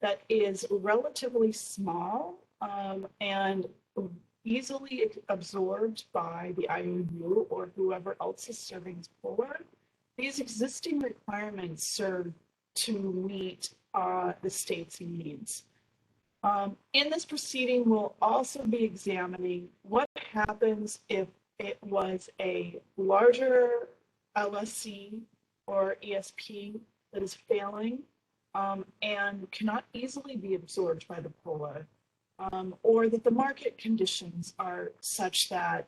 that is relatively small and easily absorbed by the IOU or whoever else is serving Polar. These existing requirements serve to meet the state's needs. In this proceeding, we'll also be examining what happens if it was a larger LSC or ESP that is failing and cannot easily be absorbed by the POLA, or that the market conditions are such that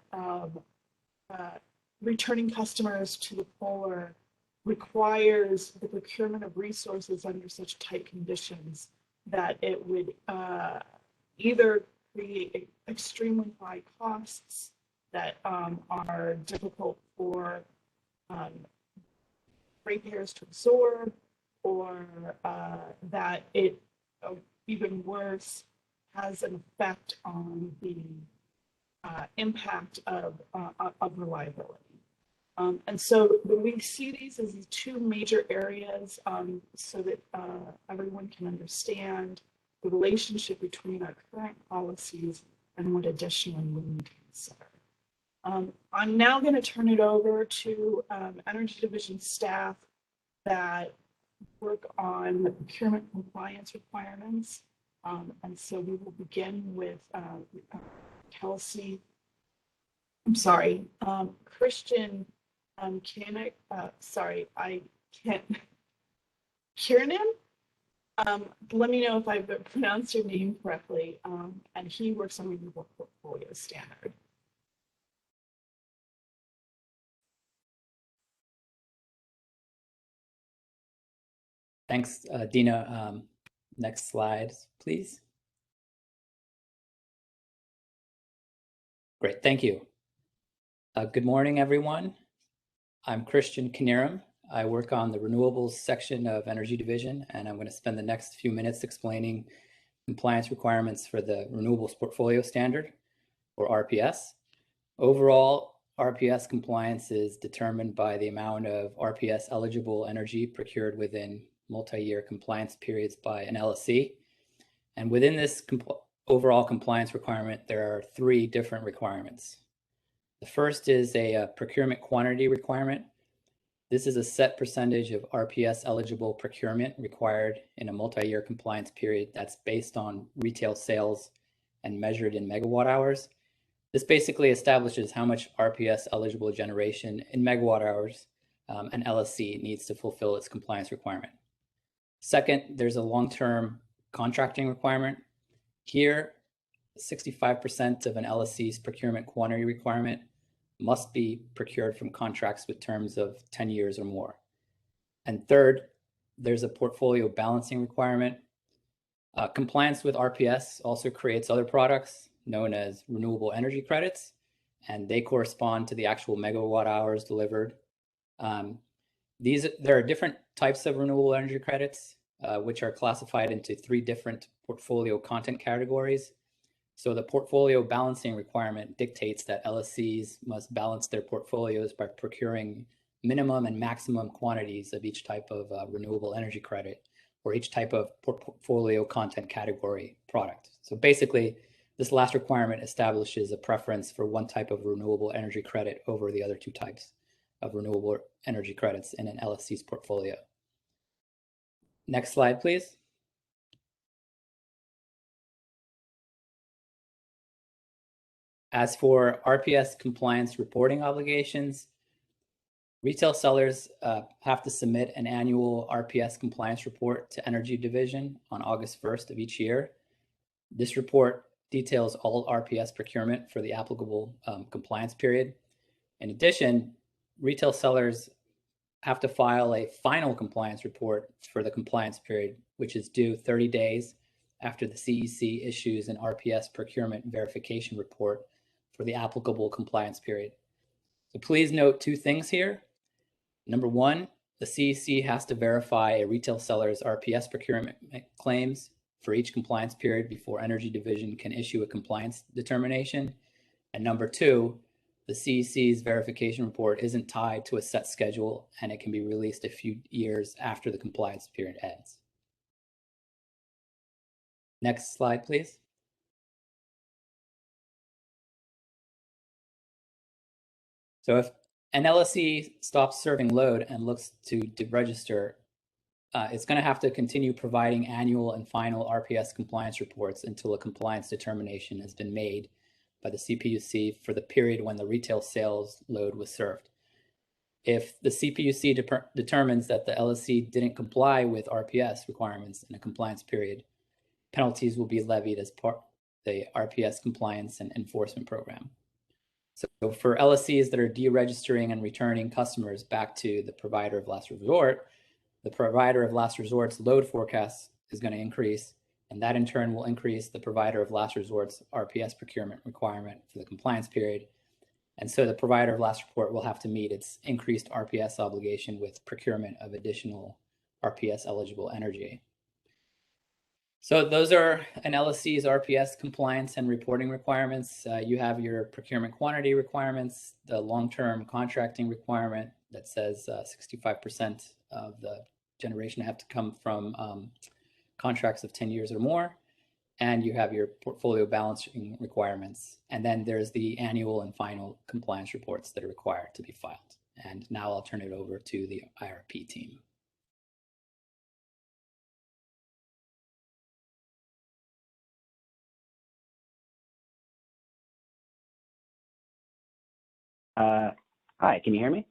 returning customers to the POLA requires the procurement of resources under such tight conditions that it would either create extremely high costs that are difficult for ratepayers to absorb, or that it, even worse, has an effect on the impact of reliability. And so we see these as the two major areas so that everyone can understand the relationship between our current policies and what additionally we need to consider. I'm now going to turn it over to Energy Division staff that work on the procurement compliance requirements. And so we will begin with Kelsey. I'm sorry, Christian Kanik. Sorry, I can't. Kiernan. Let me know if I've pronounced your name correctly. And he works on renewable portfolio standard. Thanks, Dina. Next slide, please. Great, thank you. Good morning, everyone. I'm Christian Kaniram. I work on the renewables section of Energy Division, and I'm going to spend the next few minutes explaining compliance requirements for the Renewables Portfolio Standard, or RPS. Overall, RPS compliance is determined by the amount of RPS eligible energy procured within multi-year compliance periods by an LSC. And within this overall compliance requirement, there are three different requirements. The first is a procurement quantity requirement. This is a set percentage of RPS eligible procurement required in a multi-year compliance period that's based on retail sales and measured in megawatt hours. This basically establishes how much RPS eligible generation in megawatt hours an LSC needs to fulfill its compliance requirement. Second, there's a long-term contracting requirement. Here, 65% of an LSC's procurement quantity requirement must be procured from contracts with terms of 10 years or more. And third, there's a portfolio balancing requirement. Compliance with RPS also creates other products known as renewable energy credits, and they correspond to the actual megawatt hours delivered. There are different types of renewable energy credits, which are classified into three different portfolio content categories. So the portfolio balancing requirement dictates that LSCs must balance their portfolios by procuring minimum and maximum quantities of each type of renewable energy credit or each type of portfolio content category product. So basically, this last requirement establishes a preference for one type of renewable energy credit over the other two types of renewable energy credits in an LSC's portfolio. Next slide, please. As for RPS compliance reporting obligations, retail sellers have to submit an annual RPS compliance report to Energy Division on August 1st of each year. This report details all RPS procurement for the applicable compliance period. In addition, retail sellers have to file a final compliance report for the compliance period, which is due 30 days after the CEC issues an RPS procurement verification report for the applicable compliance period. So please note two things here. Number one, the CEC has to verify a retail seller's RPS procurement claims for each compliance period before Energy Division can issue a compliance determination. And number two, the CEC's verification report isn't tied to a set schedule, and it can be released a few years after the compliance period ends. Next slide, please. So if an LSE stops serving load and looks to deregister, it's going to have to continue providing annual and final RPS compliance reports until a compliance determination has been made by the CPUC for the period when the retail sales load was served. If the CPUC determines that the LSE didn't comply with RPS requirements in a compliance period, penalties will be levied as part of the RPS compliance and enforcement program. So for LSEs that are deregistering and returning customers back to the provider of last resort, the provider of last resort's load forecast is going to increase, and that in turn will increase the provider of last resort's RPS procurement requirement for the compliance period. And so the provider of last resort will have to meet its increased RPS obligation with procurement of additional RPS eligible energy. So those are an LSE's RPS compliance and reporting requirements. You have your procurement quantity requirements, the long-term contracting requirement that says 65% of the generation have to come from contracts of 10 years or more. And you have your portfolio balancing requirements. And then there's the annual and final compliance reports that are required to be filed. And now I'll turn it over to the IRP team. Hi, can you hear me?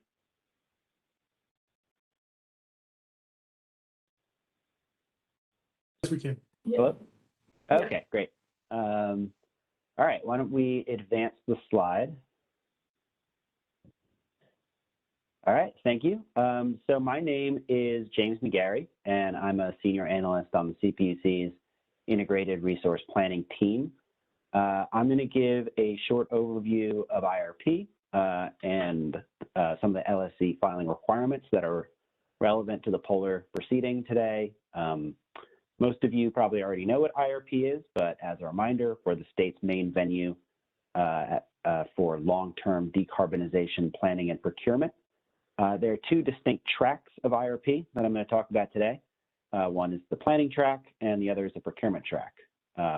Yes, we can. Hello? Okay, great. All right, why don't we advance the slide? All right, thank you. So my name is James McGarry, and I'm a senior analyst on the CPUC's Integrated Resource Planning team. I'm going to give a short overview of IRP and some of the LSE filing requirements that are relevant to the polar proceeding today. Most of you probably already know what IRP is, but as a reminder, for the state's main venue for long-term decarbonization planning and procurement. There are two distinct tracks of IRP that I'm going to talk about today. One is the planning track and the other is the procurement track.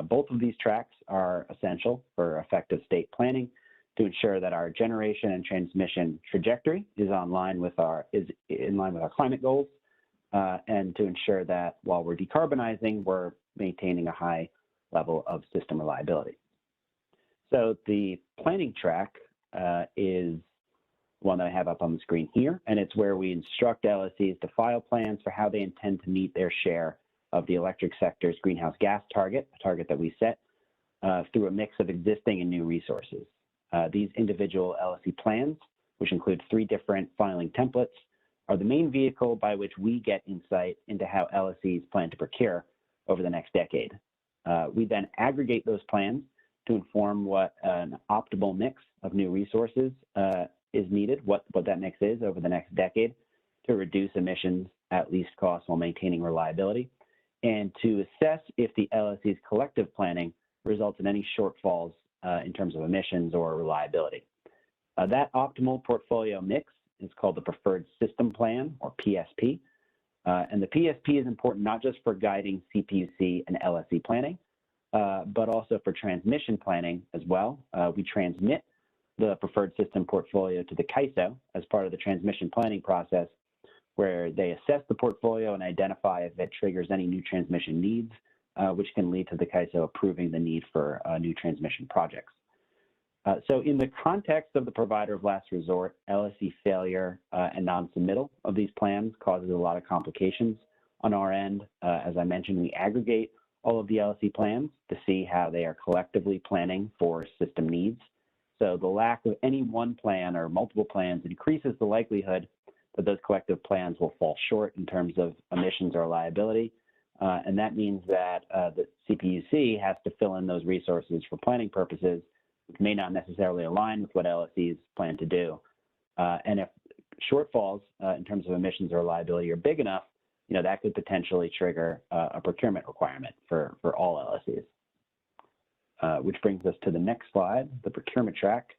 Both of these tracks are essential for effective state planning to ensure that our generation and transmission trajectory is in line with our climate goals, and to ensure that while we're decarbonizing, we're maintaining a high level of system reliability. So the planning track is one that I have up on the screen here, and it's where we instruct LSEs to file plans for how they intend to meet their share of the electric sector's greenhouse gas target, a target that we set through a mix of existing and new resources. These individual LSE plans, which include 3 different filing templates, are the main vehicle by which we get insight into how LSEs plan to procure over the next decade. We then aggregate those plans to inform what an optimal mix of new resources is needed, what that mix is over the next decade to reduce emissions at least cost while maintaining reliability, and to assess if the LSE's collective planning results in any shortfalls in terms of emissions or reliability. That optimal portfolio mix is called the Preferred System Plan, or PSP. And the PSP is important not just for guiding CPUC and LSE planning, but also for transmission planning as well. We transmit the Preferred System portfolio to the CAISO as part of the transmission planning process, where they assess the portfolio and identify if it triggers any new transmission needs, which can lead to the CAISO approving the need for new transmission projects. So in the context of the provider of last resort, LSE failure and non-submittal of these plans causes a lot of complications on our end. As I mentioned, we aggregate all of the LSE plans to see how they are collectively planning for system needs. So the lack of any one plan or multiple plans increases the likelihood that those collective plans will fall short in terms of emissions or liability. And that means that the CPUC has to fill in those resources for planning purposes, which may not necessarily align with what LSEs plan to do. And if shortfalls in terms of emissions or liability are big enough, that could potentially trigger a procurement requirement for all LSEs. Which brings us to the next slide, the procurement track.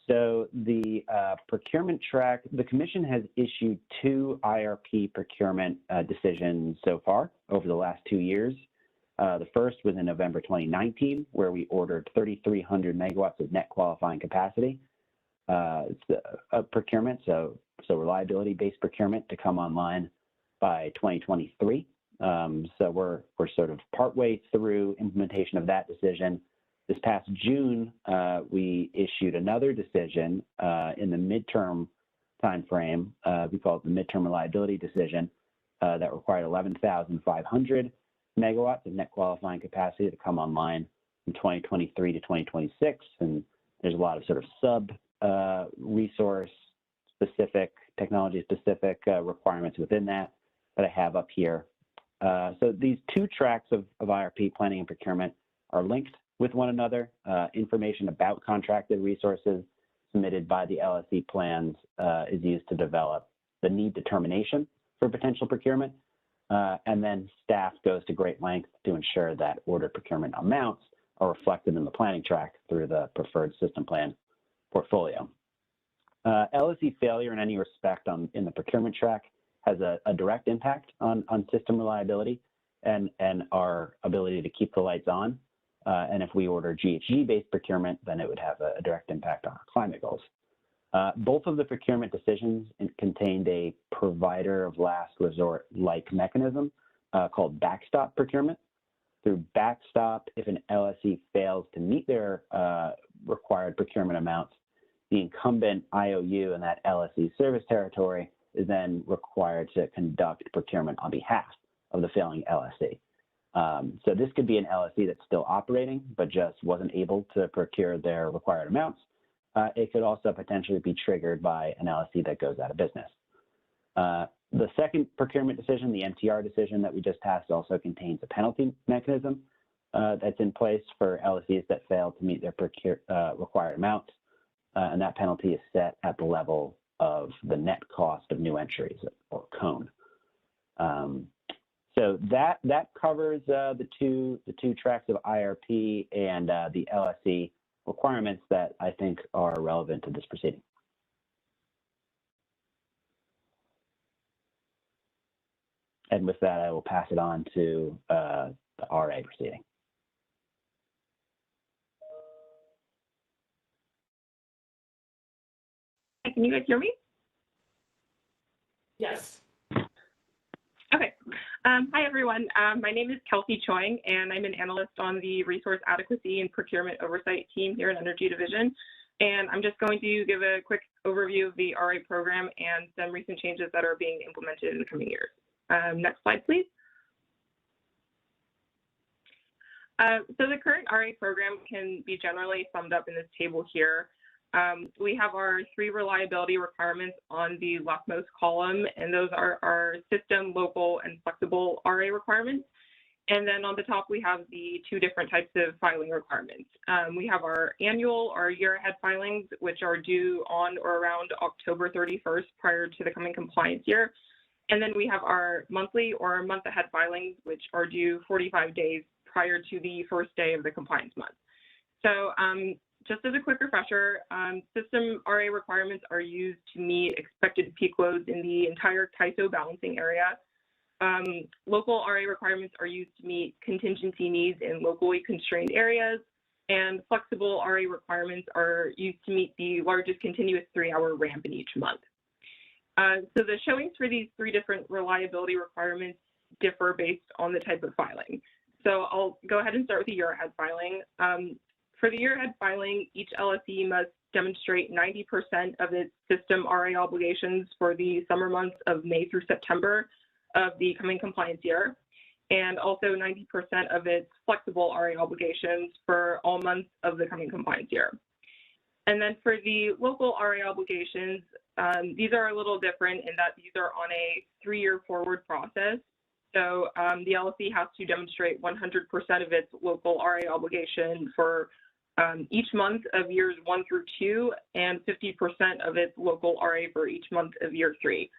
So the procurement track, the Commission has issued 2 IRP procurement decisions so far over the last 2 years. The first was in November 2019, where we ordered 3,300 megawatts of net qualifying capacity. It's a procurement, so reliability-based procurement to come online by 2023. So we're sort of partway through implementation of that decision. This past June, we issued another decision in the midterm timeframe. We call it the midterm reliability decision that required 11,500 megawatts of net qualifying capacity to come online from 2023 to 2026. And there's a lot of sort of resource specific, technology specific requirements within that I have up here. So these 2 tracks of IRP, planning and procurement, are linked with one another. Information about contracted resources submitted by the LSE plans is used to develop the need determination for potential procurement. And then staff goes to great lengths to ensure that ordered procurement amounts are reflected in the planning track through the preferred system plan portfolio. LSE failure in any respect in the procurement track has a direct impact on system reliability and our ability to keep the lights on. And if we order GHG-based procurement, then it would have a direct impact on our climate goals. Both of the procurement decisions contained a provider of last resort-like mechanism called backstop procurement. Through backstop, if an LSE fails to meet their required procurement amounts, the incumbent IOU in that LSE service territory is then required to conduct procurement on behalf of the failing LSE. So this could be an LSE that's still operating, but just wasn't able to procure their required amounts. It could also potentially be triggered by an LSE that goes out of business. The second procurement decision, the MTR decision that we just passed, also contains a penalty mechanism that's in place for LSEs that fail to meet their required amounts. And that penalty is set at the level of the net cost of new entries, or CONE. So that covers the two tracks of IRP and the LSE requirements that I think are relevant to this proceeding. And with that, I will pass it on to the RA proceeding. Can you guys hear me? Yes. Okay. Hi, everyone. My name is Kelsey Choing, and I'm an analyst on the Resource Adequacy and Procurement Oversight team here in Energy Division. And I'm just going to give a quick overview of the RA program and some recent changes that are being implemented in the coming years. Next slide, please. So the current RA program can be generally summed up in this table here. We have our 3 reliability requirements on the leftmost column, and those are our system, local, and flexible RA requirements. And then on the top, we have the 2 different types of filing requirements. We have our annual or year-ahead filings, which are due on or around October 31st prior to the coming compliance year. And then we have our monthly or month-ahead filings, which are due 45 days prior to the first day of the compliance month. So just as a quick refresher, system RA requirements are used to meet expected peak loads in the entire CAISO balancing area. Local RA requirements are used to meet contingency needs in locally constrained areas, and flexible RA requirements are used to meet the largest continuous 3-hour ramp in each month. So the showings for these 3 different reliability requirements differ based on the type of filing. So I'll go ahead and start with the year-ahead filing. For the year-ahead filing, each LSE must demonstrate 90% of its system RA obligations for the summer months of May through September of the coming compliance year, and also 90% of its flexible RA obligations for all months of the coming compliance year. And then for the local RA obligations, these are a little different in that these are on a 3-year forward process. So the LSE has to demonstrate 100% of its local RA obligation for each month of years 1 through 2, and 50% of its local RA for each month of year 3.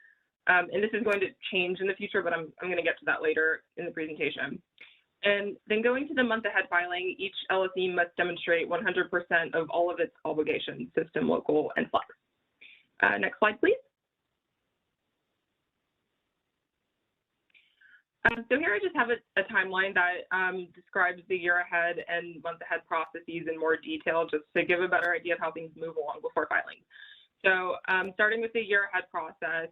And this is going to change in the future, but I'm going to get to that later in the presentation. And then going to the month ahead filing, each LSE must demonstrate 100% of all of its obligations, system, local, and flex. Next slide, please. So here I just have a timeline that describes the year ahead and month ahead processes in more detail, just to give a better idea of how things move along before filing. So starting with the year ahead process,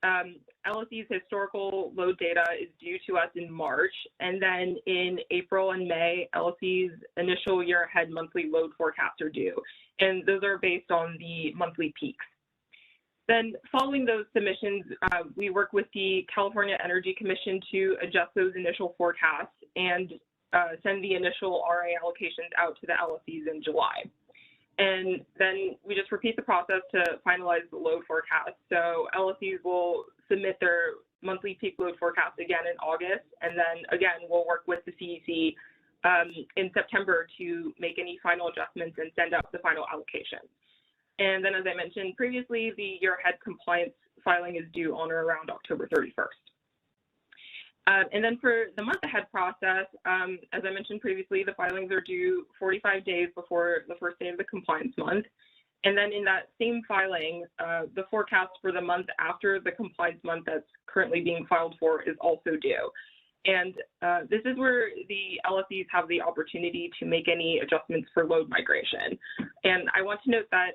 LSE's historical load data is due to us in March, and then in April and May, LSE's initial year ahead monthly load forecasts are due, and those are based on the monthly peaks. Then following those submissions, we work with the California Energy Commission to adjust those initial forecasts and send the initial RA allocations out to the LSEs in July. And then we just repeat the process to finalize the load forecast. So LSEs will submit their monthly peak load forecast again in August, and then again, we'll work with the CEC in September to make any final adjustments and send out the final allocation. And then, as I mentioned previously, the year-ahead compliance filing is due on or around October 31st. And then for the month-ahead process, as I mentioned previously, the filings are due 45 days before the first day of the compliance month. And then in that same filing, the forecast for the month after the compliance month that's currently being filed for is also due. And this is where the LSEs have the opportunity to make any adjustments for load migration. And I want to note that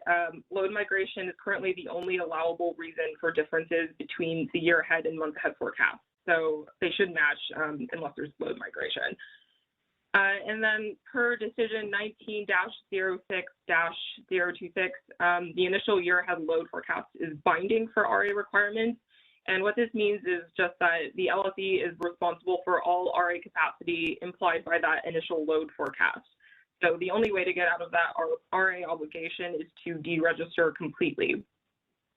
load migration is currently the only allowable reason for differences between the year ahead and month ahead forecasts. So they should match unless there's load migration. And then per decision 19-06-026, the initial year ahead load forecast is binding for RA requirements. And what this means is just that the LSE is responsible for all RA capacity implied by that initial load forecast. So the only way to get out of that RA obligation is to deregister completely.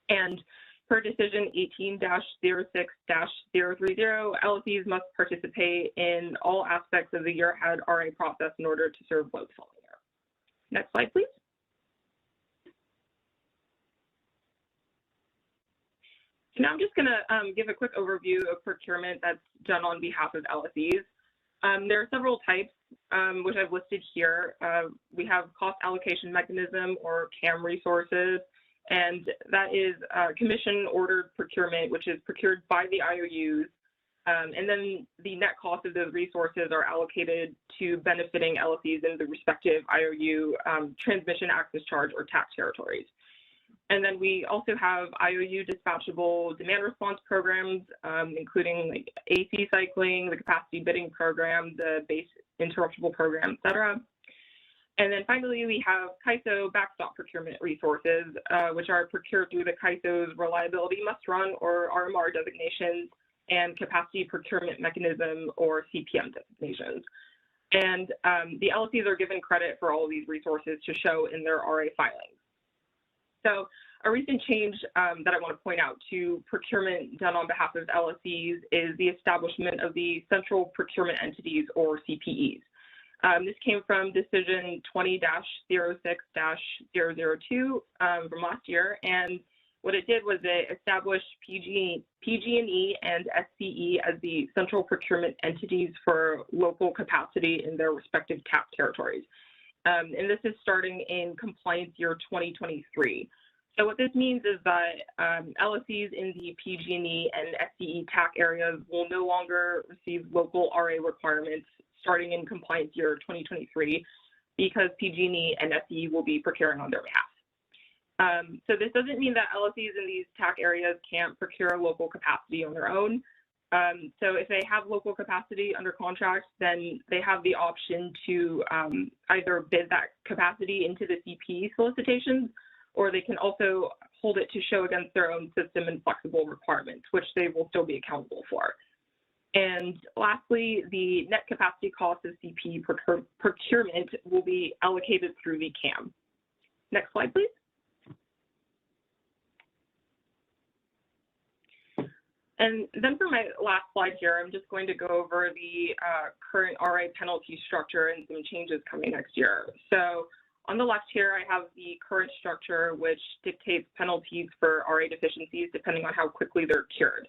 And per decision 18-06-030, LSEs must participate in all aspects of the year ahead RA process in order to serve load failure. Next slide, please. Now I'm just going to give a quick overview of procurement that's done on behalf of LSEs. There are several types, which I've listed here. We have cost allocation mechanism, or CAM resources, and that is commission-ordered procurement, which is procured by the IOUs, and then the net cost of those resources are allocated to benefiting LSEs in the respective IOU transmission access charge or tax territories. And then we also have IOU dispatchable demand response programs, including like AC cycling, the capacity bidding program, the base interruptible program, et cetera. And then finally, we have CAISO backstop procurement resources, which are procured through the CAISO's reliability must run, or RMR designations, and capacity procurement mechanism, or CPM designations. And the LSEs are given credit for all of these resources to show in their RA filings. So a recent change that I want to point out to procurement done on behalf of LSEs is the establishment of the Central Procurement Entities, or CPEs. This came from decision 20-06-002 from last year, and what it did was it established PG&E and SCE as the central procurement entities for local capacity in their respective TAP territories. And this is starting in compliance year 2023. So what this means is that LSEs in the PG&E and SCE TAC areas will no longer receive local RA requirements starting in compliance year 2023, because PG&E and SCE will be procuring on their behalf. So this doesn't mean that LSEs in these TAC areas can't procure local capacity on their own. So if they have local capacity under contract, then they have the option to either bid that capacity into the CPE solicitations, or they can also hold it to show against their own system and flexible requirements, which they will still be accountable for. And lastly, the net capacity cost of CPE procurement will be allocated through the CAM. Next slide, please. And then for my last slide here, I'm just going to go over the current RA penalty structure and some changes coming next year. So on the left here, I have the current structure, which dictates penalties for RA deficiencies depending on how quickly they're cured.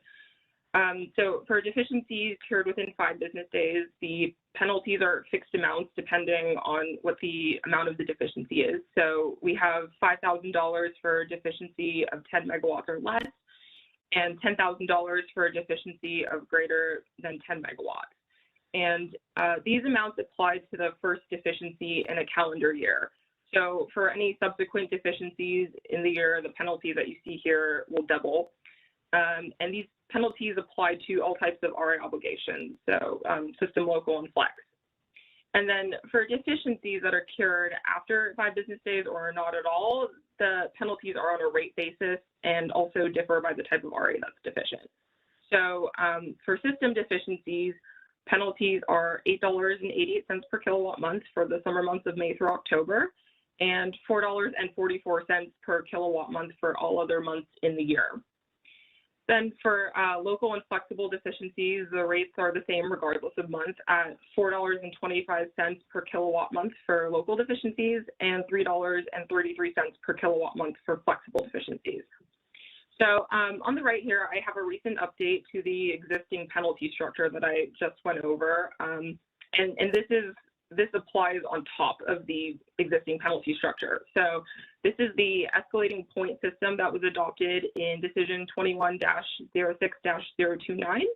So for deficiencies cured within 5 business days, the penalties are fixed amounts depending on what the amount of the deficiency is. So we have $5,000 for a deficiency of 10 megawatts or less, and $10,000 for a deficiency of greater than 10 megawatts. And these amounts apply to the first deficiency in a calendar year. So for any subsequent deficiencies in the year, the penalty that you see here will double. And these penalties apply to all types of RA obligations, so system, local, and flex. And then for deficiencies that are cured after 5 business days or not at all, the penalties are on a rate basis and also differ by the type of RA that's deficient. So for system deficiencies, penalties are $8.88 per kilowatt month for the summer months of May through October, and $4.44 per kilowatt month for all other months in the year. Then for local and flexible deficiencies, the rates are the same regardless of month at $4.25 per kilowatt month for local deficiencies and $3.33 per kilowatt month for flexible deficiencies. So on the right here, I have a recent update to the existing penalty structure that I just went over. And this applies on top of the existing penalty structure. So this is the escalating point system that was adopted in decision 21-06-029.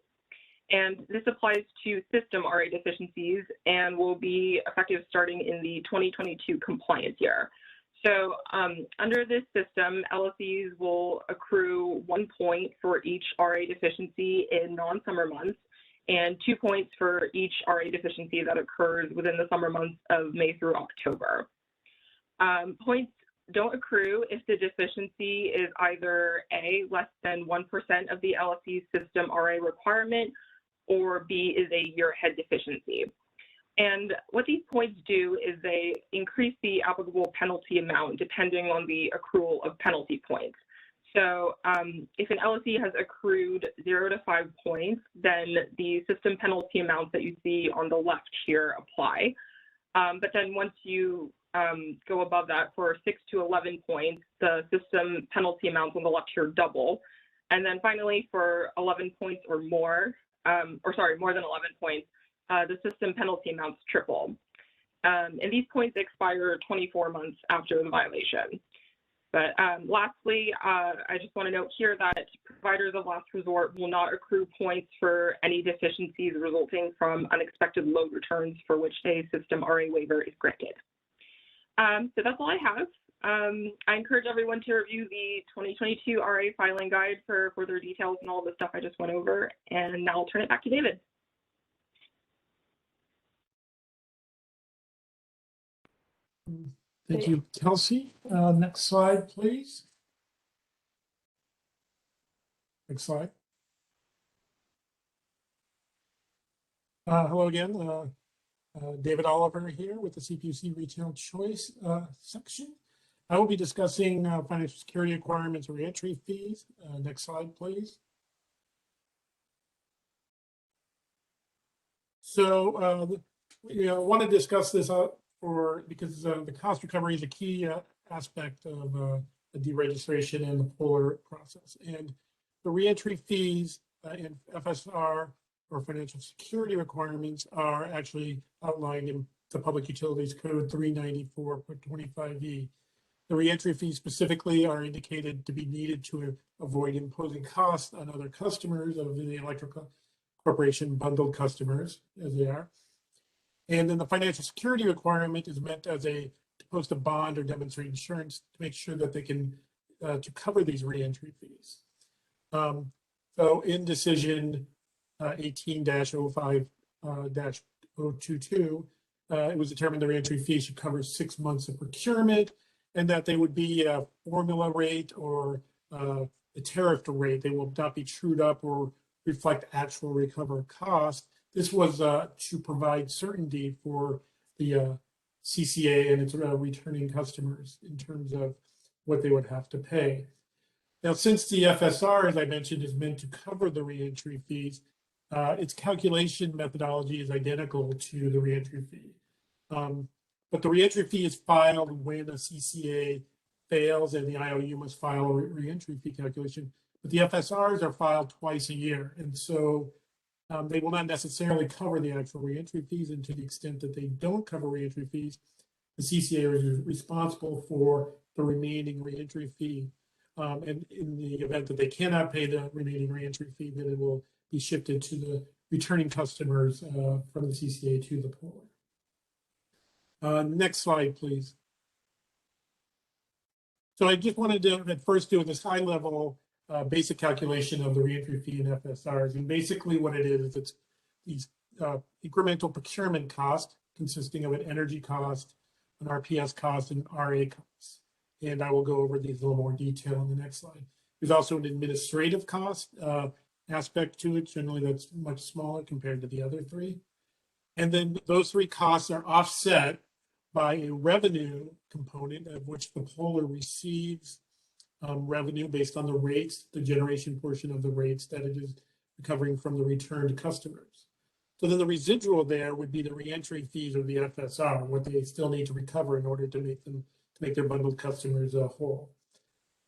And this applies to system RA deficiencies and will be effective starting in the 2022 compliance year. So under this system, LSEs will accrue 1 point for each RA deficiency in non-summer months and 2 points for each RA deficiency that occurs within the summer months of May through October. Points don't accrue if the deficiency is either A, less than 1% of the LSE system RA requirement, or B, is a year-ahead deficiency. And what these points do is they increase the applicable penalty amount depending on the accrual of penalty points. So if an LSE has accrued 0 to 5 points, then the system penalty amounts that you see on the left here apply. But then once you go above that for 6 to 11 points, the system penalty amounts on the left here double. And then finally for 11 points or more, more than 11 points, the system penalty amounts triple. And these points expire 24 months after the violation. But lastly, I just want to note here that providers of last resort will not accrue points for any deficiencies resulting from unexpected load returns for which a system RA waiver is granted. So that's all I have. I encourage everyone to review the 2022 RA filing guide for further details and all the stuff I just went over. And now I'll turn it back to David. Thank you, Kelsey. Next slide, please. Next slide. Hello again. David Oliver here with the CPUC Retail Choice section. I will be discussing financial security requirements and reentry fees. Next slide, please. So, I want to discuss this because the cost recovery is a key aspect of the deregistration and the POLR process. And the reentry fees in FSR or financial security requirements are actually outlined in the Public Utilities Code 394.25E. The reentry fees specifically are indicated to be needed to avoid imposing costs on other customers of the electrical corporation, bundled customers as they are. And then the financial security requirement is meant as to post a bond or demonstrate insurance to make sure that they can to cover these reentry fees. So in decision 18-05-022, it was determined the reentry fee should cover 6 months of procurement, and that they would be a formula rate or a tariff rate. They will not be trued up or reflect actual recovered cost. This was to provide certainty for the CCA and its returning customers in terms of what they would have to pay. Now, since the FSR, as I mentioned, is meant to cover the reentry fees, its calculation methodology is identical to the reentry fee. But the reentry fee is filed when a CCA fails and the IOU must file a reentry fee calculation. but the FSRs are filed twice a year. And so they will not necessarily cover the actual reentry fees, and to the extent that they don't cover reentry fees, the CCA is responsible for the remaining reentry fee. And in the event that they cannot pay the remaining reentry fee, then it will be shifted to the returning customers from the CCA to the pool. Next slide, please. So I just wanted to at first do this high level basic calculation of the reentry fee and FSRs. And basically what it is it's these incremental procurement cost consisting of an energy cost, an RPS cost, and RA costs. And I will go over these in a little more detail in the next slide. There's also an administrative cost aspect to it. Generally, that's much smaller compared to the other three. And then those three costs are offset by a revenue component of which the polar receives revenue based on the rates, the generation portion of the rates that it is recovering from the returned customers. So then the residual there would be the reentry fees of the FSR, what they still need to recover in order to make their bundled customers whole.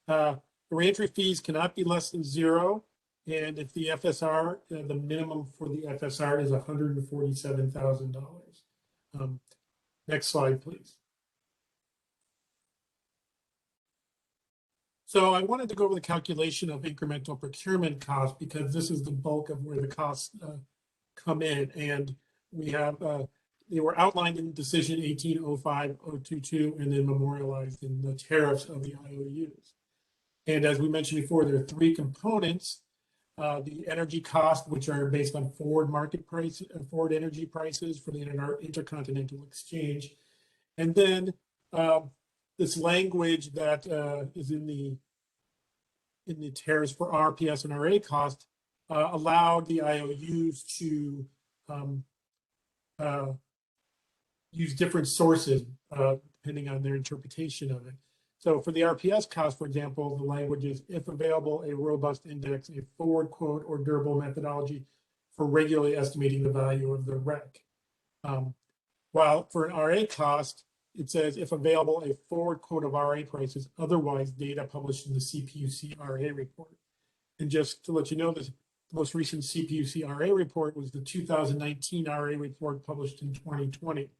The reentry fees cannot be less than zero, and if the FSR, the minimum for the FSR is $147,000. Next slide, please. So I wanted to go over the calculation of incremental procurement costs because this is the bulk of where the costs come in, and we have they were outlined in decision 1805-022 and then memorialized in the tariffs of the IOUs. And as we mentioned before, there are three components: the energy cost, which are based on forward market price, forward energy prices for the intercontinental exchange, and then this language that is in the tariffs for RPS and RA cost allowed the IOUs to use different sources depending on their interpretation of it. So for the RPS cost, for example, the language is, if available, a robust index, a forward quote, or durable methodology for regularly estimating the value of the REC. While for an RA cost, it says, if available, a forward quote of RA prices, otherwise data published in the CPUC RA report. And just to let you know, the most recent CPUC RA report was the 2019 RA report published in 2020.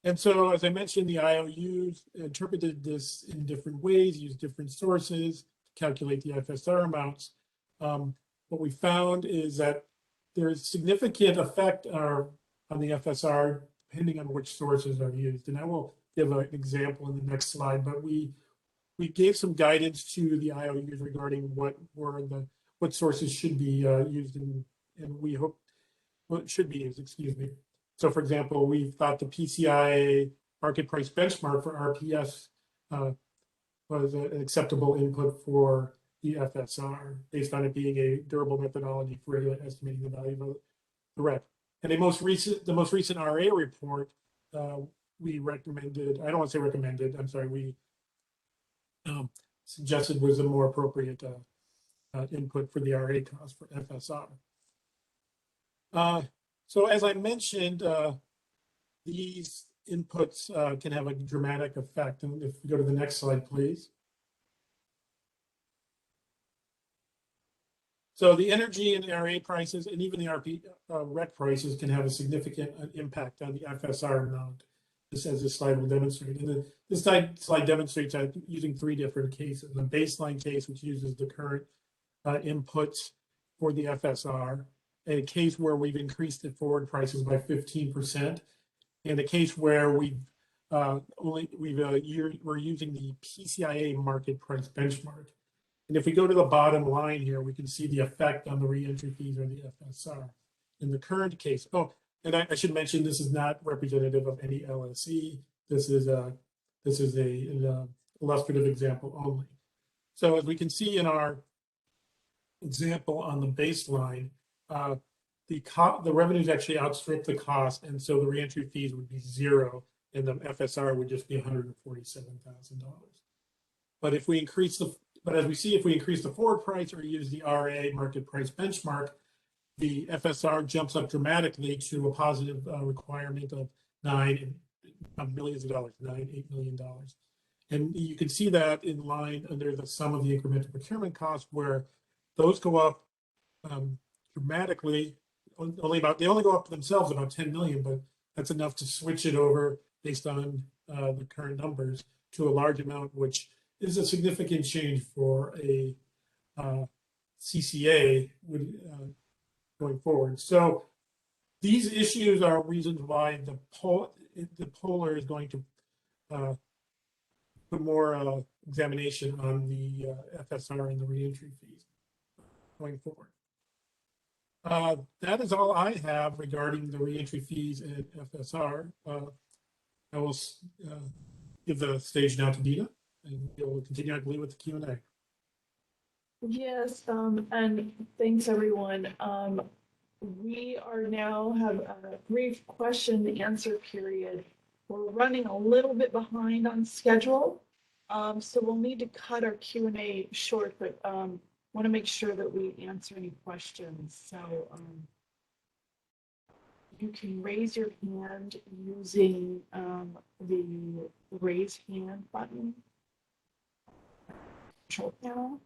And so, as I mentioned, the IOUs interpreted this in different ways, used different sources to calculate the FSR amounts. What we found is that there is significant effect on the FSR depending on which sources are used. And I will give an example in the next slide, but we gave some guidance to the IOUs regarding what sources should be used and we hope what should be used, excuse me. So for example, we thought the PCIA market price benchmark for RPS was an acceptable input for the FSR based on it being a durable methodology for estimating the value of the REC. And the most recent RA report, we recommended, I don't want to say recommended, I'm sorry, we suggested was a more appropriate input for the RA cost for FSR. So as I mentioned, these inputs can have a dramatic effect. And if we go to the next slide, please. So the energy and RA prices and even the REC prices can have a significant impact on the FSR amount, just as this slide will demonstrate. And this slide demonstrates that using three different cases. The baseline case, which uses the current inputs for the FSR, a case where we've increased the forward prices by 15%, and a case where we're using the PCIA market price benchmark. And if we go to the bottom line here, we can see the effect on the reentry fees or the FSR. In the current case, oh, and I should mention this is not representative of any LSE. This is an illustrative example only. So as we can see in our example on the baseline, the revenues actually outstrip the cost, and so the reentry fees would be zero, and the FSR would just be $147,000. But if we increase as we see, if we increase the forward price or use the RA market price benchmark, the FSR jumps up dramatically to a positive requirement of $8 million. And you can see that in line under the sum of the incremental procurement costs, where those go up dramatically. They only go up themselves about 10 million, but that's enough to switch it over based on the current numbers to a large amount, which is a significant change for a CCA going forward. So these issues are reasons why the poller is going to put more examination on the FSR and the reentry fees going forward. That is all I have regarding the reentry fees and FSR. I will give the stage now to Dina, and we'll continue, I believe, with the Q&A. Yes, and thanks everyone. We are now have a brief question and answer period. We're running a little bit behind on schedule, so we'll need to cut our Q&A short, but want to make sure that we answer any questions. So you can raise your hand using the raise hand button. Control panel.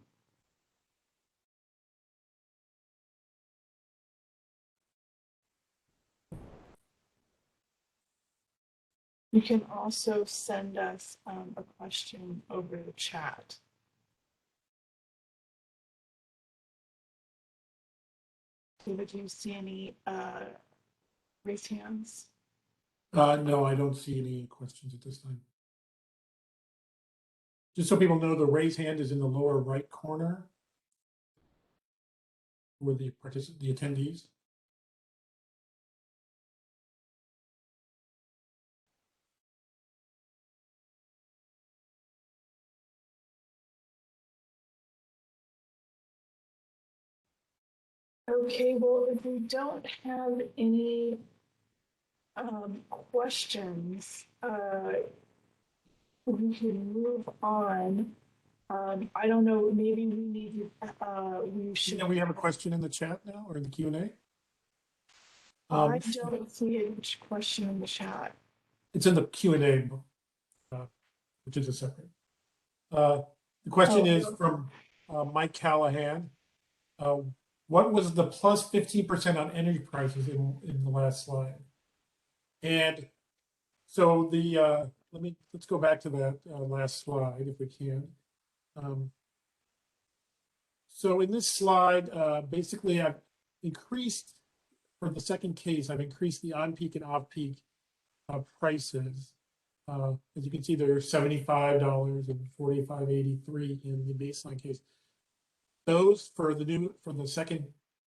You can also send us a question over the chat. David, do you see any raised hands? No, I don't see any questions at this time. Just so people know, the raise hand is in the lower right corner with the attendees. Okay, well, if we don't have any questions, we can move on. I don't know, maybe we need we should. We have a question in the chat now, or in the Q&A. I don't see a question in the chat. It's in the Q&A, which is a separate. The question is from Mike Callahan. What was the plus 15% on energy prices in the last slide? And so let's go back to that last slide if we can. So in this slide, basically I've increased, for the second case, I've increased the on-peak and off-peak prices. As you can see, they're $75 and $45.83 in the baseline case. Those for the second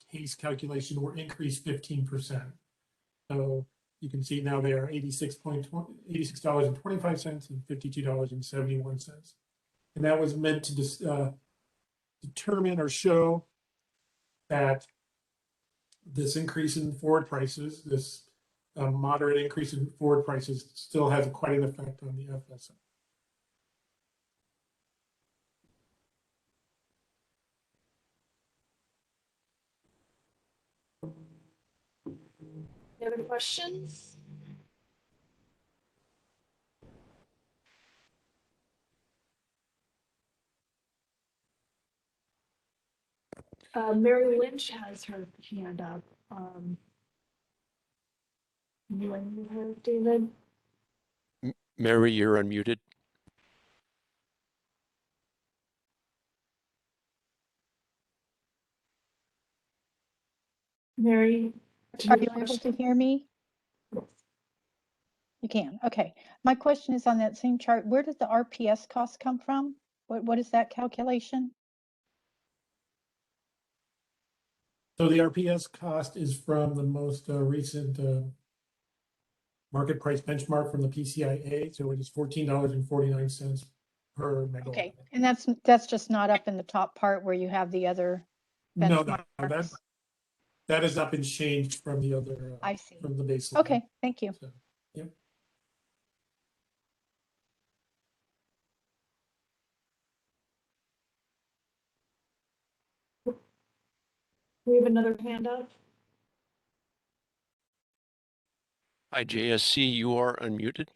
case calculation were increased 15%. So you can see now they are $86.25 and $52.71. And that was meant to determine or show that this increase in forward prices, this moderate increase in forward prices, still has quite an effect on the FSR. Any other questions? Mary Lynch has her hand up. Can you unmute her, David? Mary, you're unmuted. Mary, are you able to hear me? You can. Okay. My question is on that same chart. Where did the RPS cost come from? What is that calculation? So the RPS cost is from the most recent market price benchmark from the PCIA. So it is $14.49 per megawatt. Okay, and that's just not up in the top part where you have the other benchmarks. No, that has not been changed from the other. I see. From the baseline. Okay, thank you. So, yep. We have another hand up. Hi, JSC, you are unmuted.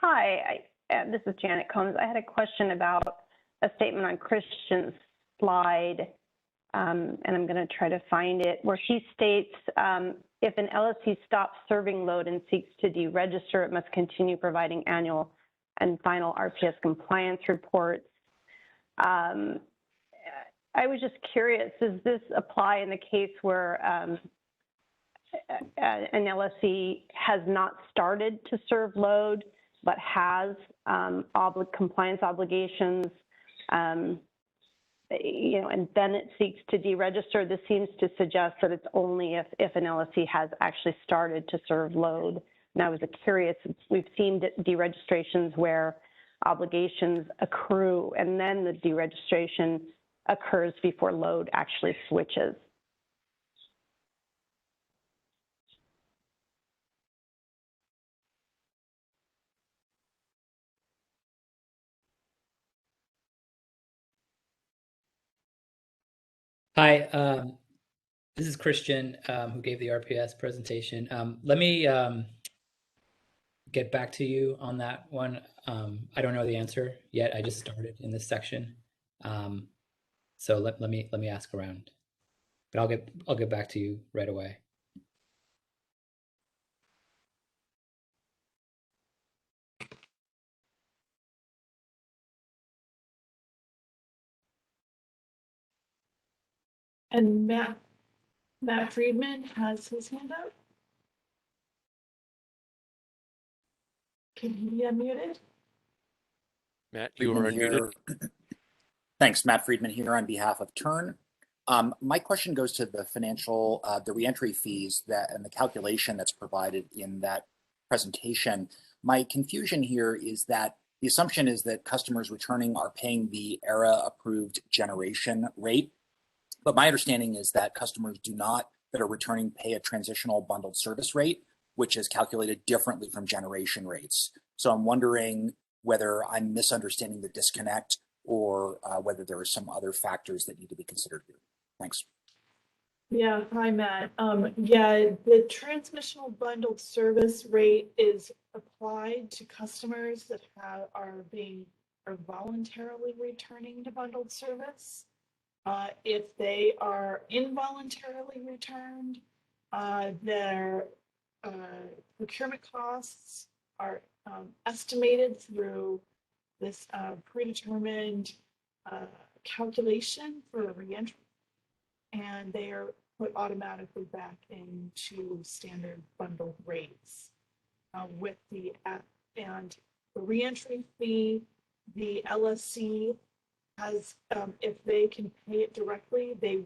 Hi, this is Janet Combs. I had a question about a statement on Christian's slide, and I'm going to try to find it, where he states, if an LSC stops serving load and seeks to deregister, it must continue providing annual and final RPS compliance reports. I was just curious, does this apply in the case where an LSC has not started to serve load, but has compliance obligations, and then it seeks to deregister? This seems to suggest that it's only if an LSC has actually started to serve load. And I was curious, we've seen deregistrations where obligations accrue and then the deregistration occurs before load actually switches. Hi, this is Christian, who gave the RPS presentation. Let me get back to you on that one. I don't know the answer yet. I just started in this section. So let me ask around, but I'll get back to you right away. And Matt Friedman has his hand up. Can he be unmuted? Matt, you are unmuted. Thanks, Matt Friedman here on behalf of Turn. My question goes to the financial, the reentry fees and the calculation that's provided in that presentation. My confusion here is that the assumption is that customers returning are paying the ERA-approved generation rate, but my understanding is that customers that are returning pay a transitional bundled service rate, which is calculated differently from generation rates. So I'm wondering whether I'm misunderstanding the disconnect or whether there are some other factors that need to be considered here. Thanks. Yeah, hi, Matt. Yeah, the transmissional bundled service rate is applied to customers that are voluntarily returning to bundled service. If they are involuntarily returned, their procurement costs are estimated through this predetermined calculation for reentry, and they are put automatically back into standard bundled rates. With the reentry fee, the LSC has, if they can pay it directly, they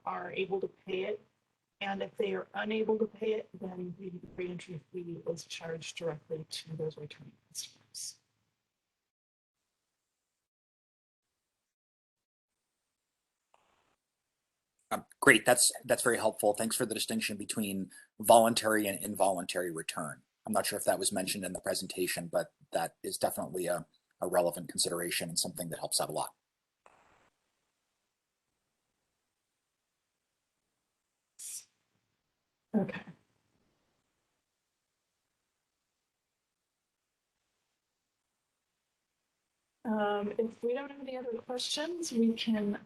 are able to pay it. And if they are unable to pay it, then the reentry fee is charged directly to those returning customers. Great, that's very helpful. Thanks for the distinction between voluntary and involuntary return. I'm not sure if that was mentioned in the presentation, but that is definitely a relevant consideration and something that helps out a lot. Okay. If we don't have any other questions, we can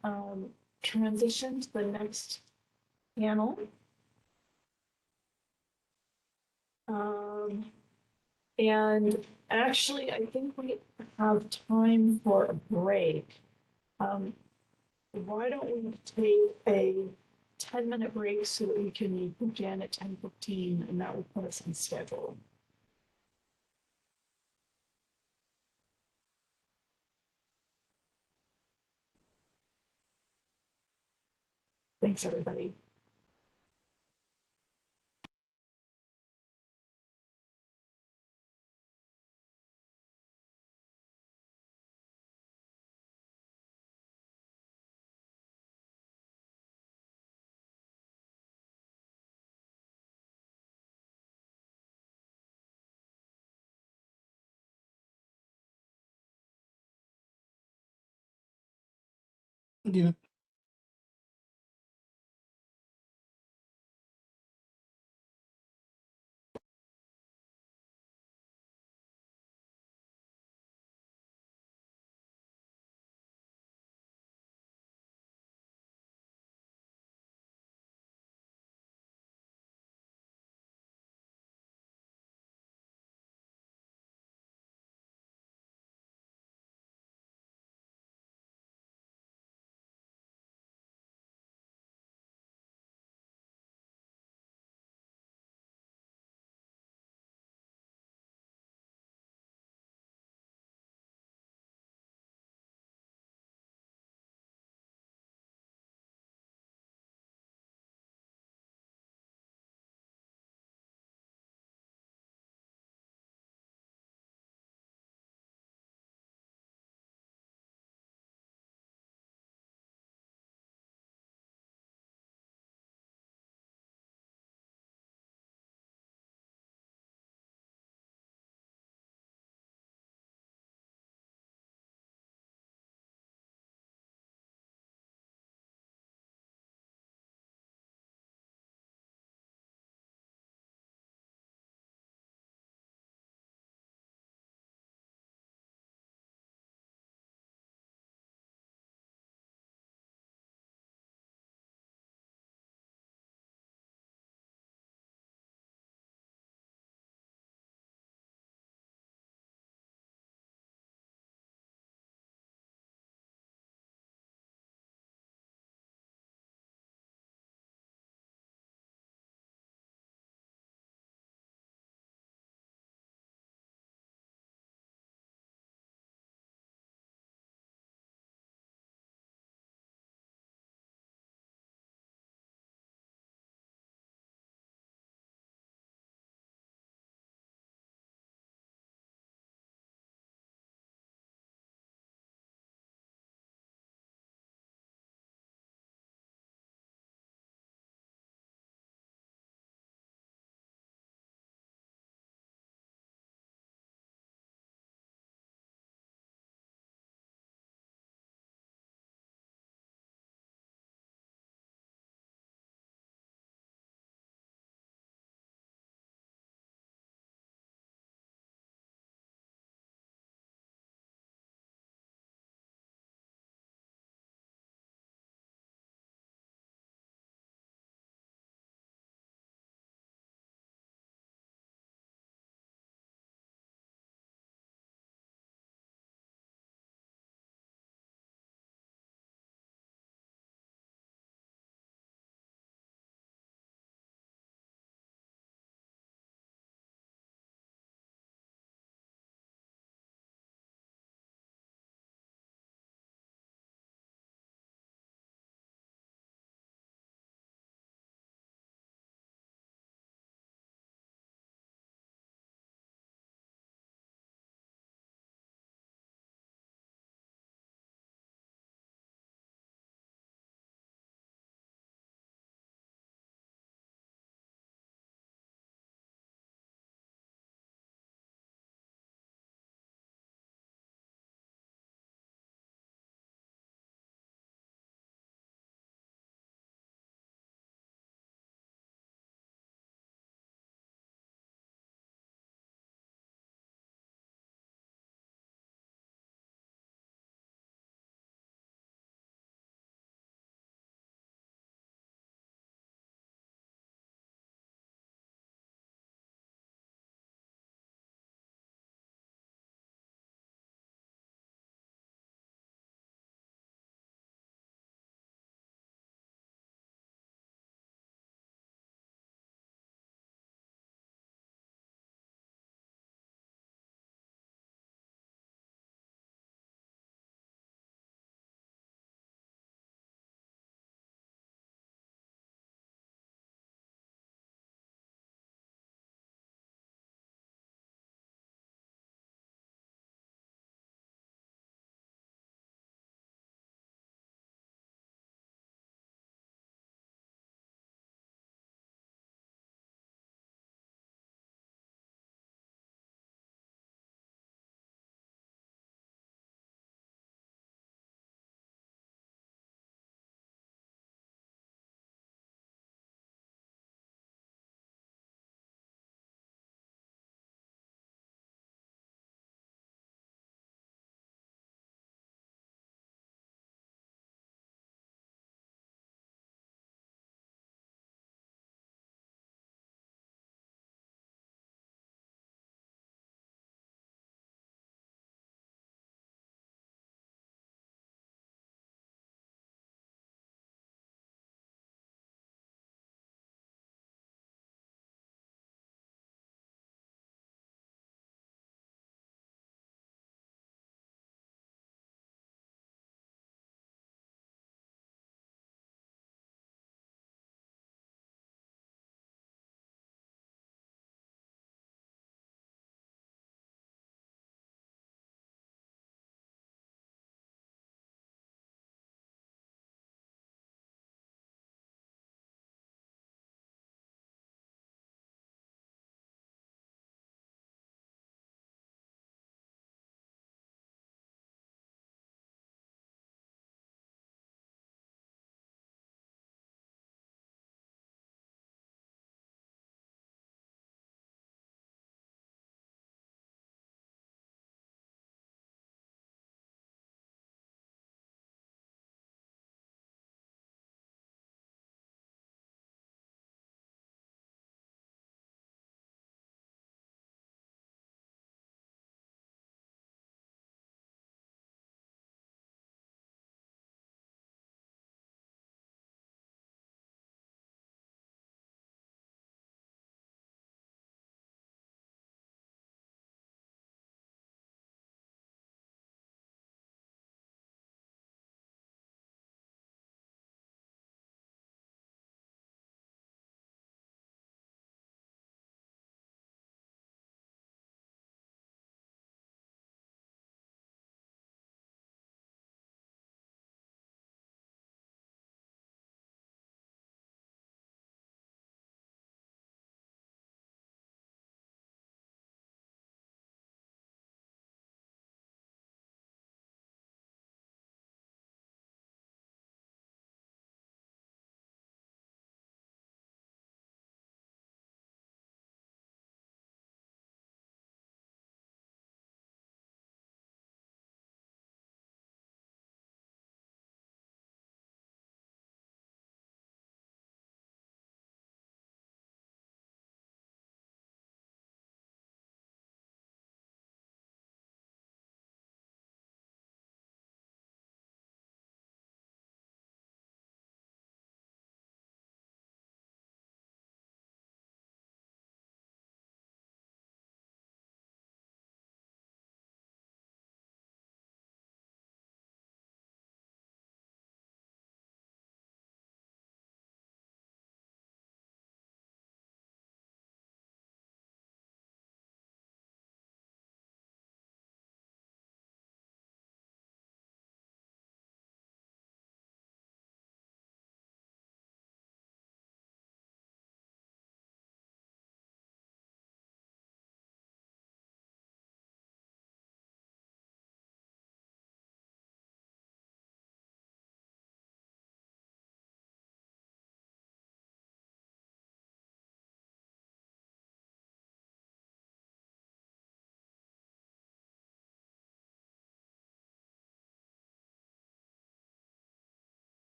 transition to the next panel. And actually, I think we have time for a break. Why don't we take a 10-minute break so that we can begin at 10:15, and that will put us on schedule. Thanks, everybody. Yeah.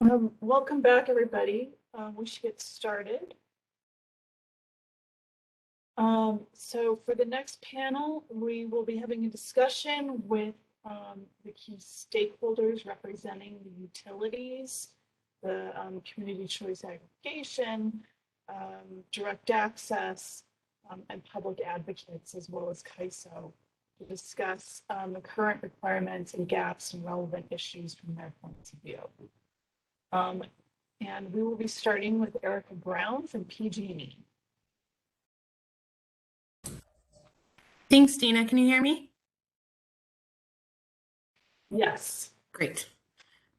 Welcome back, everybody. We should get started. So for the next panel, we will be having a discussion with the key stakeholders representing the utilities, the community choice aggregation, direct access, and public advocates, as well as CAISO, to discuss the current requirements and gaps and relevant issues from their points of view. And we will be starting with Erica Brown from PG&E. Thanks, Dina. Can you hear me? Yes. Great.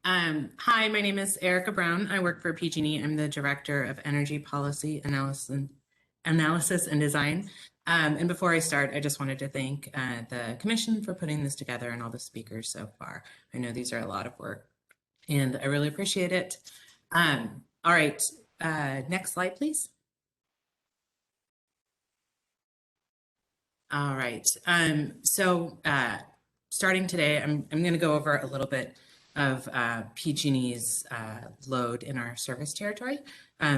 Hi, my name is Erica Brown. I work for PG&E. I'm the Director of Energy Policy Analysis and Design. And before I start, I just wanted to thank the Commission for putting this together and all the speakers so far. I know these are a lot of work, and I really appreciate it. All right, next slide, please. All right, starting today, I'm going to go over a little bit of PG&E's load in our service territory.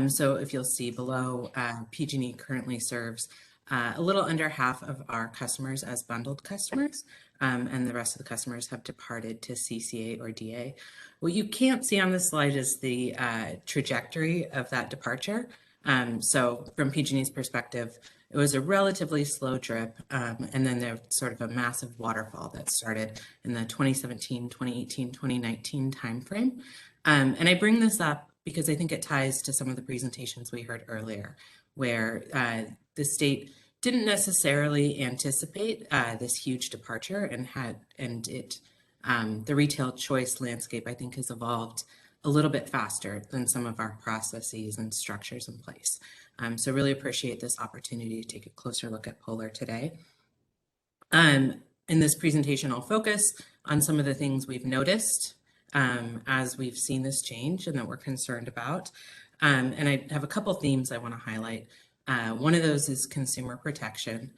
So if you'll see below, PG&E currently serves a little under half of our customers as bundled customers, and the rest of the customers have departed to CCA or DA. What you can't see on this slide is the trajectory of that departure. So from PG&E's perspective, it was a relatively slow drip, and then there's sort of a massive waterfall that started in the 2017, 2018, 2019 timeframe. And I bring this up because I think it ties to some of the presentations we heard earlier, where the state didn't necessarily anticipate this huge departure, and the retail choice landscape, I think, has evolved a little bit faster than some of our processes and structures in place. So really appreciate this opportunity to take a closer look at Polar today. In this presentation, I'll focus on some of the things we've noticed as we've seen this change and that we're concerned about. And I have a couple themes I want to highlight. One of those is consumer protection.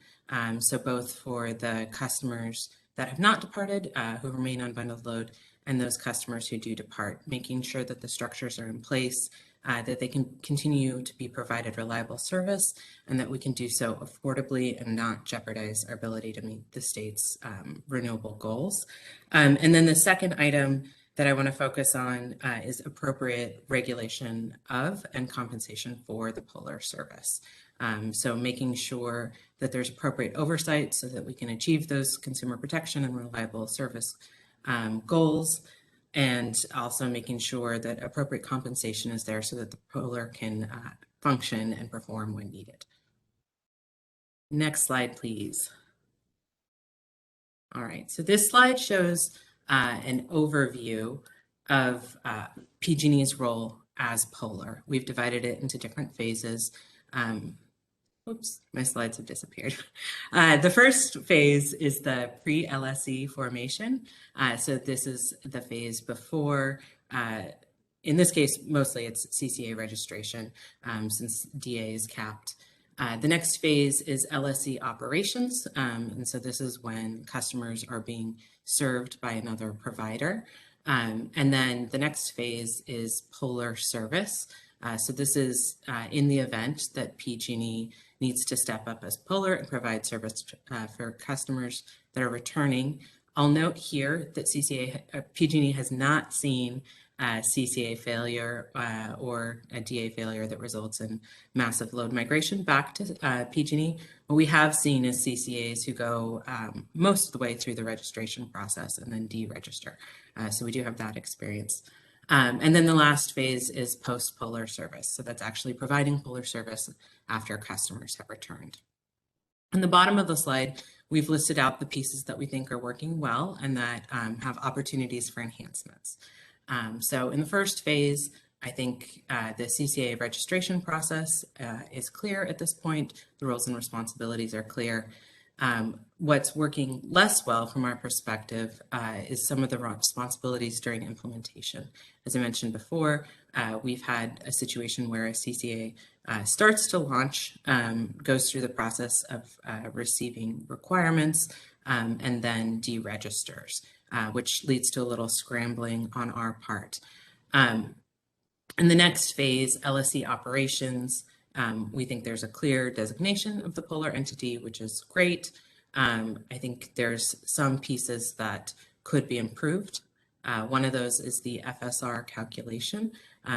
So both for the customers that have not departed, who remain on bundled load, and those customers who do depart, making sure that the structures are in place, that they can continue to be provided reliable service, and that we can do so affordably and not jeopardize our ability to meet the state's renewable goals. And then the second item that I want to focus on is appropriate regulation of and compensation for the Polar service. So making sure that there's appropriate oversight so that we can achieve those consumer protection and reliable service goals, and also making sure that appropriate compensation is there so that the Polar can function and perform when needed. Next slide, please. All right, so this slide shows an overview of PG&E's role as Polar. We've divided it into different phases. Oops, my slides have disappeared. The first phase is the pre-LSE formation. So this is the phase before, in this case, mostly it's CCA registration, since DA is capped. The next phase is LSE operations. And so this is when customers are being served by another provider. And then the next phase is Polar service. So this is in the event that PG&E needs to step up as Polar and provide service for customers that are returning. I'll note here that PG&E has not seen CCA failure or a DA failure that results in massive load migration back to PG&E. What we have seen is CCAs who go most of the way through the registration process and then deregister. So we do have that experience. And then the last phase is post-Polar service. So that's actually providing Polar service after customers have returned. On the bottom of the slide, we've listed out the pieces that we think are working well and that have opportunities for enhancements. So in the first phase, I think the CCA registration process is clear at this point. The roles and responsibilities are clear. What's working less well from our perspective is some of the responsibilities during implementation. As I mentioned before, we've had a situation where a CCA starts to launch, goes through the process of receiving requirements, and then deregisters, which leads to a little scrambling on our part. In the next phase, LSE operations, we think there's a clear designation of the polar entity, which is great. I think there's some pieces that could be improved. One of those is the FSR calculation.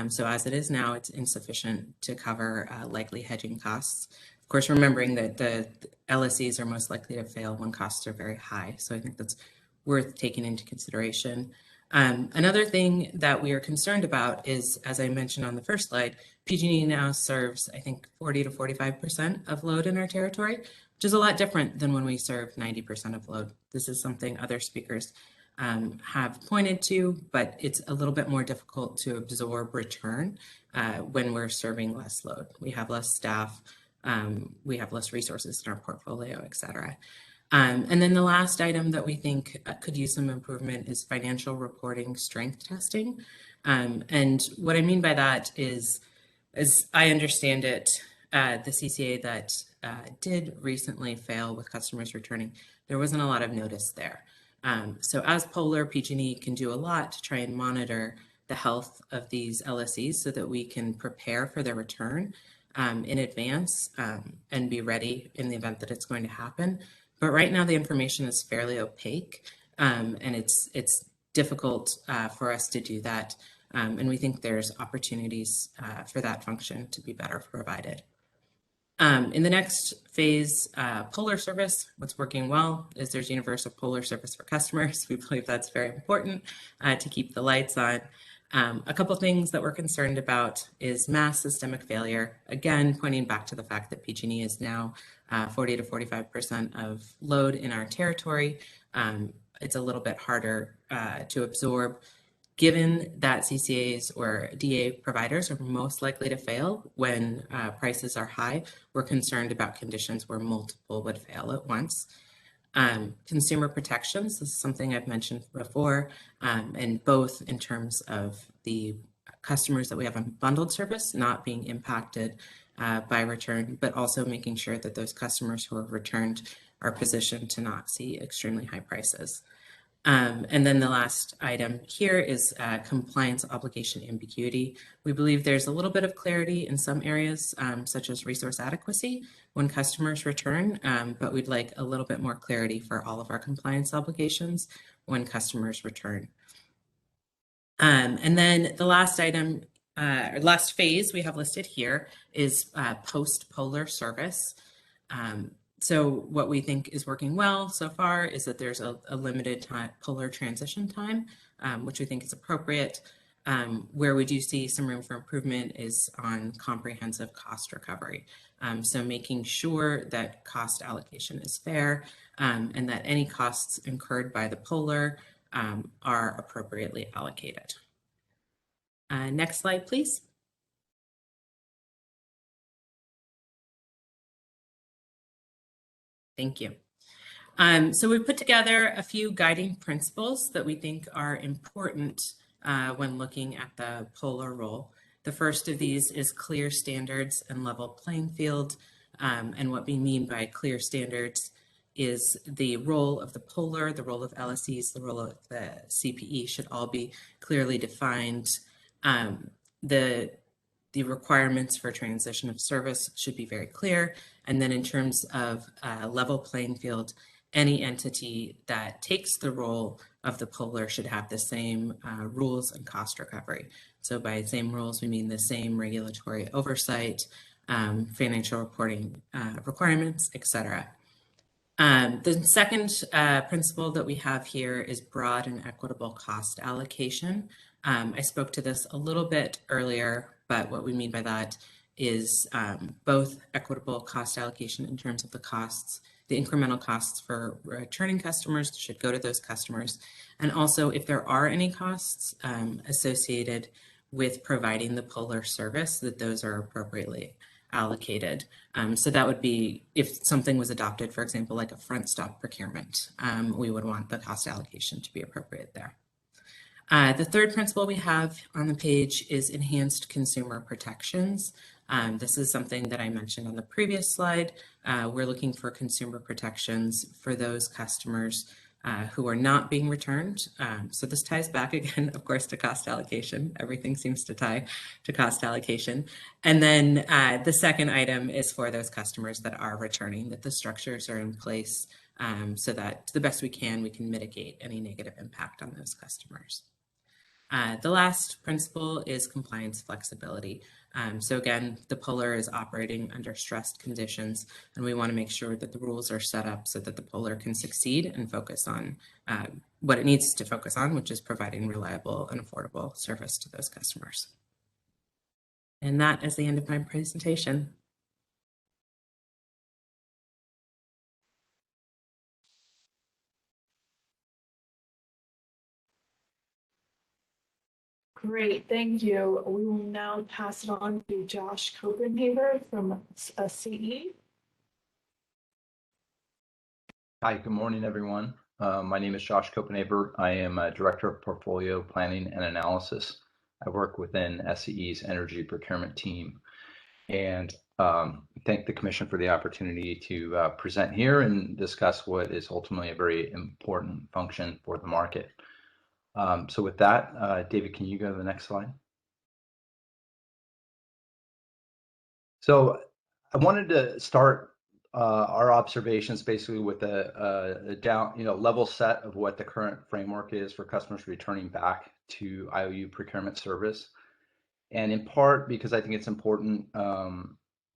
So as it is now, it's insufficient to cover likely hedging costs. Of course, remembering that the LSEs are most likely to fail when costs are very high. So I think that's worth taking into consideration. Another thing that we are concerned about is, as I mentioned on the first slide, PG&E now serves, I think, 40 to 45% of load in our territory, which is a lot different than when we serve 90% of load. This is something other speakers have pointed to, but it's a little bit more difficult to absorb return when we're serving less load. We have less staff, we have less resources in our portfolio, et cetera. And then the last item that we think could use some improvement is financial reporting strength testing. And what I mean by that is, as I understand it, the CCA that did recently fail with customers returning, there wasn't a lot of notice there. So as Polar, PG&E can do a lot to try and monitor the health of these LSEs so that we can prepare for their return in advance and be ready in the event that it's going to happen. But right now the information is fairly opaque and it's difficult for us to do that. And we think there's opportunities for that function to be better provided. In the next phase, Polar service, what's working well is there's universal Polar service for customers. We believe that's very important to keep the lights on. A couple things that we're concerned about is mass systemic failure. Again, pointing back to the fact that PG&E is now 40 to 45% of load in our territory. It's a little bit harder to absorb. Given that CCAs or DA providers are most likely to fail when prices are high, we're concerned about conditions where multiple would fail at once. Consumer protections, this is something I've mentioned before, and both in terms of the customers that we have on bundled service not being impacted by return, but also making sure that those customers who have returned are positioned to not see extremely high prices. And then the last item here is compliance obligation ambiguity. We believe there's a little bit of clarity in some areas, such as resource adequacy when customers return, but we'd like a little bit more clarity for all of our compliance obligations when customers return. And then the last item, or last phase we have listed here is post-polar service. So what we think is working well so far is that there's a limited polar transition time, which we think is appropriate. Where we do see some room for improvement is on comprehensive cost recovery. So making sure that cost allocation is fair and that any costs incurred by the polar are appropriately allocated. Next slide, please. Thank you. So we've put together a few guiding principles that we think are important when looking at the polar role. The first of these is clear standards and level playing field. And what we mean by clear standards is the role of the polar, the role of LSEs, the role of the CPE should all be clearly defined. The requirements for transition of service should be very clear. And then in terms of level playing field, any entity that takes the role of the polar should have the same rules and cost recovery. So by same rules, we mean the same regulatory oversight, financial reporting requirements, et cetera. The second principle that we have here is broad and equitable cost allocation. I spoke to this a little bit earlier, but what we mean by that is both equitable cost allocation in terms of the costs, the incremental costs for returning customers should go to those customers. And also if there are any costs associated with providing the polar service, that those are appropriately allocated. So that would be if something was adopted, for example, like a front stop procurement, we would want the cost allocation to be appropriate there. The third principle we have on the page is enhanced consumer protections. This is something that I mentioned on the previous slide. We're looking for consumer protections for those customers who are not being returned. So this ties back again, of course, to cost allocation. Everything seems to tie to cost allocation. And then the second item is for those customers that are returning, that the structures are in place so that to the best we can mitigate any negative impact on those customers. The last principle is compliance flexibility. So again, the puller is operating under stressed conditions, and we want to make sure that the rules are set up so that the puller can succeed and focus on what it needs to focus on, which is providing reliable and affordable service to those customers. And that is the end of my presentation. Great, thank you. We will now pass it on to Josh Copenhaver from CE. Hi, good morning, everyone. My name is Josh Copenhaver. I am a Director of Portfolio Planning and Analysis. I work within SCE's energy procurement team, and thank the Commission for the opportunity to present here and discuss what is ultimately a very important function for the market. So with that, David, can you go to the next slide? So I wanted to start our observations basically with a down, level set of what the current framework is for customers returning back to IOU procurement service. And in part because I think it's important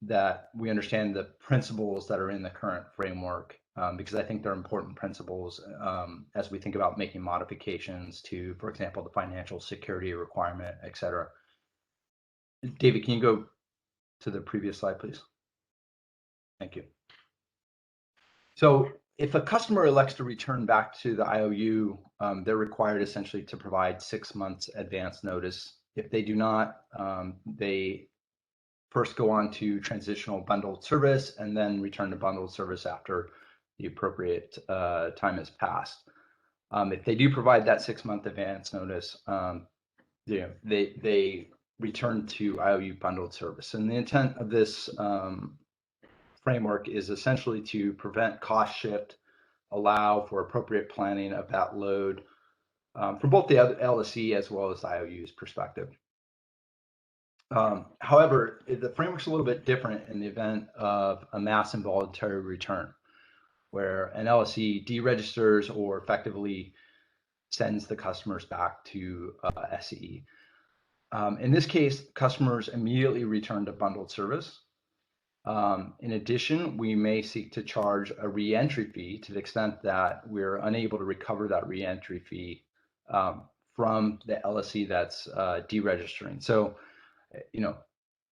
that we understand the principles that are in the current framework, because I think they're important principles as we think about making modifications to, for example, the financial security requirement, et cetera. David, can you go to the previous slide, please? Thank you. So if a customer elects to return back to the IOU, they're required essentially to provide 6 months advance notice. If they do not, they first go on to transitional bundled service and then return to bundled service after the appropriate time has passed. If they do provide that 6-month advance notice, they return to IOU bundled service. And the intent of this framework is essentially to prevent cost shift, allow for appropriate planning of that load from both the LSE as well as the IOU's perspective. However, the framework's a little bit different in the event of a mass involuntary return, where an LSE deregisters or effectively sends the customers back to SCE. In this case, customers immediately return to bundled service. In addition, we may seek to charge a re-entry fee to the extent that we're unable to recover that re-entry fee from the LSE that's deregistering. So,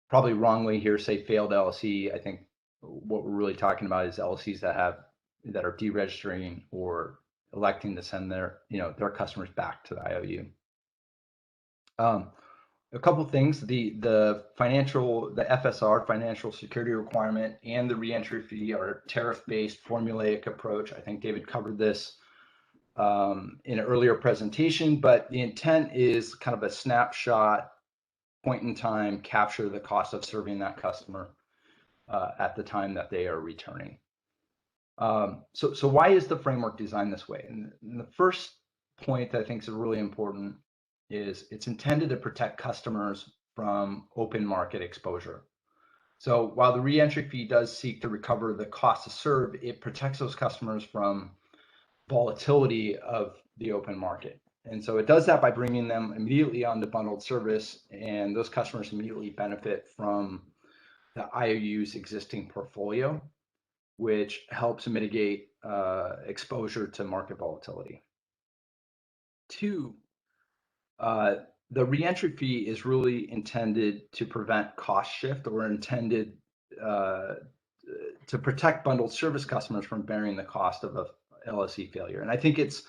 probably wrongly here say failed LSE. I think what we're really talking about is LSEs that are deregistering or electing to send their customers back to the IOU. A couple of things: the FSR, financial security requirement, and the reentry fee are tariff-based formulaic approach. I think David covered this in an earlier presentation, but the intent is kind of a snapshot, point in time, capture the cost of serving that customer at the time that they are returning. So why is the framework designed this way? And the first point that I think is really important is it's intended to protect customers from open market exposure. So while the reentry fee does seek to recover the cost to serve, it protects those customers from volatility of the open market. And so it does that by bringing them immediately onto bundled service, and those customers immediately benefit from the IOU's existing portfolio, which helps mitigate exposure to market volatility. Two, the reentry fee is really intended to prevent cost shift, or intended to protect bundled service customers from bearing the cost of a LSE failure. And I think it's,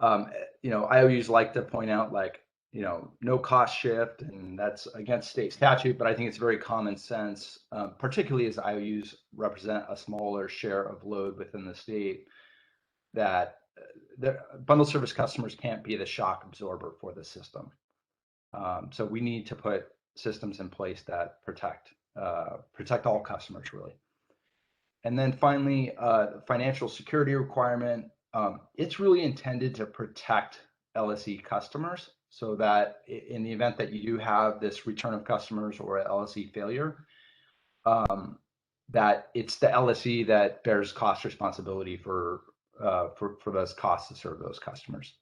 IOUs like to point out no cost shift, and that's against state statute, but I think it's very common sense, particularly as IOUs represent a smaller share of load within the state, that the bundled service customers can't be the shock absorber for the system. So we need to put systems in place that protect all customers, really. And then finally, financial security requirement. it's really intended to protect LSE customers so that in the event that you do have this return of customers or LSE failure, that it's the LSE that bears cost responsibility for those costs to serve those customers.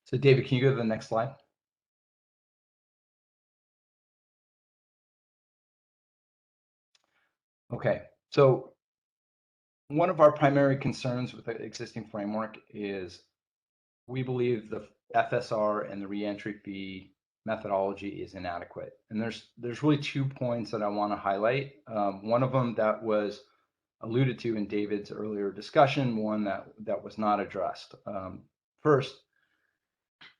So David, can you go to the next slide? Okay, so one of our primary concerns with the existing framework is we believe the FSR and the reentry fee methodology is inadequate. And there's really 2 points that I want to highlight. One of them that was alluded to in David's earlier discussion, one that was not addressed. First,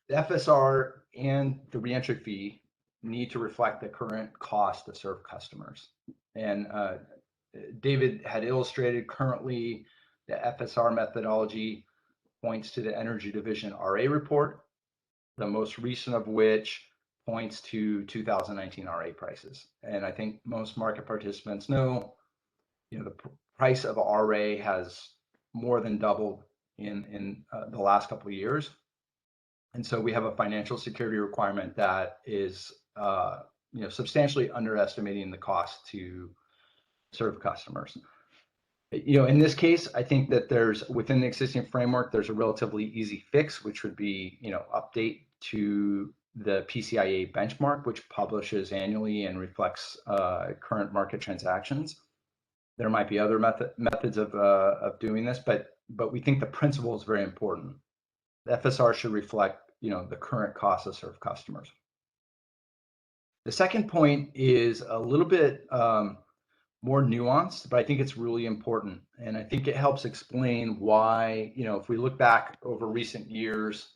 the FSR and the reentry fee need to reflect the current cost to serve customers. And David had illustrated currently the FSR methodology points to the Energy Division RA report, the most recent of which points to 2019 RA prices. And I think most market participants know, the price of RA has more than doubled in the last couple of years. And so we have a financial security requirement that is substantially underestimating the cost to serve customers. In this case, I think that there's within the existing framework, there's a relatively easy fix, which would be, update to the PCIA benchmark, which publishes annually and reflects current market transactions. There might be other methods of doing this, but we think the principle is very important. The FSR should reflect, the current cost to serve customers. The second point is a little bit more nuanced, but I think it's really important. And I think it helps explain why, if we look back over recent years,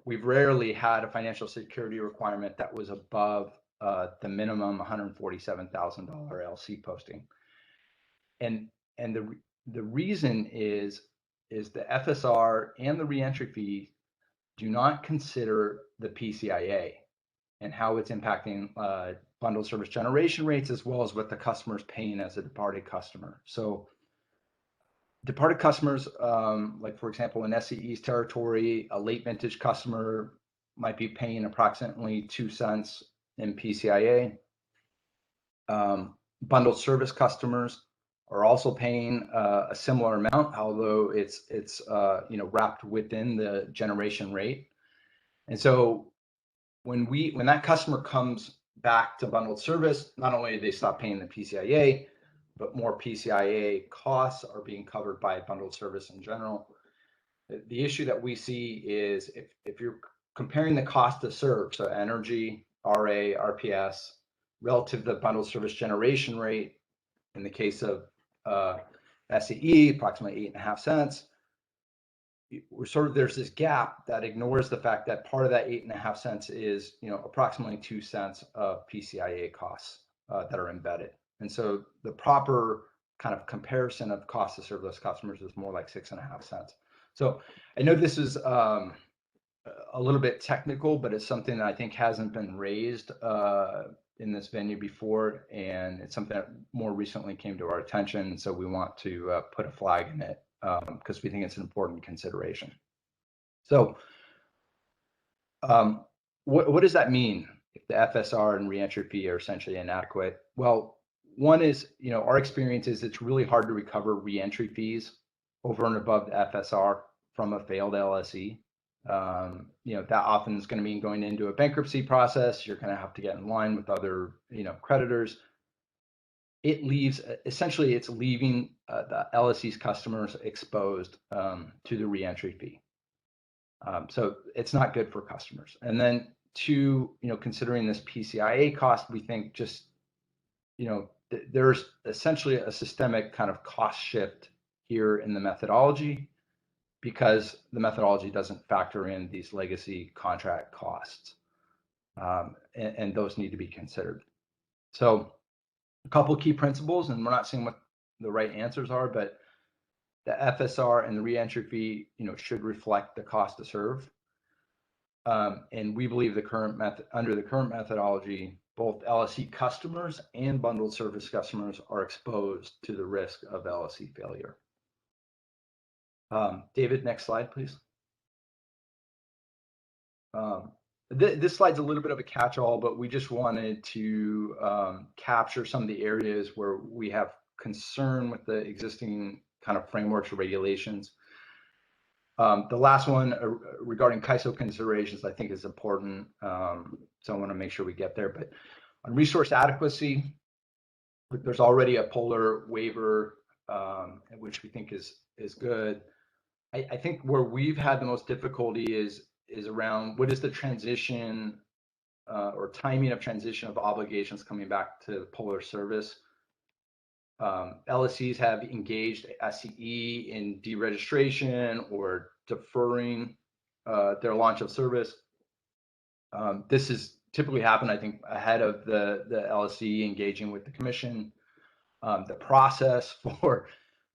we've rarely had a financial security requirement that was above the minimum $147,000 LC posting. And the reason is the FSR and the reentry fee do not consider the PCIA and how it's impacting bundled service generation rates, as well as what the customer is paying as a departed customer. So departed customers, like for example, in SCE's territory, a late vintage customer might be paying approximately 2 cents in PCIA. Bundled service customers are also paying a similar amount, although it's wrapped within the generation rate. And so when that customer comes back to bundled service, not only do they stop paying the PCIA, but more PCIA costs are being covered by bundled service in general. The issue that we see is if you're comparing the cost to serve, so energy, RA, RPS, relative to the bundled service generation rate, in the case of SCE, approximately 8.5 cents, there's this gap that ignores the fact that part of that 8.5 cents is approximately 2 cents of PCIA costs that are embedded. And so the proper kind of comparison of cost to serve those customers is more like 6.5 cents. So I know this is a little bit technical, but it's something that I think hasn't been raised in this venue before, and it's something that more recently came to our attention. So we want to put a flag in it because we think it's an important consideration. So what does that mean if the FSR and reentry fee are essentially inadequate? Well, one is, our experience is it's really hard to recover reentry fees over and above the FSR from a failed LSE. That often is going to mean going into a bankruptcy process. You're going to have to get in line with other, creditors. It leaves, essentially, it's leaving the LSE's customers exposed to the reentry fee. So it's not good for customers. And then two, considering this PCIA cost, we think just, there's essentially a systemic kind of cost shift here in the methodology, because the methodology doesn't factor in these legacy contract costs, and those need to be considered. So a couple key principles, and we're not seeing what the right answers are, but the FSR and the reentry fee, should reflect the cost to serve. And we believe under the current methodology, both LSE customers and bundled service customers are exposed to the risk of LSE failure. David, next slide, please. This slide's a little bit of a catch-all, but we just wanted to capture some of the areas where we have concern with the existing kind of frameworks or regulations. The last one regarding CAISO considerations, I think is important. So I want to make sure we get there. But on resource adequacy, there's already a polar waiver, which we think is good. I think where we've had the most difficulty is around what is the transition or timing of transition of obligations coming back to polar service. LSCs have engaged SCE in deregistration or deferring their launch of service. This has typically happened, I think, ahead of the LSC engaging with the commission. The process for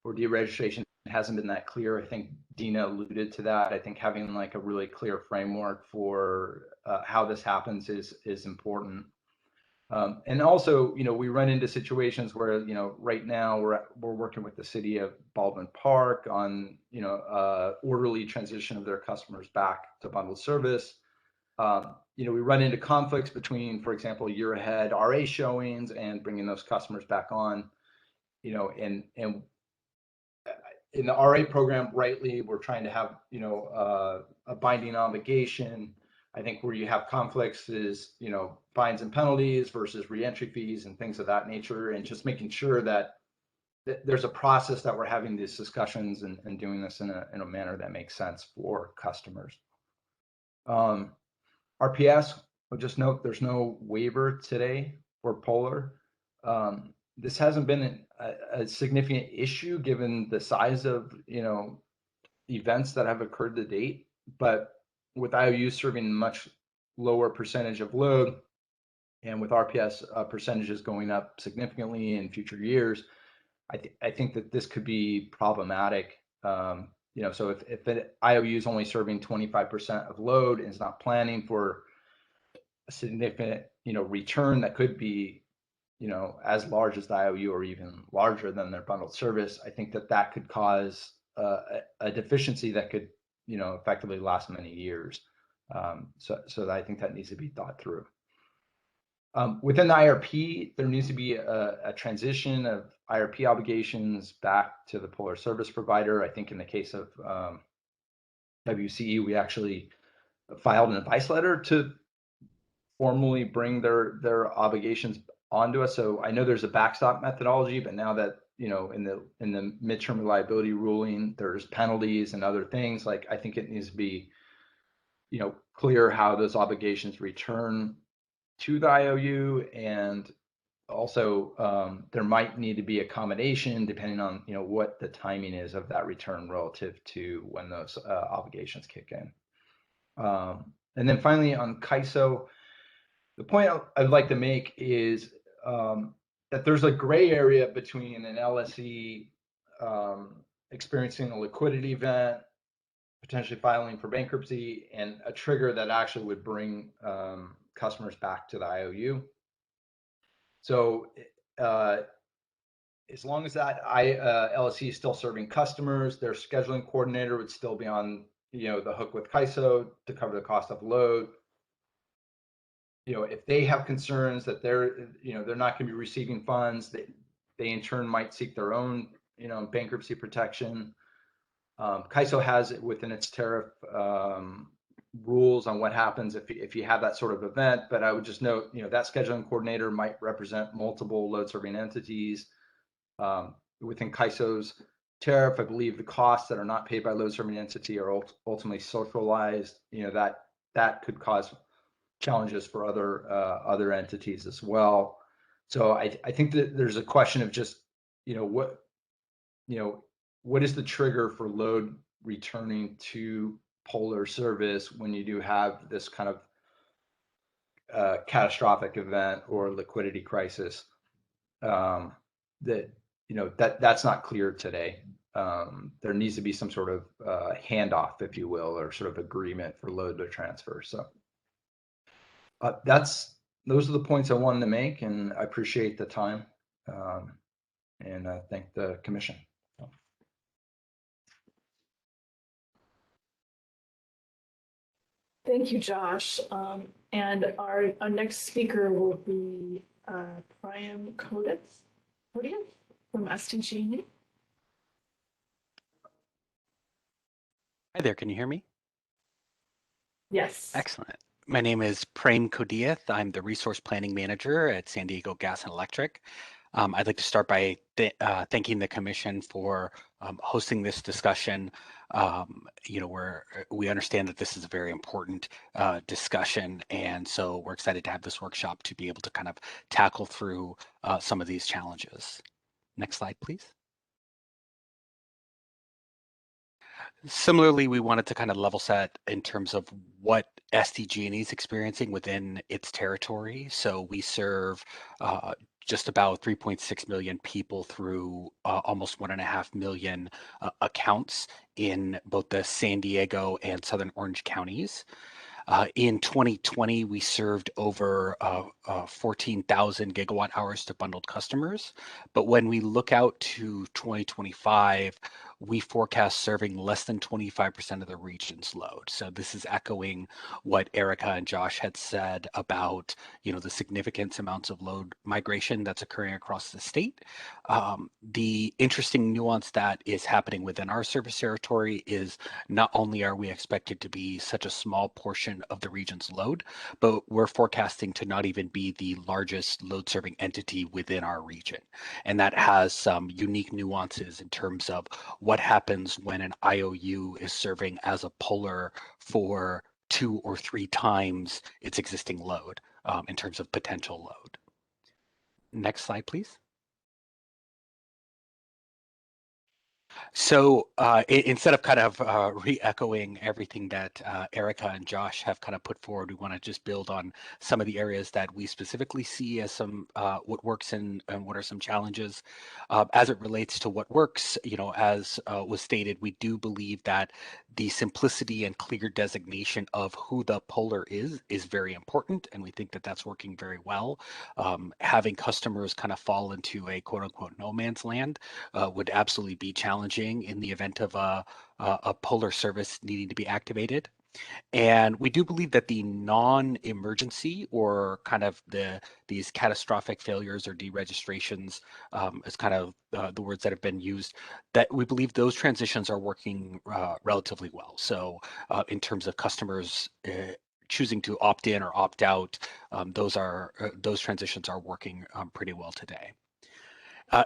deregistration hasn't been that clear. I think Dina alluded to that. I think having like a really clear framework for how this happens is important. And also, you know, we run into situations where, you know, right now we're working with the city of Baldwin Park on, you know, orderly transition of their customers back to bundled service. You know, we run into conflicts between, for example, year ahead RA showings and bringing those customers back on, you know, and in the RA program, rightly, we're trying to have, you know, a binding obligation. I think where you have conflicts is, you know, fines and penalties versus reentry fees and things of that nature, and just making sure that there's a process that we're having these discussions and doing this in a manner that makes sense for customers. RPS, I'll just note there's no waiver today for Polar. This hasn't been a significant issue given the size of, you know, events that have occurred to date, but with IOU serving much lower percentage of load and with RPS percentages going up significantly in future years, I think that this could be problematic. You know, so if the IOU is only serving 25% of load and is not planning for a significant, you know, return that could be, you know, as large as the IOU or even larger than their bundled service, I think that that could cause a deficiency that could, you know, effectively last many years. So I think that needs to be thought through. Within the IRP, there needs to be a transition of IRP obligations back to the Polar service provider. I think in the case of WCE, we actually filed an advice letter to formally bring their obligations onto us. So I know there's a backstop methodology, but now that, you know, in the midterm reliability ruling, there's penalties and other things, like I think it needs to be, you know, clear how those obligations return to the IOU, and also there might need to be a combination depending on, you know, what the timing is of that return relative to when those obligations kick in. And then finally on CAISO, the point I'd like to make is that there's a gray area between an LSE experiencing a liquidity event, potentially filing for bankruptcy, and a trigger that actually would bring customers back to the IOU. So as long as that LSE is still serving customers, their scheduling coordinator would still be on, you know, the hook with CAISO to cover the cost of load. You know, if they have concerns that they're, you know, they're not going to be receiving funds, they in turn might seek their own, you know, bankruptcy protection. CAISO has it within its tariff rules on what happens if you have that sort of event. But I would just note, you know, that scheduling coordinator might represent multiple load serving entities. Within CAISO's tariff, I believe the costs that are not paid by load serving entity are ultimately socialized. You know, that could cause challenges for other entities as well. So I think that there's a question of just, you know, what is the trigger for load returning to Polar service when you do have this kind of catastrophic event or liquidity crisis that, you know, that's not clear today. There needs to be some sort of handoff, if you will, or sort of agreement for load to transfer. So those are the points I wanted to make, and I appreciate the time, and I thank the commission. Thank you, Josh. And our next speaker will be Priam Codius from SDG. Hi there, can you hear me? Yes. Excellent. My name is Prem Kodiath. I'm the Resource Planning Manager at San Diego Gas and Electric. I'd like to start by thanking the Commission for hosting this discussion. We understand that this is a very important discussion, and so we're excited to have this workshop to be able to kind of tackle through some of these challenges. Next slide, please. Similarly, we wanted to kind of level set in terms of what SDG&E is experiencing within its territory. So we serve just about 3.6 million people through almost 1.5 million accounts in both the San Diego and Southern Orange counties. In 2020, we served over 14,000 gigawatt hours to bundled customers. But when we look out to 2025, we forecast serving less than 25% of the region's load. So this is echoing what Erica and Josh had said about, the significant amounts of load migration that's occurring across the state. The interesting nuance that is happening within our service territory is not only are we expected to be such a small portion of the region's load, but we're forecasting to not even be the largest load serving entity within our region. And that has some unique nuances in terms of what happens when an IOU is serving as a puller for 2 or 3 times its existing load in terms of potential load. Next slide, please. So instead of kind of re-echoing everything that Erica and Josh have kind of put forward, we want to just build on some of the areas that we specifically see as some what works and what are some challenges. As it relates to what works, as was stated, we do believe that the simplicity and clear designation of who the puller is very important, and we think that that's working very well. Having customers kind of fall into a quote unquote no man's land would absolutely be challenging in the event of a puller service needing to be activated. And we do believe that the non-emergency or kind of these catastrophic failures or deregistrations is kind of the words that have been used, that we believe those transitions are working relatively well. So in terms of customers choosing to opt in or opt out, those transitions are working pretty well today.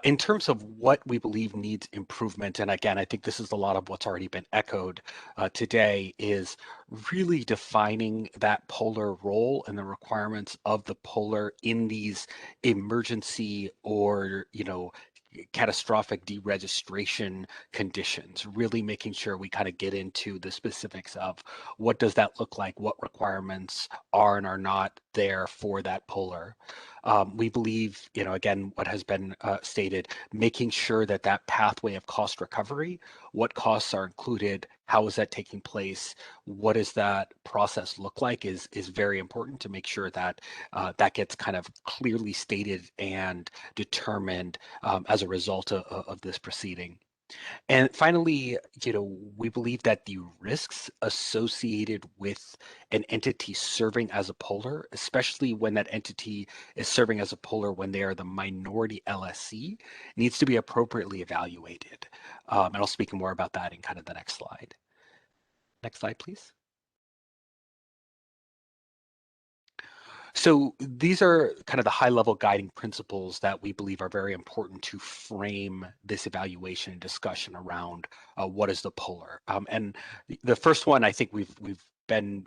In terms of what we believe needs improvement, and again, I think this is a lot of what's already been echoed today, is really defining that puller role and the requirements of the puller in these emergency or, catastrophic deregistration conditions, really making sure we kind of get into the specifics of what does that look like, what requirements are and are not there for that puller. We believe, again, what has been stated, making sure that that pathway of cost recovery, what costs are included, how is that taking place, what does that process look like is very important to make sure that that gets kind of clearly stated and determined as a result of this proceeding. And finally, we believe that the risks associated with an entity serving as a puller, especially when that entity is serving as a puller when they are the minority LSC, needs to be appropriately evaluated. And I'll speak more about that in kind of the next slide. Next slide, please. So these are kind of the high-level guiding principles that we believe are very important to frame this evaluation and discussion around what is the puller. And the first one I think we've been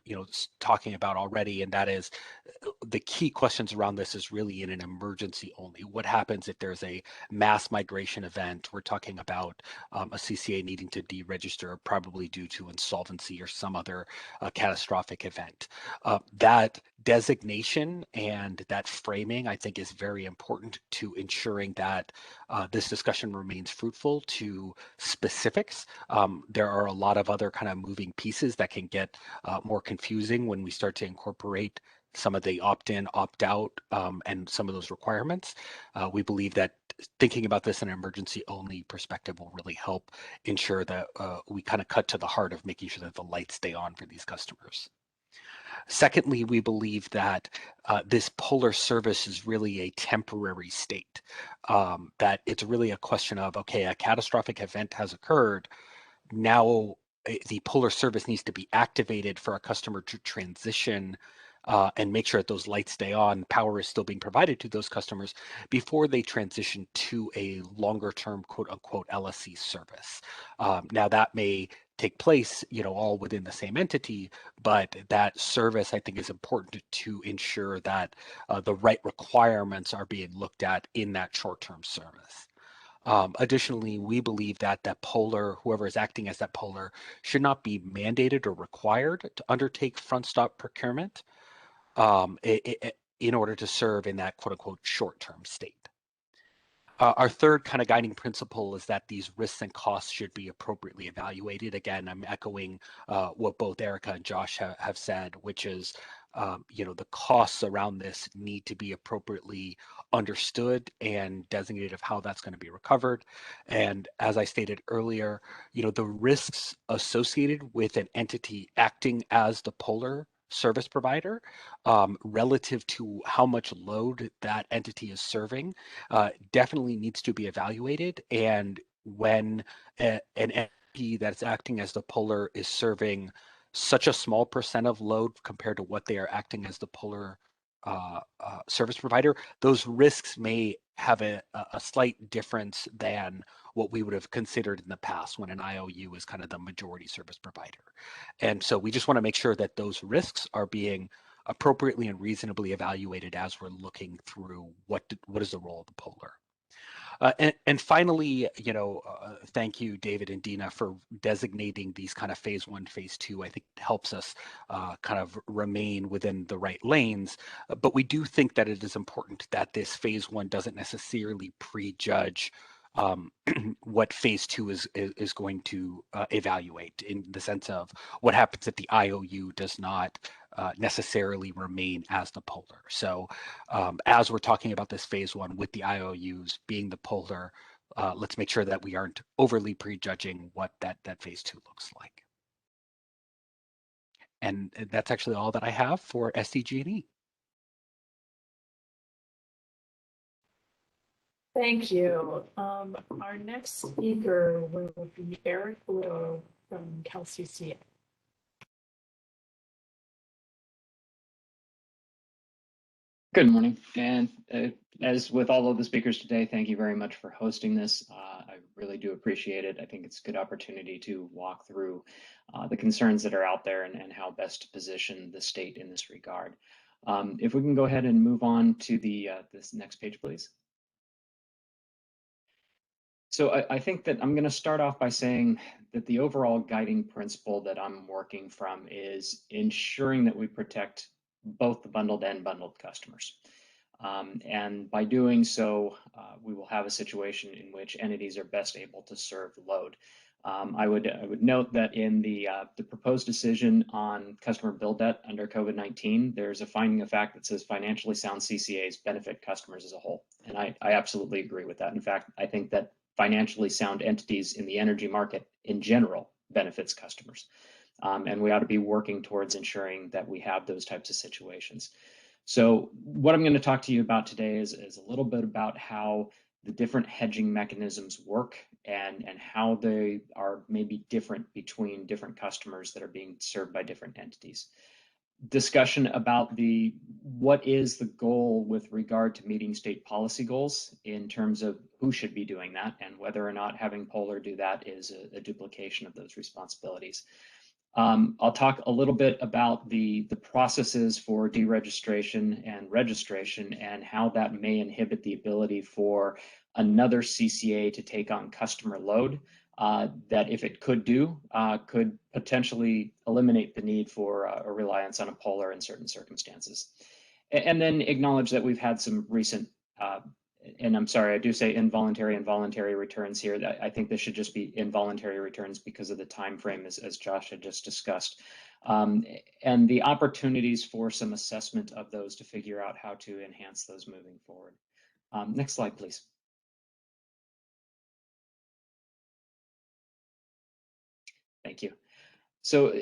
talking about already, and that is the key questions around this is really in an emergency only. What happens if there's a mass migration event? We're talking about a CCA needing to deregister, probably due to insolvency or some other catastrophic event. That designation and that framing, I think, is very important to ensuring that this discussion remains fruitful to specifics. There are a lot of other kind of moving pieces that can get more confusing when we start to incorporate some of the opt-in, opt-out, and some of those requirements. We believe that thinking about this in an emergency-only perspective will really help ensure that we kind of cut to the heart of making sure that the lights stay on for these customers. Secondly, we believe that this polar service is really a temporary state, that it's really a question of, okay, a catastrophic event has occurred. Now the polar service needs to be activated for a customer to transition and make sure that those lights stay on, power is still being provided to those customers before they transition to a longer term quote unquote LSC service. Now that may take place, all within the same entity, but that service I think is important to ensure that the right requirements are being looked at in that short-term service. Additionally, we believe that whoever is acting as that polar, should not be mandated or required to undertake front stop procurement in order to serve in that quote unquote short-term state. Our third kind of guiding principle is that these risks and costs should be appropriately evaluated. Again, I'm echoing what both Erica and Josh have said, which is, the costs around this need to be appropriately understood and designated of how that's going to be recovered. And as I stated earlier, the risks associated with an entity acting as the polar service provider relative to how much load that entity is serving definitely needs to be evaluated. And when an entity that's acting as the polar is serving such a small percent of load compared to what they are acting as the polar service provider, those risks may have a slight difference than what we would have considered in the past when an IOU is kind of the majority service provider. And so we just want to make sure that those risks are being appropriately and reasonably evaluated as we're looking through what is the role of the polar. And finally, thank you, David and Dina, for designating these kind of phase 1, phase 2. I think it helps us kind of remain within the right lanes. But we do think that it is important that this phase 1 doesn't necessarily prejudge what phase 2 is going to evaluate, in the sense of what happens if the IOU does not necessarily remain as the polar. So as we're talking about this phase 1 with the IOUs being the polar, let's make sure that we aren't overly prejudging what that phase 2 looks like. And that's actually all that I have for SDG&E. Thank you. Our next speaker will be Eric Blow from CalCCA. Good morning, and as with all of the speakers today, thank you very much for hosting this. I really do appreciate it. I think it's a good opportunity to walk through the concerns that are out there and how best to position the state in this regard. If we can go ahead and move on to this next page, please. So I think that I'm going to start off by saying that the overall guiding principle that I'm working from is ensuring that we protect both the bundled and bundled customers. And by doing so, we will have a situation in which entities are best able to serve load. I would note that in the proposed decision on customer bill debt under COVID-19, there's a finding of fact that says financially sound CCAs benefit customers as a whole. And I absolutely agree with that. In fact, I think that financially sound entities in the energy market in general benefits customers. And we ought to be working towards ensuring that we have those types of situations. So what I'm going to talk to you about today is a little bit about how the different hedging mechanisms work and how they are maybe different between different customers that are being served by different entities. Discussion about what is the goal with regard to meeting state policy goals in terms of who should be doing that and whether or not having Polar do that is a duplication of those responsibilities. I'll talk a little bit about the processes for deregistration and registration and how that may inhibit the ability for another CCA to take on customer load that, if it could potentially eliminate the need for a reliance on a Polar in certain circumstances. And then acknowledge that we've had some recent and I'm sorry, I do say involuntary and voluntary returns here. That I think this should just be involuntary returns because of the time frame, as Josh had just discussed, and the opportunities for some assessment of those to figure out how to enhance those moving forward. Next slide, please. Thank you. So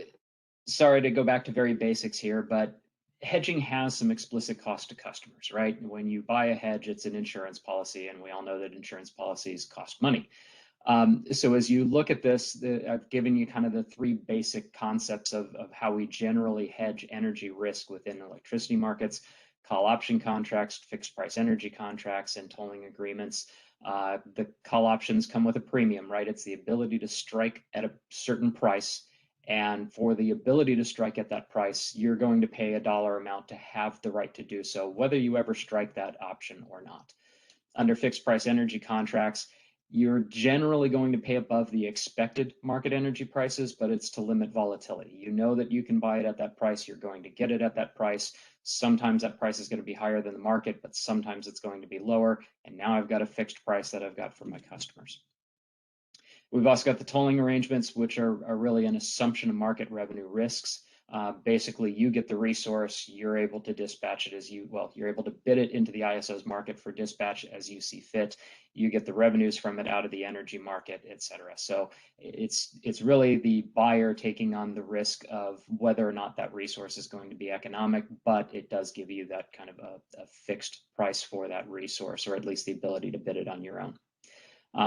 sorry to go back to very basics here, but hedging has some explicit cost to customers, right? When you buy a hedge, it's an insurance policy, and we all know that insurance policies cost money. So as you look at this, I've given you kind of the three basic concepts of how we generally hedge energy risk within electricity markets: call option contracts, fixed price energy contracts, and tolling agreements. The call options come with a premium, right? It's the ability to strike at a certain price. And for the ability to strike at that price, you're going to pay a dollar amount to have the right to do so, whether you ever strike that option or not. Under fixed price energy contracts, you're generally going to pay above the expected market energy prices, but it's to limit volatility. You know that you can buy it at that price, you're going to get it at that price. Sometimes that price is going to be higher than the market, but sometimes it's going to be lower. And now I've got a fixed price that I've got for my customers. We've also got the tolling arrangements, which are really an assumption of market revenue risks. Basically, you get the resource, you're able to dispatch it you're able to bid it into the ISO's market for dispatch as you see fit. You get the revenues from it out of the energy market, et cetera. So it's really the buyer taking on the risk of whether or not that resource is going to be economic, but it does give you that kind of a fixed price for that resource, or at least the ability to bid it on your own.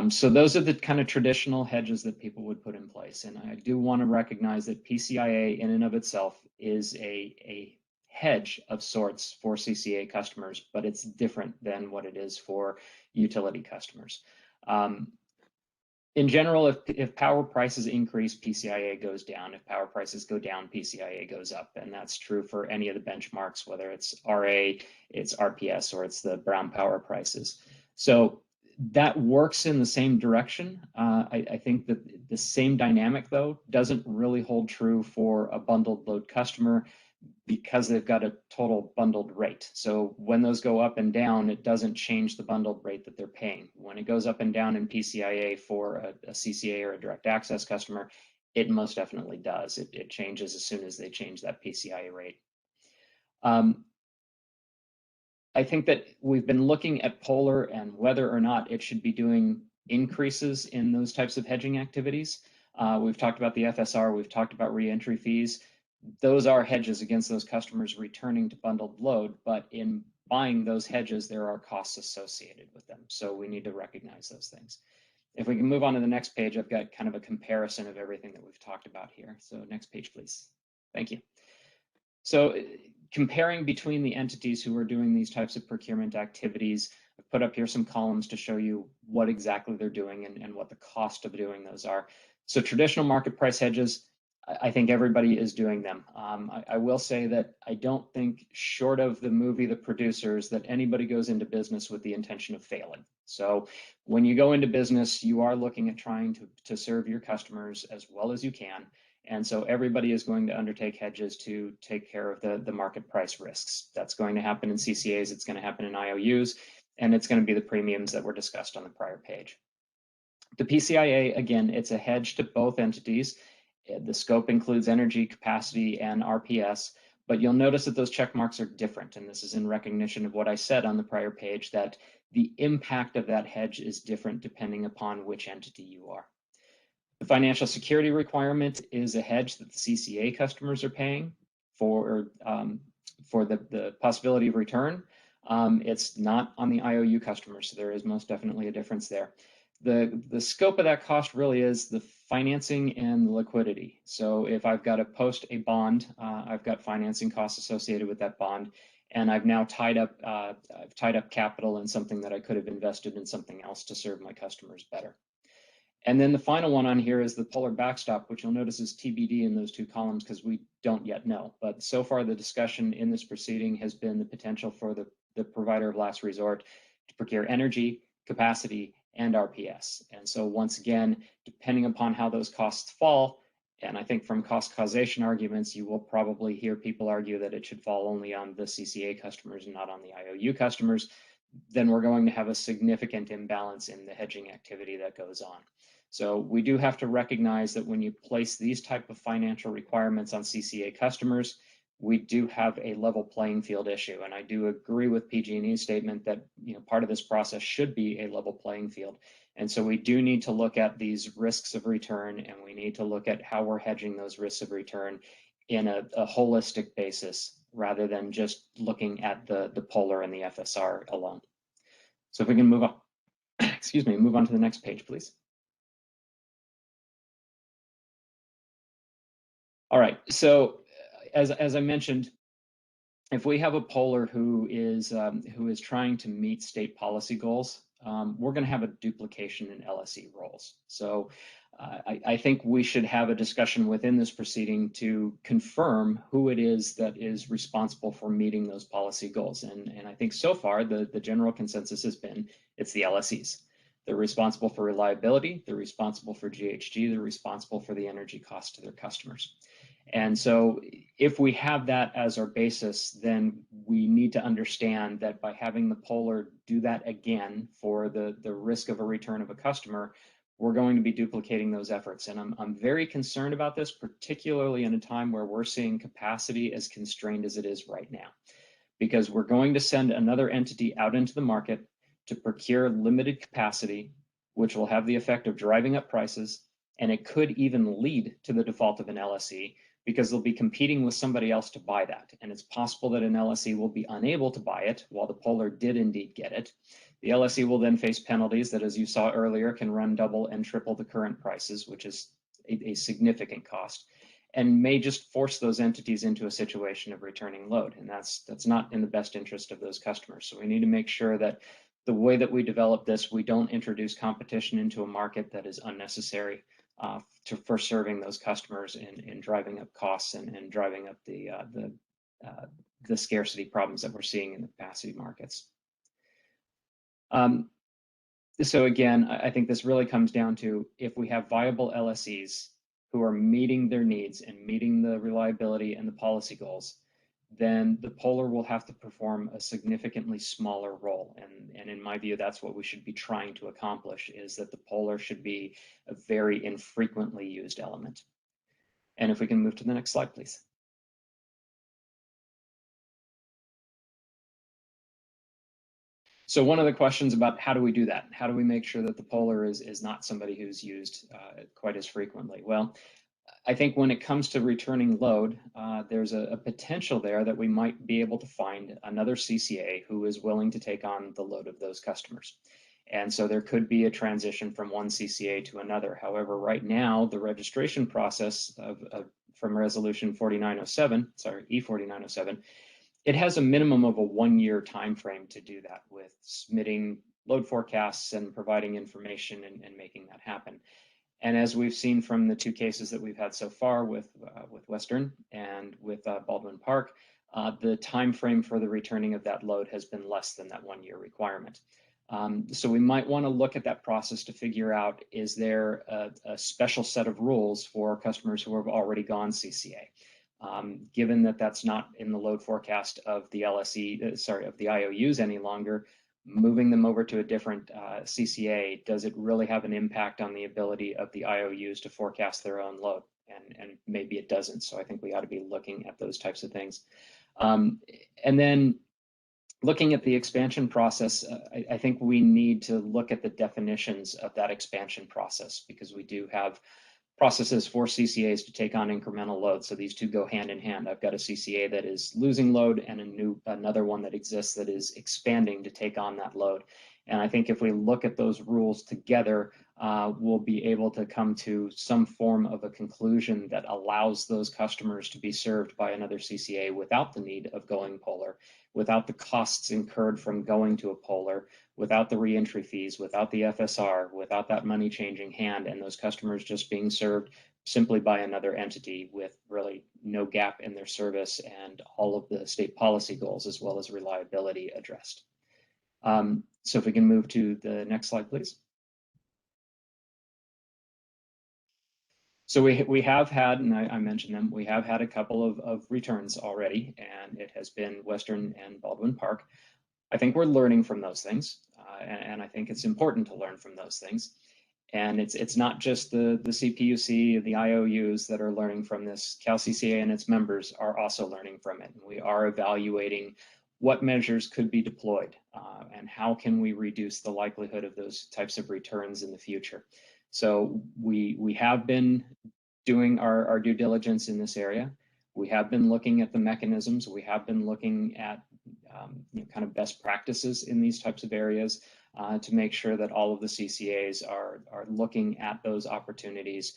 So those are the kind of traditional hedges that people would put in place. And I do want to recognize that PCIA in and of itself is a hedge of sorts for CCA customers, but it's different than what it is for utility customers. In general, if power prices increase, PCIA goes down. If power prices go down, PCIA goes up. And that's true for any of the benchmarks, whether it's RA, it's RPS, or it's the Brown power prices. So that works in the same direction. I think that the same dynamic, though, doesn't really hold true for a bundled load customer because they've got a total bundled rate. So when those go up and down, it doesn't change the bundled rate that they're paying. When it goes up and down in PCIA for a CCA or a direct access customer, it most definitely does. It changes as soon as they change that PCIA rate. I think that we've been looking at Polar and whether or not it should be doing increases in those types of hedging activities. We've talked about the FSR, we've talked about reentry fees. Those are hedges against those customers returning to bundled load, but in buying those hedges, there are costs associated with them. So we need to recognize those things. If we can move on to the next page, I've got kind of a comparison of everything that we've talked about here. So next page, please. Thank you. So comparing between the entities who are doing these types of procurement activities, I've put up here some columns to show you what exactly they're doing and what the cost of doing those are. So traditional market price hedges, I think everybody is doing them. I will say that I don't think, short of the movie The Producers, that anybody goes into business with the intention of failing. So when you go into business, you are looking at trying to serve your customers as well as you can. And so everybody is going to undertake hedges to take care of the market price risks. That's going to happen in CCAs, it's going to happen in IOUs, and it's going to be the premiums that were discussed on the prior page. The PCIA, again, it's a hedge to both entities. The scope includes energy, capacity, and RPS, but you'll notice that those check marks are different. And this is in recognition of what I said on the prior page, that the impact of that hedge is different depending upon which entity you are. The financial security requirement is a hedge that the CCA customers are paying for the possibility of return. It's not on the IOU customers, so there is most definitely a difference there. The scope of that cost really is the financing and the liquidity. So if I've got to post a bond, I've got financing costs associated with that bond, and I've now tied up capital in something that I could have invested in something else to serve my customers better. And then the final one on here is the Polar backstop, which you'll notice is TBD in those two columns because we don't yet know. But so far, the discussion in this proceeding has been the potential for the provider of last resort to procure energy, capacity, and RPS. And so once again, depending upon how those costs fall, and I think from cost causation arguments, you will probably hear people argue that it should fall only on the CCA customers and not on the IOU customers, then we're going to have a significant imbalance in the hedging activity that goes on. So we do have to recognize that when you place these type of financial requirements on CCA customers, we do have a level playing field issue. And I do agree with PG&E's statement that part of this process should be a level playing field. And so we do need to look at these risks of return, and we need to look at how we're hedging those risks of return in a holistic basis rather than just looking at the polar and the FSR alone. So if we can move on, excuse me, move on to the next page, please. All right, so as I mentioned, if we have a polar who is trying to meet state policy goals, we're going to have a duplication in LSE roles. So I think we should have a discussion within this proceeding to confirm who it is that is responsible for meeting those policy goals. And I think so far the general consensus has been it's the LSEs. They're responsible for reliability, they're responsible for GHG, they're responsible for the energy cost to their customers. And so if we have that as our basis, then we need to understand that by having the polar do that again for the risk of a return of a customer, we're going to be duplicating those efforts. And I'm very concerned about this, particularly in a time where we're seeing capacity as constrained as it is right now, because we're going to send another entity out into the market to procure limited capacity, which will have the effect of driving up prices. And it could even lead to the default of an LSE, because they'll be competing with somebody else to buy that. And it's possible that an LSE will be unable to buy it while the polar did indeed get it. The LSE will then face penalties that, as you saw earlier, can run double and triple the current prices, which is a significant cost, and may just force those entities into a situation of returning load. And that's not in the best interest of those customers. So we need to make sure that the way that we develop this, we don't introduce competition into a market that is unnecessary for serving those customers and driving up costs and driving up the scarcity problems that we're seeing in the capacity markets. So again, I think this really comes down to, if we have viable LSEs who are meeting their needs and meeting the reliability and the policy goals, then the polar will have to perform a significantly smaller role. And in my view, that's what we should be trying to accomplish, is that the polar should be a very infrequently used element. And if we can move to the next slide, please. So one of the questions about how do we do that? How do we make sure that the polar is not somebody who's used quite as frequently? Well, I think when it comes to returning load, there's a potential there that we might be able to find another CCA who is willing to take on the load of those customers. And so there could be a transition from one CCA to another. However, right now, the registration process from Resolution 4907, sorry, E4907, it has a minimum of a 1-year time frame to do that, with submitting load forecasts and providing information and making that happen. And as we've seen from the 2 cases that we've had so far with Western and with Baldwin Park, the time frame for the returning of that load has been less than that 1-year requirement. So we might want to look at that process to figure out, is there a special set of rules for customers who have already gone CCA? Given that that's not in the load forecast of the of the IOUs any longer, moving them over to a different CCA, does it really have an impact on the ability of the IOUs to forecast their own load? And maybe it doesn't. So I think we ought to be looking at those types of things. And then looking at the expansion process, I think we need to look at the definitions of that expansion process, because we do have processes for CCAs to take on incremental load. So these two go hand in hand. I've got a CCA that is losing load and another one that exists that is expanding to take on that load. And I think if we look at those rules together, we'll be able to come to some form of a conclusion that allows those customers to be served by another CCA without the need of going polar, without the costs incurred from going to a polar, without the reentry fees, without the FSR, without that money changing hand, and those customers just being served simply by another entity with really no gap in their service and all of the state policy goals as well as reliability addressed. So if we can move to the next slide, please. So we have had, and I mentioned them, we have had a couple of returns already, and it has been Western and Baldwin Park. I think we're learning from those things, and I think it's important to learn from those things. And it's not just the CPUC, the IOUs that are learning from this. CalCCA and its members are also learning from it. And we are evaluating what measures could be deployed and how can we reduce the likelihood of those types of returns in the future. So we have been doing our due diligence in this area. We have been looking at the mechanisms. We have been looking at kind of best practices in these types of areas to make sure that all of the CCAs are looking at those opportunities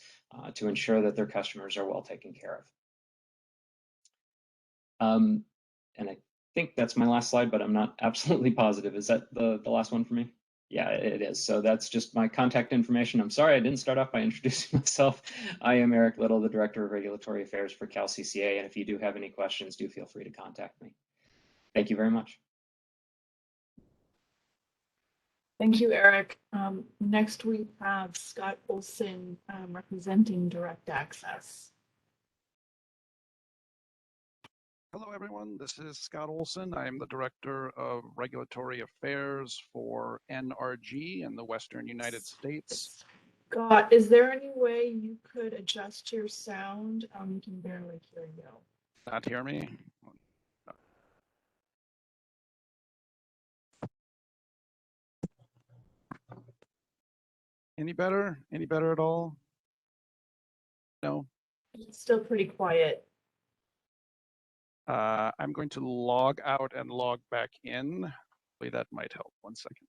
to ensure that their customers are well taken care of. And I think that's my last slide, but I'm not absolutely positive. Is that the last one for me? Yeah, it is. So that's just my contact information. I'm sorry I didn't start off by introducing myself. I am Eric Little, the Director of Regulatory Affairs for Cal CCA. And if you do have any questions, do feel free to contact me. Thank you very much. Thank you, Eric. Next we have Scott Olson representing Direct Access. Hello, everyone. This is Scott Olson. I am the Director of Regulatory Affairs for NRG in the Western United States. Scott, is there any way you could adjust your sound? We can barely hear you. Not hear me? Any better? Any better at all? No? It's still pretty quiet. I'm going to log out and log back in. Hopefully that might help. 1 second.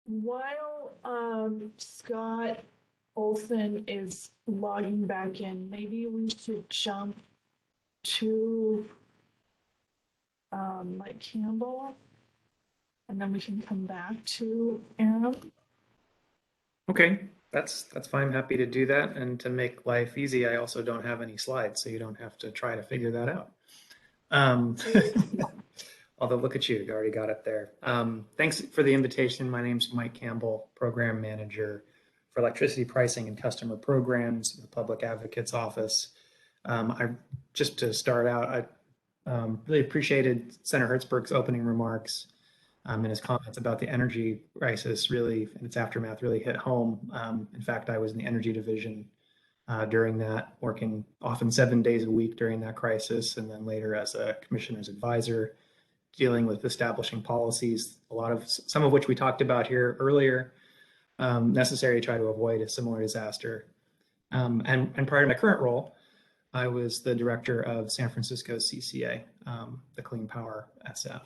While Scott Olson is logging back in, maybe we should jump to Mike Campbell, and then we can come back to Aaron. Okay, that's fine. I'm happy to do that. And to make life easy, I also don't have any slides, so you don't have to try to figure that out. Although look at you, you already got it there. Thanks for the invitation. My name's Mike Campbell, Program Manager for Electricity Pricing and Customer Programs in the Public Advocate's Office. Just to start out, I really appreciated Senator Hertzberg's opening remarks and his comments about the energy crisis really, and its aftermath really hit home. In fact, I was in the energy division during that, working often 7 days a week during that crisis, and then later as a commissioner's advisor, dealing with establishing policies, some of which we talked about here earlier, necessary to try to avoid a similar disaster. And prior to my current role, I was the director of San Francisco's CCA, the Clean Power SF.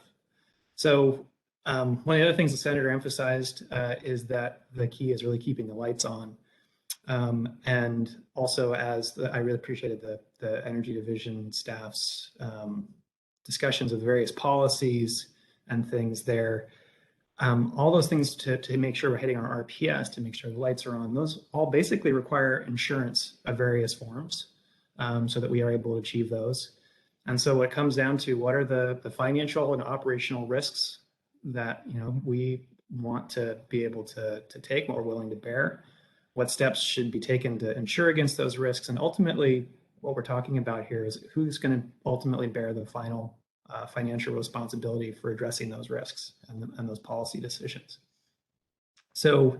So one of the other things the senator emphasized is that the key is really keeping the lights on. And also I really appreciated the Energy Division staff's discussions of the various policies and things there. All those things to make sure we're hitting our RPS, to make sure the lights are on, those all basically require insurance of various forms so that we are able to achieve those. And so it comes down to what are the financial and operational risks that we want to be able to take, what we're willing to bear, what steps should be taken to insure against those risks, and ultimately what we're talking about here is who's going to ultimately bear the final financial responsibility for addressing those risks and those policy decisions. So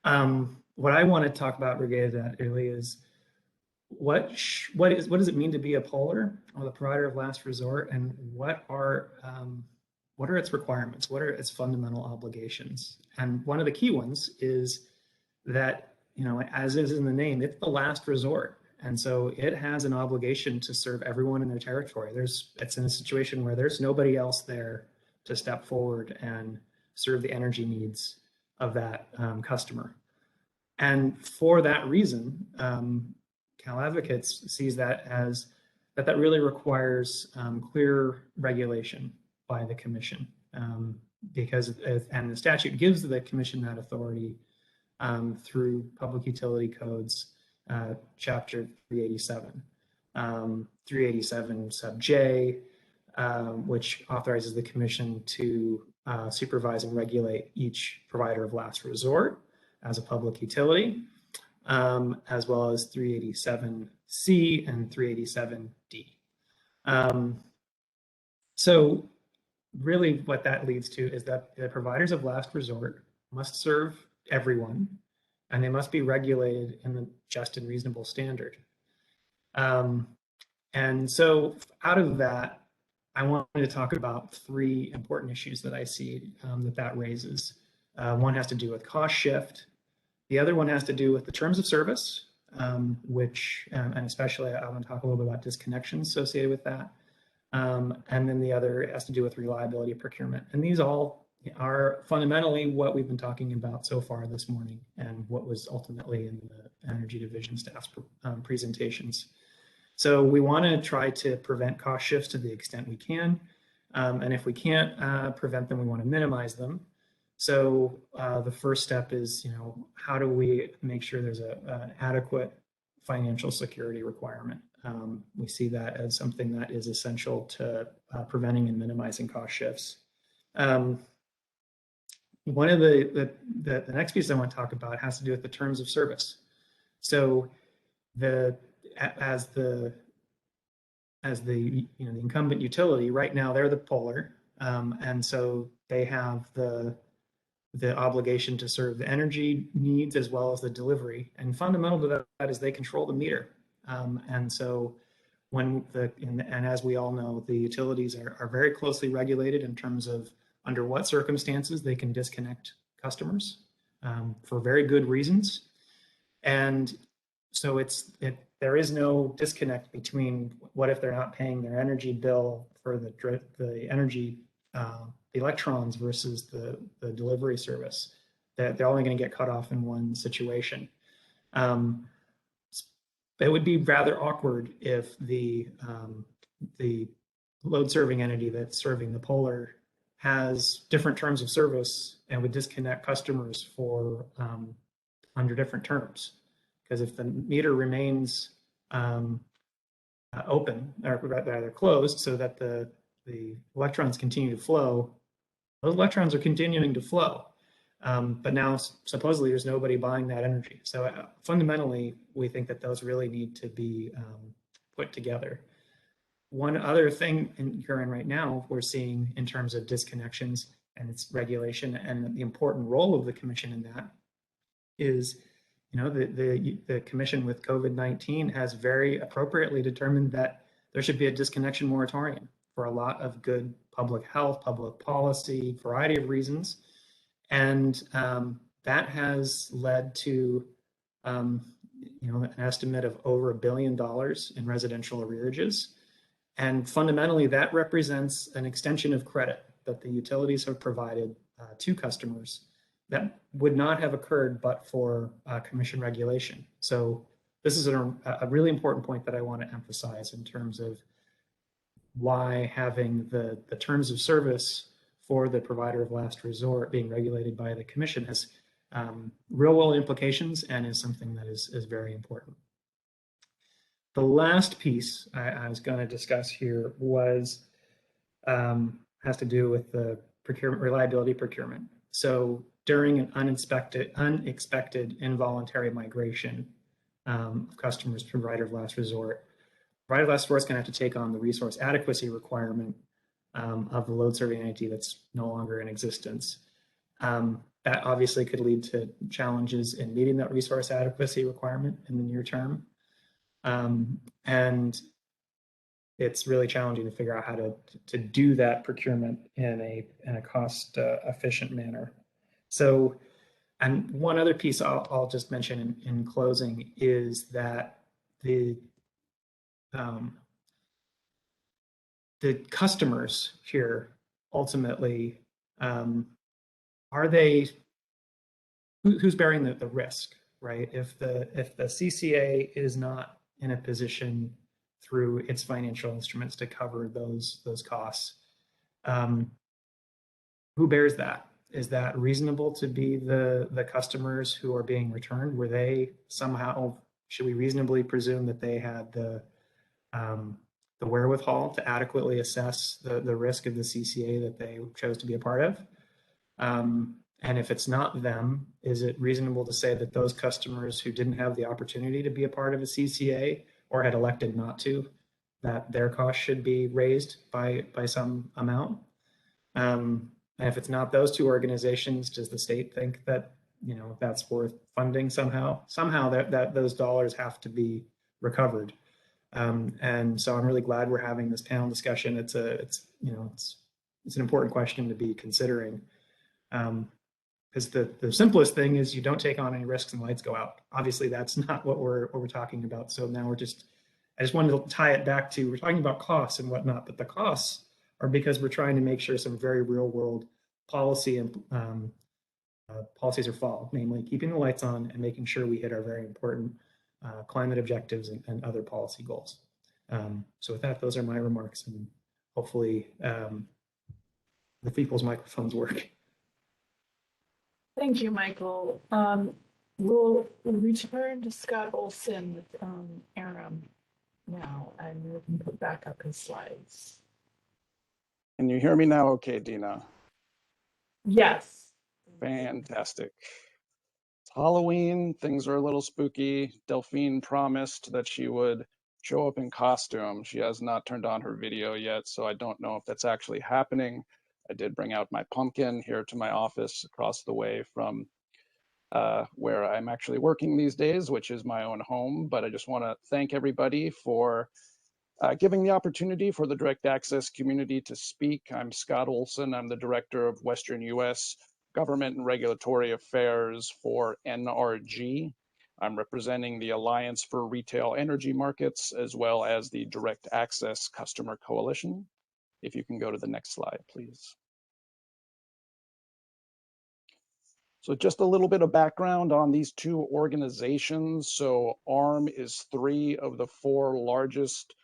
what I want to talk about related to that really is what does it mean to be a poller or the provider of last resort, and what are its requirements? What are its fundamental obligations? And one of the key ones is that, as is in the name, it's the last resort. And so it has an obligation to serve everyone in their territory. It's in a situation where there's nobody else there to step forward and serve the energy needs of that customer. And for that reason, Cal Advocates sees that as that really requires clear regulation by the commission, and the statute gives the commission that authority through Public Utility Codes, Chapter 387, 387 sub J, which authorizes the commission to supervise and regulate each provider of last resort as a public utility, as well as 387C and 387D. So really what that leads to is that the providers of last resort must serve everyone, and they must be regulated in the just and reasonable standard. And so out of that, I wanted to talk about three important issues that I see that raises. One has to do with cost shift. The other one has to do with the terms of service, which, and especially I want to talk a little bit about disconnections associated with that. And then the other has to do with reliability procurement. And these all are fundamentally what we've been talking about so far this morning and what was ultimately in the Energy Division staff's presentations. So we want to try to prevent cost shifts to the extent we can. And if we can't prevent them, we want to minimize them. So the first step is, how do we make sure there's an adequate financial security requirement? We see that as something that is essential to preventing and minimizing cost shifts. One of the next piece I want to talk about has to do with the terms of service. So as the incumbent utility right now, they're the puller, and so they have the obligation to serve the energy needs as well as the delivery. And fundamental to that is they control the meter. And so and as we all know, the utilities are very closely regulated in terms of under what circumstances they can disconnect customers for very good reasons. And so there is no disconnect between what if they're not paying their energy bill for the energy electrons versus the delivery service. They're only going to get cut off in one situation. It would be rather awkward if the load serving entity that's serving the polar has different terms of service and would disconnect customers for under different terms. Because if the meter remains open, or rather closed, so that the electrons continue to flow, those electrons are continuing to flow. But now supposedly there's nobody buying that energy. So fundamentally, we think that those really need to be put together. One other thing occurring right now, we're seeing in terms of disconnections and its regulation and the important role of the commission in that is, the commission with COVID-19 has very appropriately determined that there should be a disconnection moratorium for a lot of good public health, public policy, variety of reasons. And that has led to an estimate of over $1 billion in residential arrearages. And fundamentally, that represents an extension of credit that the utilities have provided to customers that would not have occurred but for commission regulation. So this is a really important point that I want to emphasize in terms of why having the terms of service for the provider of last resort being regulated by the commission has real world implications and is something that is very important. The last piece I was going to discuss here has to do with the reliability procurement. So during an unexpected involuntary migration of customers to provider of last resort, provider of last resort is going to have to take on the resource adequacy requirement of the load serving entity that's no longer in existence. That obviously could lead to challenges in meeting that resource adequacy requirement in the near term. And it's really challenging to figure out how to do that procurement in a cost efficient manner. So, and one other piece I'll just mention in closing is that the customers here ultimately, who's bearing the risk, right? If the CCA is not in a position through its financial instruments to cover those costs, who bears that? Is that reasonable to be the customers who are being returned? Were they somehow, should we reasonably presume that they had the wherewithal to adequately assess the risk of the CCA that they chose to be a part of? And if it's not them, is it reasonable to say that those customers who didn't have the opportunity to be a part of a CCA or had elected not to, that their costs should be raised by some amount? And if it's not those two organizations, does the state think that that's worth funding somehow? Somehow that those dollars have to be recovered. And so I'm really glad we're having this panel discussion. It's an important question to be considering. Because the simplest thing is you don't take on any risks and lights go out. Obviously, that's not what we're talking about. So now I just wanted to tie it back to, we're talking about costs and whatnot, but the costs are because we're trying to make sure some very real world policy and policies are followed, namely keeping the lights on and making sure we hit our very important climate objectives and other policy goals. So with that, those are my remarks, and hopefully the people's microphones work. Thank you, Michael. We'll return to Scott Olson with Aram now, and we can put back up his slides. Can you hear me now okay, Dina? Yes. Fantastic. It's Halloween, things are a little spooky. Delphine promised that she would show up in costume. She has not turned on her video yet, so I don't know if that's actually happening. I did bring out my pumpkin here to my office across the way from where I'm actually working these days, which is my own home. But I just want to thank everybody for giving the opportunity for the direct access community to speak. I'm Scott Olson. I'm the Director of Western U.S. Government and Regulatory Affairs for NRG. I'm representing the Alliance for Retail Energy Markets, as well as the Direct Access Customer Coalition. If you can go to the next slide, please. So just a little bit of background on these two organizations. So ARM is 3 of the 4 largest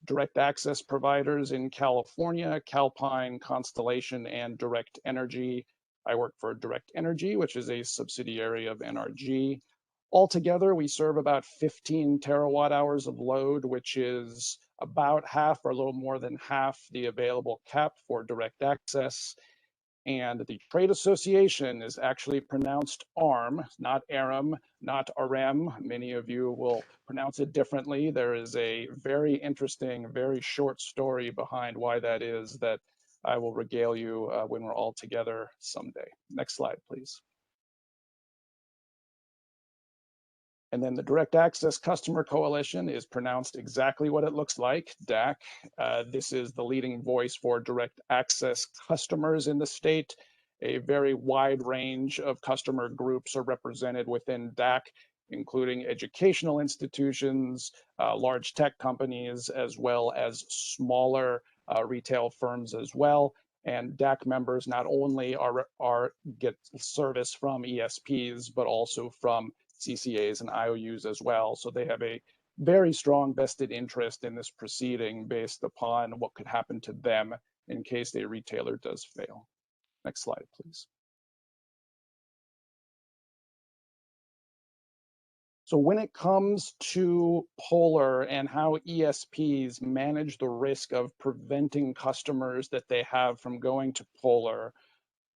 direct access providers in California: Calpine, Constellation, and Direct Energy. I work for Direct Energy, which is a subsidiary of NRG. Altogether, we serve about 15 terawatt hours of load, which is about half or a little more than half the available cap for direct access. And the trade association is actually pronounced ARM, not ARM, not AREM. Many of you will pronounce it differently. There is a very interesting, very short story behind why that is that I will regale you when we're all together someday. Next slide, please. And then the Direct Access Customer Coalition is pronounced exactly what it looks like, DAC. This is the leading voice for direct access customers in the state. A very wide range of customer groups are represented within DAC, including educational institutions, large tech companies, as well as smaller retail firms as well. And DAC members not only get service from ESPs, but also from CCAs and IOUs as well. So they have a very strong vested interest in this proceeding based upon what could happen to them in case a retailer does fail. Next slide, please. So when it comes to Polar and how ESPs manage the risk of preventing customers that they have from going to Polar,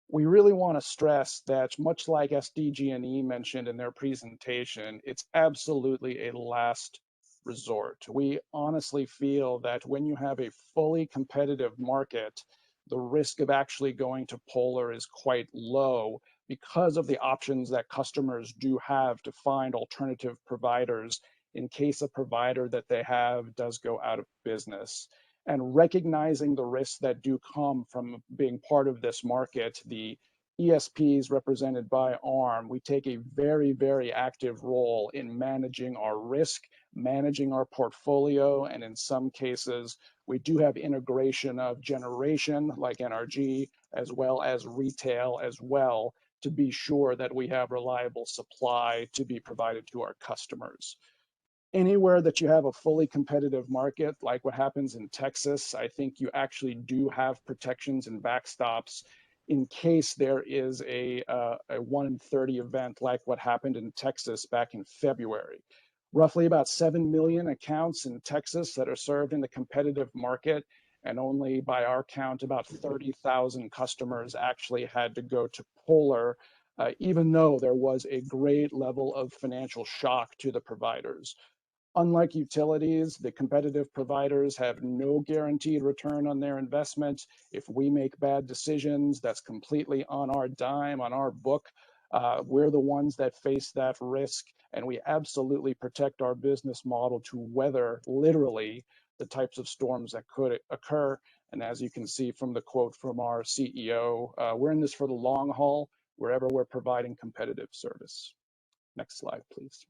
we really want to stress that, much like SDG&E mentioned in their presentation, it's absolutely a last resort. We honestly feel that when you have a fully competitive market, the risk of actually going to Polar is quite low because of the options that customers do have to find alternative providers in case a provider that they have does go out of business. And recognizing the risks that do come from being part of this market, the ESPs represented by ARM, we take a very, very active role in managing our risk, managing our portfolio, and in some cases, we do have integration of generation like NRG, as well as retail as well, to be sure that we have reliable supply to be provided to our customers. Anywhere that you have a fully competitive market, like what happens in Texas, I think you actually do have protections and backstops in case there is a 1 in 30 event like what happened in Texas back in February. Roughly about 7 million accounts in Texas that are served in the competitive market, and only by our count, about 30,000 customers actually had to go to Polar, even though there was a great level of financial shock to the providers. Unlike utilities, the competitive providers have no guaranteed return on their investment. If we make bad decisions, that's completely on our dime, on our book. We're the ones that face that risk, and we absolutely protect our business model to weather literally the types of storms that could occur. And as you can see from the quote from our CEO, we're in this for the long haul wherever we're providing competitive service. Next slide, please.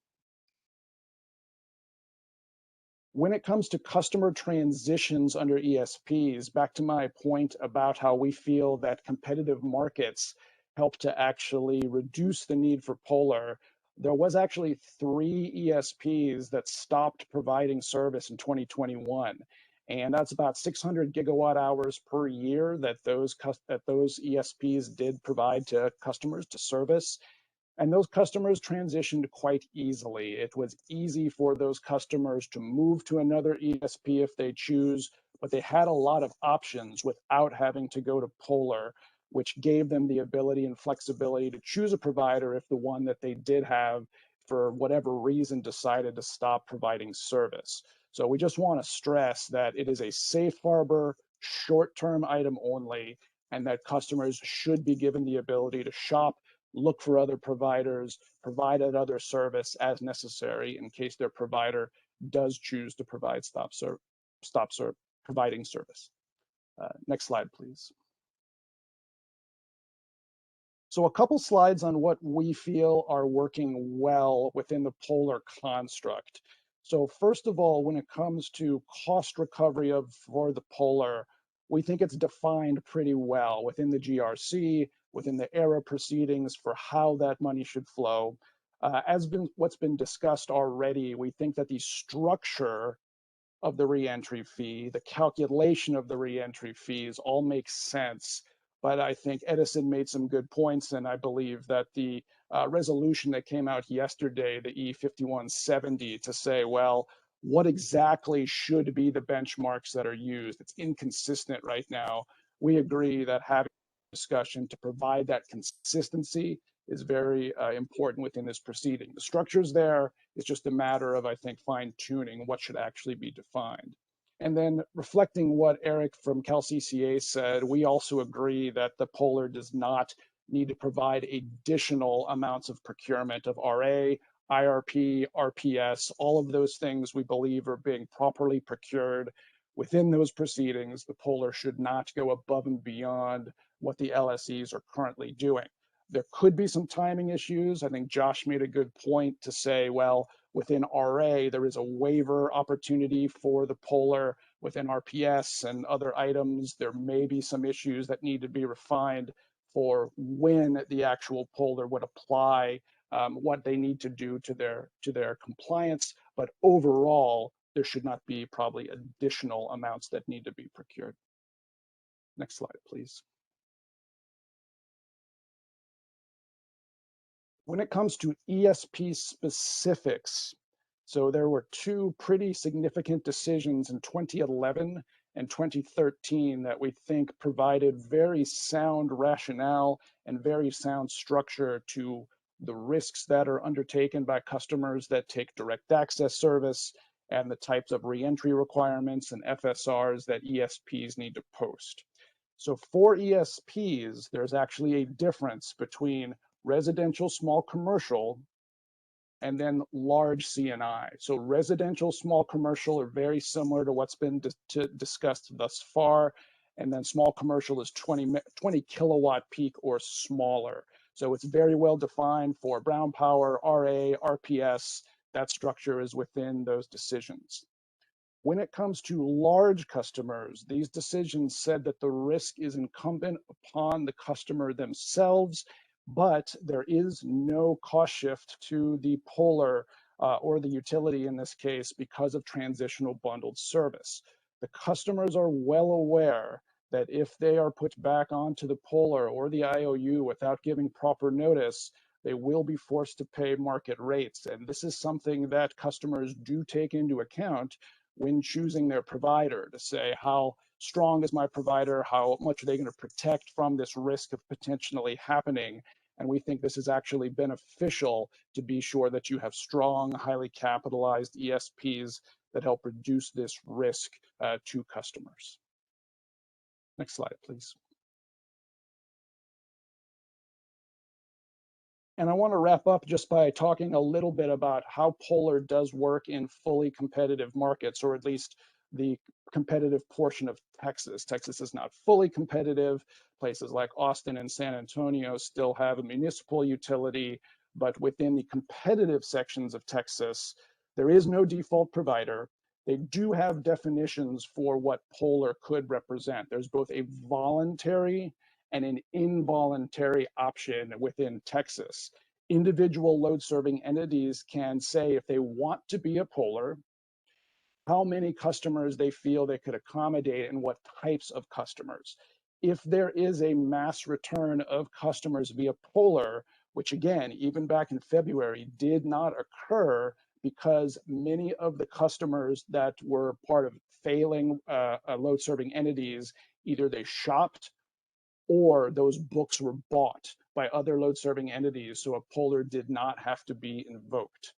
When it comes to customer transitions under ESPs, back to my point about how we feel that competitive markets help to actually reduce the need for Polar, there was actually 3 ESPs that stopped providing service in 2021. And that's about 600 gigawatt hours per year that those ESPs did provide to customers to service. And those customers transitioned quite easily. It was easy for those customers to move to another ESP if they choose, but they had a lot of options without having to go to Polar, which gave them the ability and flexibility to choose a provider if the one that they did have, for whatever reason, decided to stop providing service. So we just want to stress that it is a safe harbor, short-term item only, and that customers should be given the ability to shop, look for other providers, provide another service as necessary in case their provider does choose to provide providing service. Next slide, please. So a couple slides on what we feel are working well within the Polar construct. So first of all, when it comes to cost recovery for the Polar, we think it's defined pretty well within the GRC, within the ERA proceedings for how that money should flow. What's been discussed already, we think that the structure of the reentry fee, the calculation of the reentry fees all make sense. But I think Edison made some good points, and I believe that the resolution that came out yesterday, the E5170, to say, well, what exactly should be the benchmarks that are used? It's inconsistent right now. We agree that having a discussion to provide that consistency is very important within this proceeding. The structure's there. It's just a matter of, I think, fine-tuning what should actually be defined. And then reflecting what Eric from CalCCA said, we also agree that the Polar does not need to provide additional amounts of procurement of RA, IRP, RPS, all of those things we believe are being properly procured within those proceedings. The Polar should not go above and beyond what the LSEs are currently doing. There could be some timing issues. I think Josh made a good point to say, well, within RA, there is a waiver opportunity for the Polar. Within RPS and other items, there may be some issues that need to be refined for when the actual Polar would apply what they need to do to their compliance. But overall, there should not be probably additional amounts that need to be procured. Next slide, please. When it comes to ESP specifics, so there were 2 pretty significant decisions in 2011 and 2013 that we think provided very sound rationale and very sound structure to the risks that are undertaken by customers that take direct access service and the types of reentry requirements and FSRs that ESPs need to post. So for ESPs, there's actually a difference between residential small commercial and then large CNI. So residential small commercial are very similar to what's been discussed thus far. And then small commercial is 20 kilowatt peak or smaller. So it's very well defined for Brown Power, RA, RPS. That structure is within those decisions. When it comes to large customers, these decisions said that the risk is incumbent upon the customer themselves, but there is no cost shift to the Polar or the utility in this case because of transitional bundled service. The customers are well aware that if they are put back onto the Polar or the IOU without giving proper notice, they will be forced to pay market rates. And this is something that customers do take into account when choosing their provider, to say, how strong is my provider? How much are they going to protect from this risk of potentially happening? And we think this is actually beneficial to be sure that you have strong, highly capitalized ESPs that help reduce this risk to customers. Next slide, please. And I want to wrap up just by talking a little bit about how Polar does work in fully competitive markets, or at least the competitive portion of Texas. Texas is not fully competitive. Places like Austin and San Antonio still have a municipal utility, but within the competitive sections of Texas, there is no default provider. They do have definitions for what Polar could represent. There's both a voluntary and an involuntary option within Texas. Individual load serving entities can say if they want to be a Polar, how many customers they feel they could accommodate and what types of customers. If there is a mass return of customers via Polar, which again, even back in February, did not occur because many of the customers that were part of failing load serving entities, either they shopped or those books were bought by other load serving entities, so a Polar did not have to be invoked.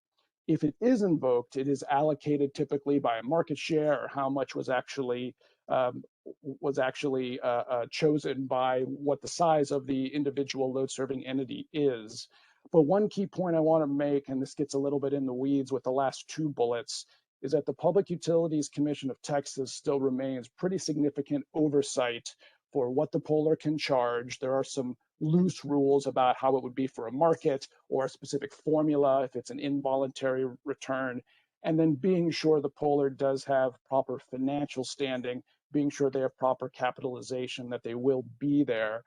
If it is invoked, it is allocated typically by a market share or how much was actually chosen by what the size of the individual load serving entity is. But one key point I want to make, and this gets a little bit in the weeds with the last two bullets, is that the Public Utilities Commission of Texas still remains pretty significant oversight for what the Polar can charge. There are some loose rules about how it would be for a market or a specific formula if it's an involuntary return. And then being sure the Polar does have proper financial standing, being sure they have proper capitalization, that they will be there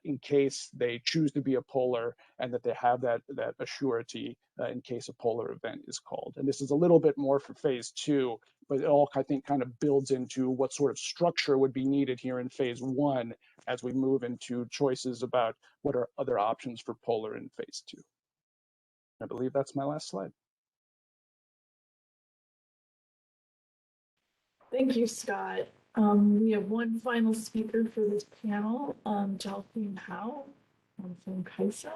in case they choose to be a Polar, and that they have that assurity in case a Polar event is called. And this is a little bit more for phase two, but it all, I think, kind of builds into what sort of structure would be needed here in phase one as we move into choices about what are other options for Polar in phase two. I believe that's my last slide. Thank you, Scott. We have one final speaker for this panel, Delphine Howe from CAISO.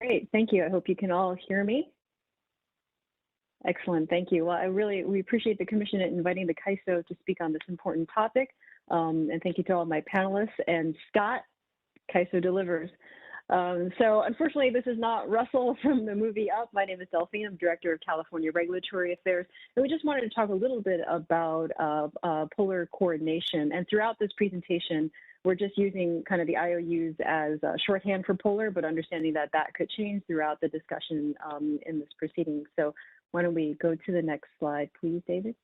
Great, thank you. I hope you can all hear me. Excellent, thank you. Well, we appreciate the commission inviting the CAISO to speak on this important topic. And thank you to all my panelists. And Scott, CAISO delivers. So unfortunately, this is not Russell from the movie Up. My name is Delphine. I'm Director of California Regulatory Affairs. And we just wanted to talk a little bit about Polar coordination. And throughout this presentation, we're just using kind of the IOUs as shorthand for Polar, but understanding that that could change throughout the discussion in this proceeding. So why don't we go to the next slide, please, David?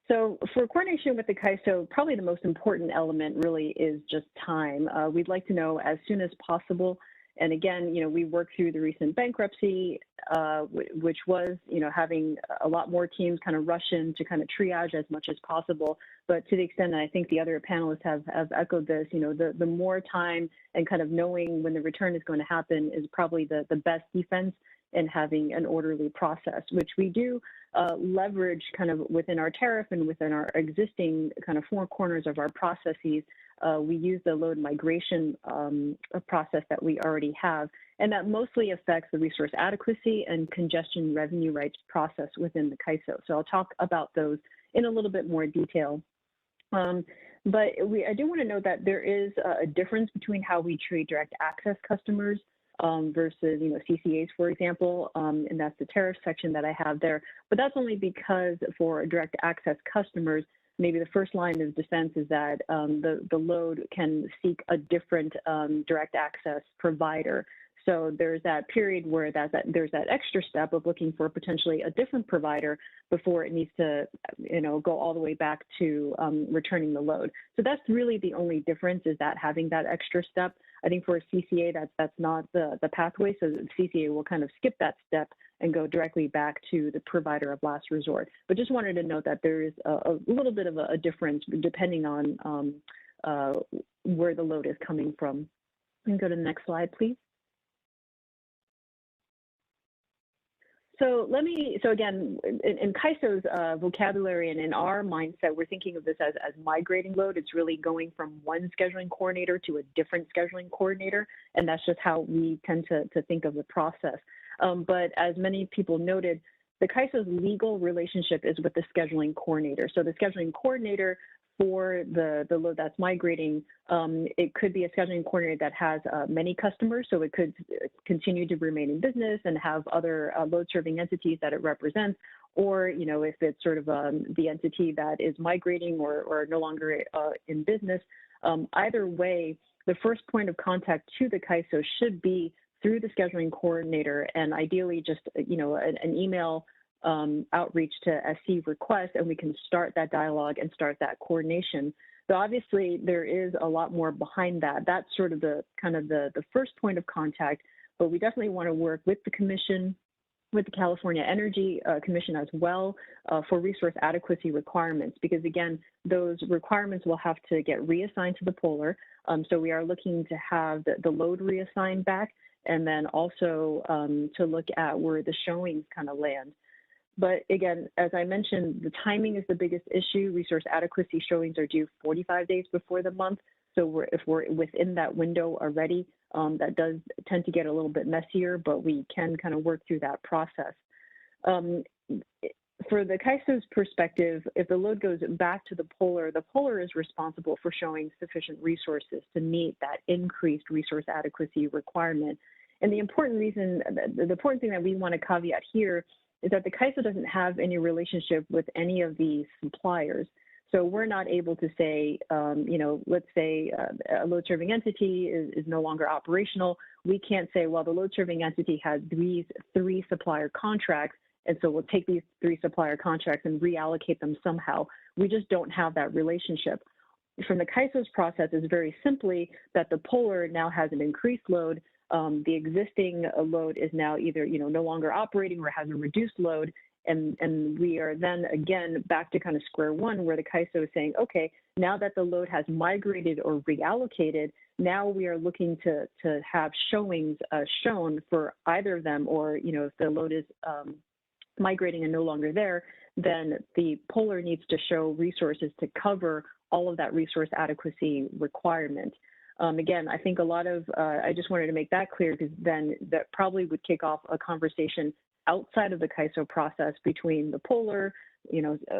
So for coordination with the CAISO, probably the most important element really is just time. We'd like to know as soon as possible. And again, we worked through the recent bankruptcy, which was, having a lot more teams kind of rush in to kind of triage as much as possible. But to the extent that I think the other panelists have echoed this, the more time and kind of knowing when the return is going to happen is probably the best defense in having an orderly process, which we do leverage kind of within our tariff and within our existing kind of four corners of our processes. We use the load migration process that we already have, and that mostly affects the resource adequacy and congestion revenue rights process within the CAISO. So I'll talk about those in a little bit more detail. But I do want to note that there is a difference between how we treat direct access customers versus, CCAs, for example, and that's the tariff section that I have there. But that's only because for direct access customers, maybe the first line of defense is that the load can seek a different direct access provider. So there's that period where there's that extra step of looking for potentially a different provider before it needs to, go all the way back to returning the load. So that's really the only difference, is that having that extra step. I think for a CCA, that's not the pathway. So the CCA will kind of skip that step and go directly back to the provider of last resort. But just wanted to note that there is a little bit of a difference depending on where the load is coming from. You can go to the next slide, please. So again, in CAISO's vocabulary and in our mindset, we're thinking of this as migrating load. It's really going from one scheduling coordinator to a different scheduling coordinator, and that's just how we tend to think of the process. But as many people noted, the CAISO's legal relationship is with the scheduling coordinator. So the scheduling coordinator for the load that's migrating, it could be a scheduling coordinator that has many customers, so it could continue to remain in business and have other load serving entities that it represents, or if it's sort of the entity that is migrating or no longer in business. Either way, the first point of contact to the CAISO should be through the scheduling coordinator, and ideally just an email outreach to SC request, and we can start that dialogue and start that coordination. So obviously there is a lot more behind that. That's sort of the first point of contact, but we definitely want to work with the commission, with the California Energy Commission as well for resource adequacy requirements, because again, those requirements will have to get reassigned to the polar. So we are looking to have the load reassigned back, and then also to look at where the showings kind of land. But again, as I mentioned, the timing is the biggest issue. Resource adequacy showings are due 45 days before the month. So if we're within that window already, that does tend to get a little bit messier, but we can kind of work through that process. For the CAISO's perspective, if the load goes back to the polar is responsible for showing sufficient resources to meet that increased resource adequacy requirement. And the important thing that we want to caveat here is that the CAISO doesn't have any relationship with any of these suppliers. So we're not able to say, let's say a load serving entity is no longer operational. We can't say, well, the load serving entity has these 3 supplier contracts, and so we'll take these 3 supplier contracts and reallocate them somehow. We just don't have that relationship. From the CAISO's process is very simply that the polar now has an increased load. The existing load is now either no longer operating or has a reduced load, and we are then again back to kind of square one, where the CAISO is saying, okay, now that the load has migrated or reallocated, now we are looking to have showings shown for either of them, or if the load is migrating and no longer there, then the polar needs to show resources to cover all of that resource adequacy requirement. Again, I think a lot of, I just wanted to make that clear, because then that probably would kick off a conversation outside of the CAISO process between the polar,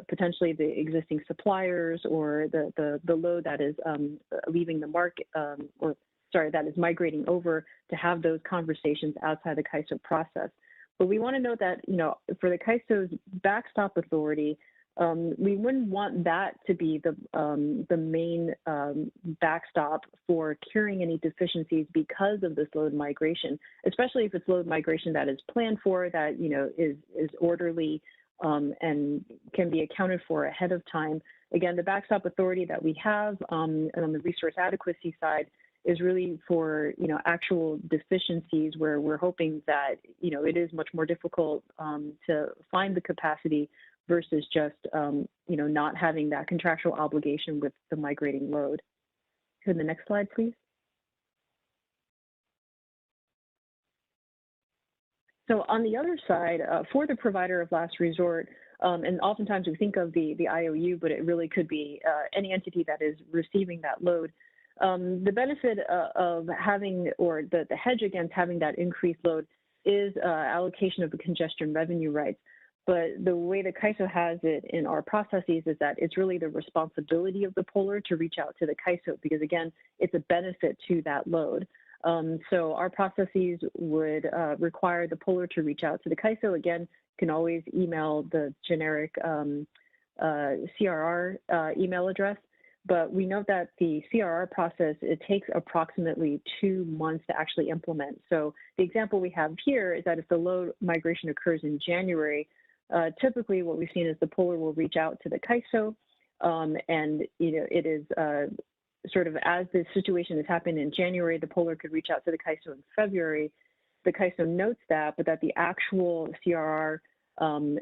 potentially the existing suppliers, or the load that is leaving the market, that is migrating over, to have those conversations outside the CAISO process. But we want to note that, for the CAISO's backstop authority, we wouldn't want that to be the main backstop for curing any deficiencies because of this load migration, especially if it's load migration that is planned for, that is orderly and can be accounted for ahead of time. Again, the backstop authority that we have and on the resource adequacy side is really for actual deficiencies where we're hoping that it is much more difficult to find the capacity versus just not having that contractual obligation with the migrating load. Go to the next slide, please. So on the other side, for the provider of last resort, and oftentimes we think of the IOU, but it really could be any entity that is receiving that load. The benefit of having, or the hedge against having that increased load, is allocation of the congestion revenue rights. But the way the CAISO has it in our processes is that it's really the responsibility of the polar to reach out to the CAISO, because again, it's a benefit to that load. So our processes would require the polar to reach out to the CAISO. Again, you can always email the generic CRR email address. But we know that the CRR process, it takes approximately 2 months to actually implement. So the example we have here is that if the load migration occurs in January, typically what we've seen is the polar will reach out to the CAISO, and it is sort of as the situation is happening in January, the polar could reach out to the CAISO in February. The CAISO notes that, but that the actual CRR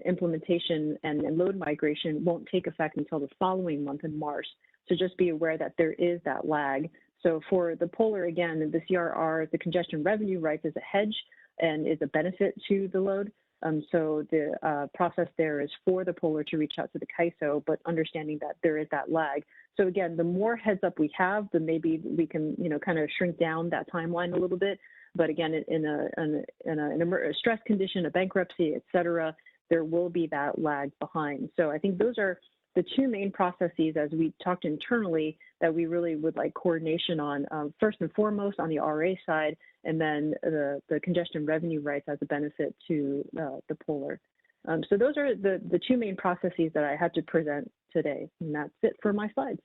implementation and load migration won't take effect until the following month in March. So just be aware that there is that lag. So for the polar, again, the CRR, the congestion revenue rights, is a hedge and is a benefit to the load. So the process there is for the polar to reach out to the CAISO, but understanding that there is that lag. So again, the more heads up we have, the maybe we can, kind of shrink down that timeline a little bit. But again, in a stress condition, a bankruptcy, et cetera, there will be that lag behind. So I think those are the two main processes, as we talked internally, that we really would like coordination on, first and foremost on the RA side, and then the congestion revenue rights as a benefit to the Polar. So those are the two main processes that I had to present today, and that's it for my slides.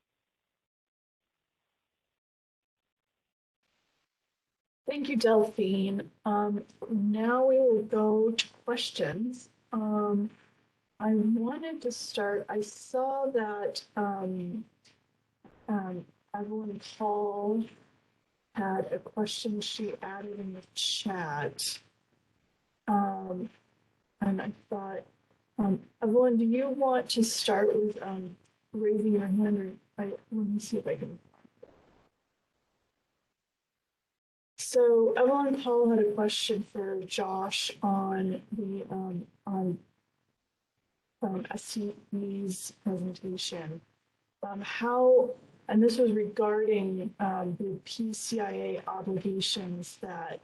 Thank you, Delphine. Now we will go to questions. I wanted to start, I saw that Evelyn Paul had a question she added in the chat. And I thought, Evelyn, do you want to start with raising your hand? Or let me see if I can. So Evelyn Paul had a question for Josh on the SCE's presentation. How, and this was regarding the PCIA obligations that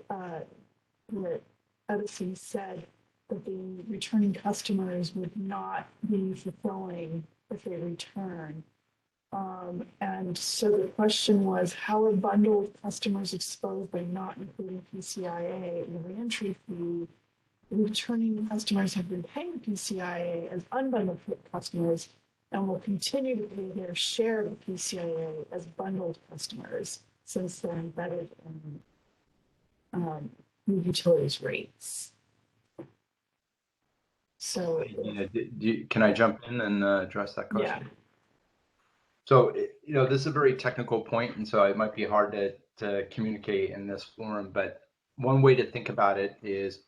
Edison said that the returning customers would not be fulfilling if they return. And so the question was, how are bundled customers exposed by not including PCIA in the reentry fee? Returning customers have been paying PCIA as unbundled customers and will continue to pay their share of PCIA as bundled customers since they're embedded in utilities rates. So, can I jump in and address that question? Yeah. So, this is a very technical point, and so it might be hard to communicate in this forum, but one way to think about it is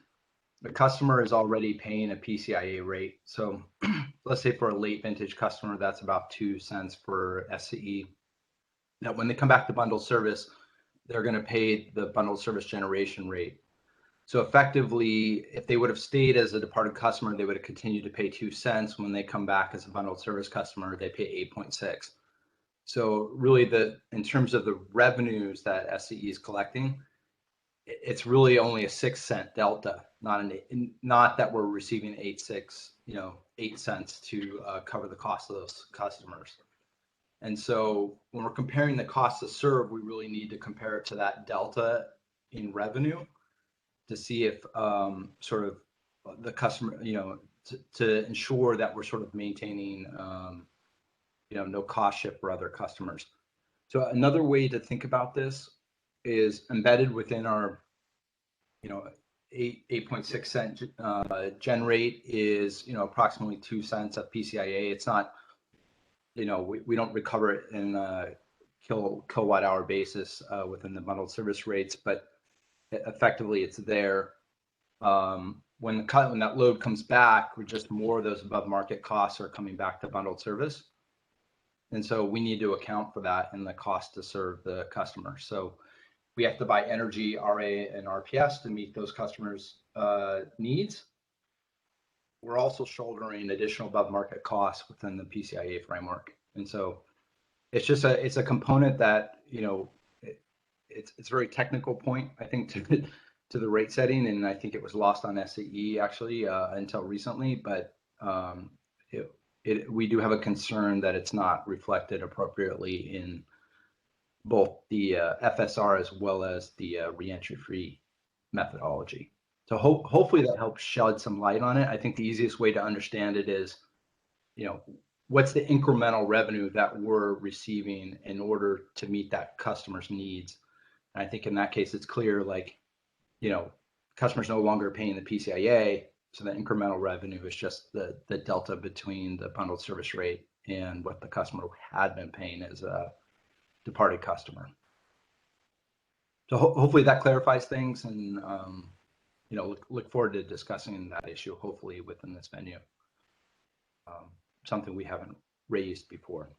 the customer is already paying a PCIA rate. So let's say for a late vintage customer, that's about 2 cents per SCE. Now, when they come back to bundled service, they're going to pay the bundled service generation rate. So effectively, if they would have stayed as a departed customer, they would have continued to pay 2 cents. When they come back as a bundled service customer, they pay 8.6. So really, in terms of the revenues that SCE is collecting, it's really only a 6 cent delta, not that we're receiving 8 cents to cover the cost of those customers. And so when we're comparing the cost to serve, we really need to compare it to that delta in revenue to see if sort of the customer, to ensure that we're sort of maintaining, no cost shift for other customers. So another way to think about this is embedded within our, 8.6 cent gen rate is, approximately 2 cents of PCIA. It's not, we don't recover it in a kilowatt hour basis within the bundled service rates, but effectively it's there. When that load comes back, just more of those above market costs are coming back to bundled service. And so we need to account for that in the cost to serve the customer. So we have to buy energy, RA, and RPS to meet those customers' needs. We're also shouldering additional above market costs within the PCIA framework. And so it's a component that, it's a very technical point, I think, to the rate setting. And I think it was lost on SCE actually until recently, but we do have a concern that it's not reflected appropriately in both the FSR as well as the reentry fee methodology. So hopefully that helps shed some light on it. I think the easiest way to understand it is, what's the incremental revenue that we're receiving in order to meet that customer's needs. And I think in that case, it's clear, customers no longer paying the PCIA. So the incremental revenue is just the delta between the bundled service rate and what the customer had been paying as a departed customer. So hopefully that clarifies things, and look forward to discussing that issue hopefully within this venue. Something we haven't raised before.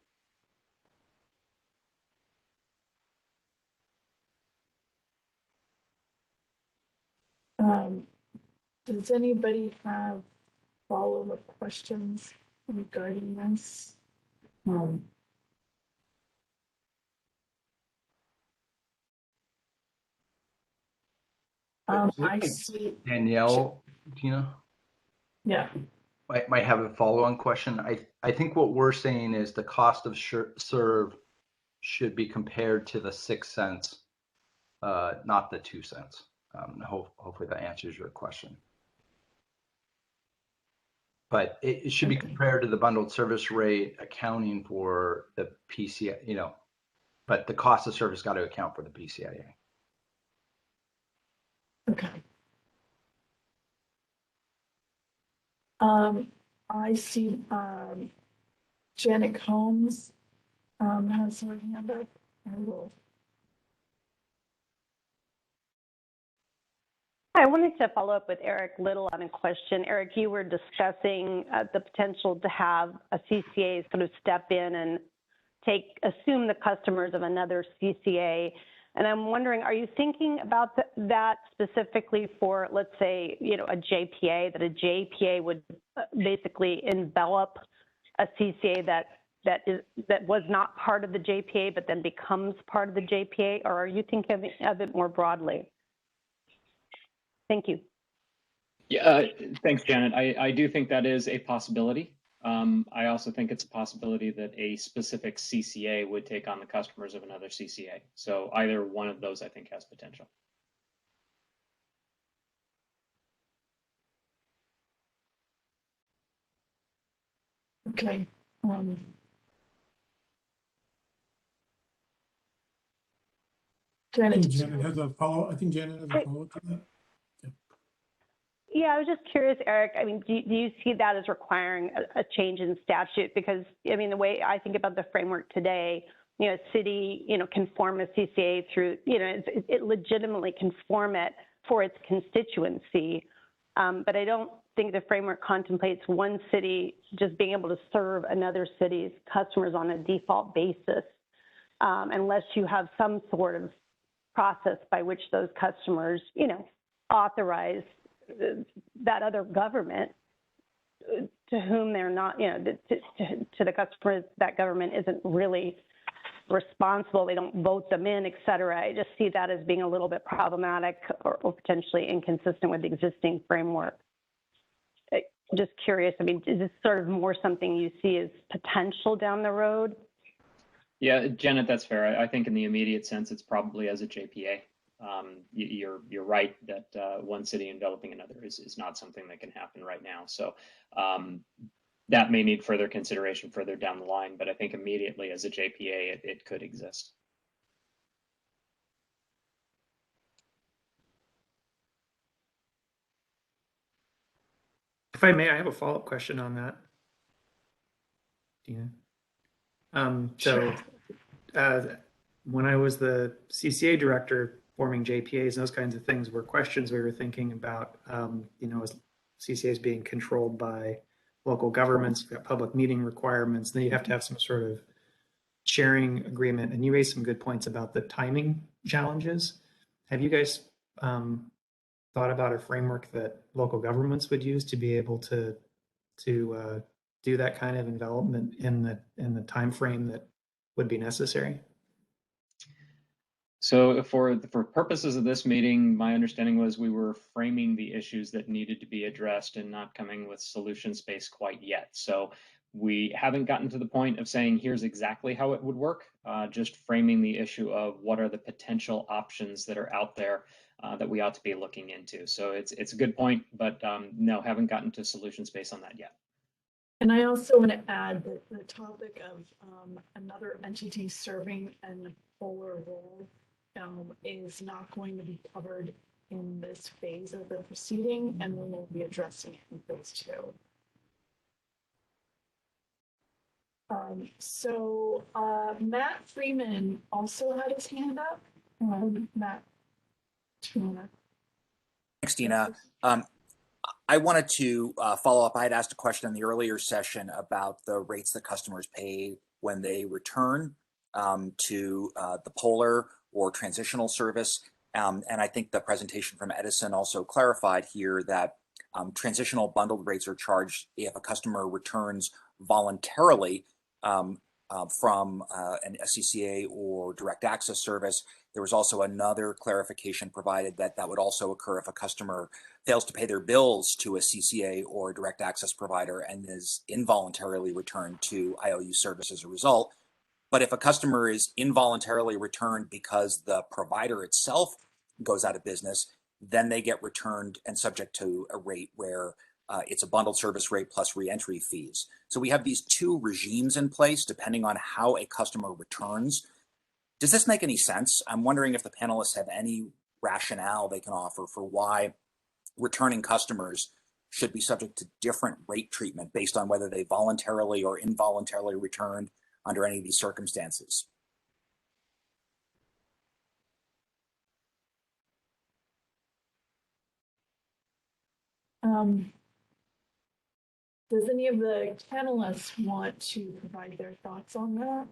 Does anybody have follow-up questions regarding this? I see Danielle, Tina. Yeah. might have a follow-on question. I think what we're saying is the cost of serve should be compared to the 6 cents, not the 2 cents. Hopefully that answers your question. But it should be compared to the bundled service rate, accounting for the PCI, you know, but the cost of service got to account for the PCIA. Okay. I see Janet Combs has her hand up. I wanted to follow up with Eric Little on a question. Eric, you were discussing the potential to have a CCA sort of step in and assume the customers of another CCA. And I'm wondering, are you thinking about that specifically for, let's say, you know, a JPA, that a JPA would basically envelop a CCA that was not part of the JPA, but then becomes part of the JPA? Or are you thinking of it more broadly? Thank you. Yeah, thanks, Janet. I do think that is a possibility. I also think it's a possibility that a specific CCA would take on the customers of another CCA. So either one of those, I think, has potential. Okay. Janet has a follow. I think Janet has a follow up to that. Yeah, I was just curious, Eric. I mean, do you see that as requiring a change in statute? Because, I mean, the way I think about the framework today, you know, city, you know, can form a CCA through, you know, it legitimately can form it for its constituency. But I don't think the framework contemplates one city just being able to serve another city's customers on a default basis, unless you have some sort of process by which those customers, you know, authorize that other government to whom they're not, you know, to the customers, that government isn't really responsible. They don't vote them in, et cetera. I just see that as being a little bit problematic or potentially inconsistent with the existing framework. Just curious, I mean, is this sort of more something you see as potential down the road? Yeah, Janet, that's fair. I think in the immediate sense, it's probably as a JPA. You're right that one city enveloping another is not something that can happen right now. So that may need further consideration further down the line, but I think immediately as a JPA, it could exist. If I may, I have a follow-up question on that. Dina. When I was the CCA director, forming JPAs and those kinds of things were questions we were thinking about, you know, as CCAs being controlled by local governments, you've got public meeting requirements, then you have to have some sort of sharing agreement. And you raised some good points about the timing challenges. Have you guys thought about a framework that local governments would use to be able to do that kind of envelopment in the time frame that would be necessary? So for purposes of this meeting, my understanding was we were framing the issues that needed to be addressed and not coming with solution space quite yet. So we haven't gotten to the point of saying, here's exactly how it would work, just framing the issue of what are the potential options that are out there that we ought to be looking into. So it's a good point, but no, haven't gotten to solution space on that yet. And I also want to add that the topic of another entity serving an polar role is not going to be covered in this phase of the proceeding, and we will be addressing it in phase 2. Matt Freeman also had his hand up. Matt. Thanks, Dina. I wanted to follow up. I had asked a question in the earlier session about the rates that customers pay when they return to the polar or transitional service. And I think the presentation from Edison also clarified here that transitional bundled rates are charged if a customer returns voluntarily from an SCCA or direct access service, There was also another clarification provided that that would also occur if a customer fails to pay their bills to a CCA or direct access provider and is involuntarily returned to IOU service as a result. But if a customer is involuntarily returned because the provider itself goes out of business, then they get returned and subject to a rate where it's a bundled service rate plus reentry fees. So we have these two regimes in place depending on how a customer returns. Does this make any sense? I'm wondering if the panelists have any rationale they can offer for why returning customers should be subject to different rate treatment based on whether they voluntarily or involuntarily returned under any of these circumstances. Does any of the panelists want to provide their thoughts on that?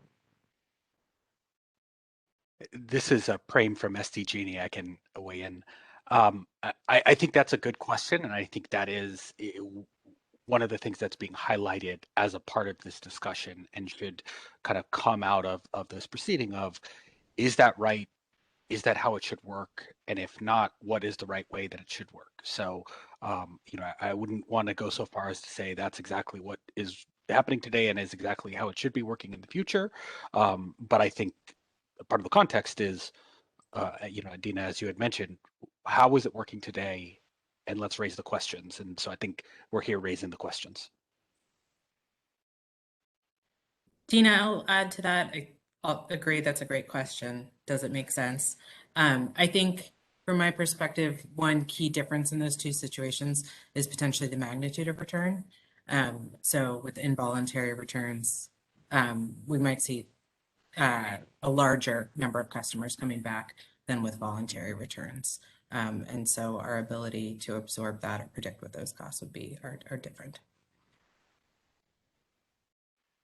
This is a Prem from SDG&E. I can weigh in. I think that's a good question, and I think that is one of the things that's being highlighted as a part of this discussion and should kind of come out of this proceeding of, is that right? Is that how it should work? And if not, what is the right way that it should work? So, I wouldn't want to go so far as to say that's exactly what is happening today and is exactly how it should be working in the future. But I think part of the context is, Dina, as you had mentioned, how is it working today? And let's raise the questions. And so I think we're here raising the questions. Dina, I'll add to that. I'll agree that's a great question. Does it make sense? I think from my perspective, one key difference in those two situations is potentially the magnitude of return. So with involuntary returns, we might see a larger number of customers coming back than with voluntary returns. And so our ability to absorb that or predict what those costs would be are different.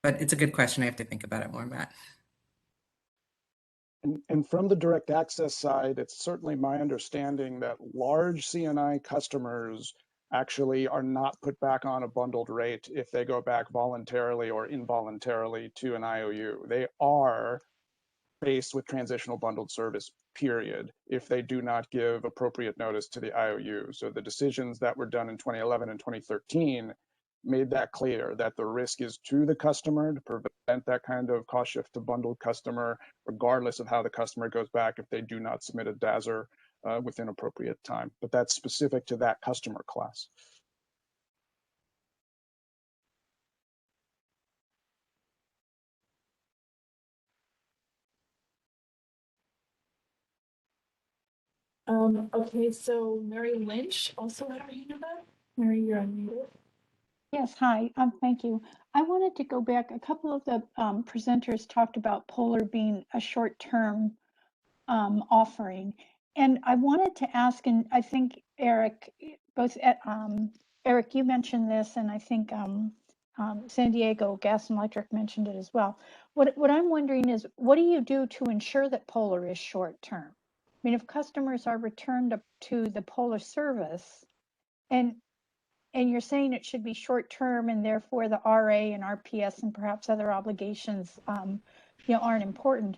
But it's a good question. I have to think about it more, Matt. And from the direct access side, it's certainly my understanding that large CNI customers actually are not put back on a bundled rate if they go back voluntarily or involuntarily to an IOU. They are faced with transitional bundled service, period, if they do not give appropriate notice to the IOU. So the decisions that were done in 2011 and 2013 made that clear, that the risk is to the customer to prevent that kind of cost shift to bundled customer, regardless of how the customer goes back if they do not submit a DASR within appropriate time. But that's specific to that customer class. Okay, so Mary Lynch also had her hand up. Mary, you're unmuted. Yes, hi, thank you. I wanted to go back. A couple of the presenters talked about Polar being a short-term offering. And I wanted to ask, and I think Eric, Eric, you mentioned this, and I think San Diego Gas and Electric mentioned it as well. What I'm wondering is, what do you do to ensure that Polar is short-term? I mean, if customers are returned to the Polar service, and you're saying it should be short-term, and therefore the RA and RPS and perhaps other obligations, aren't important.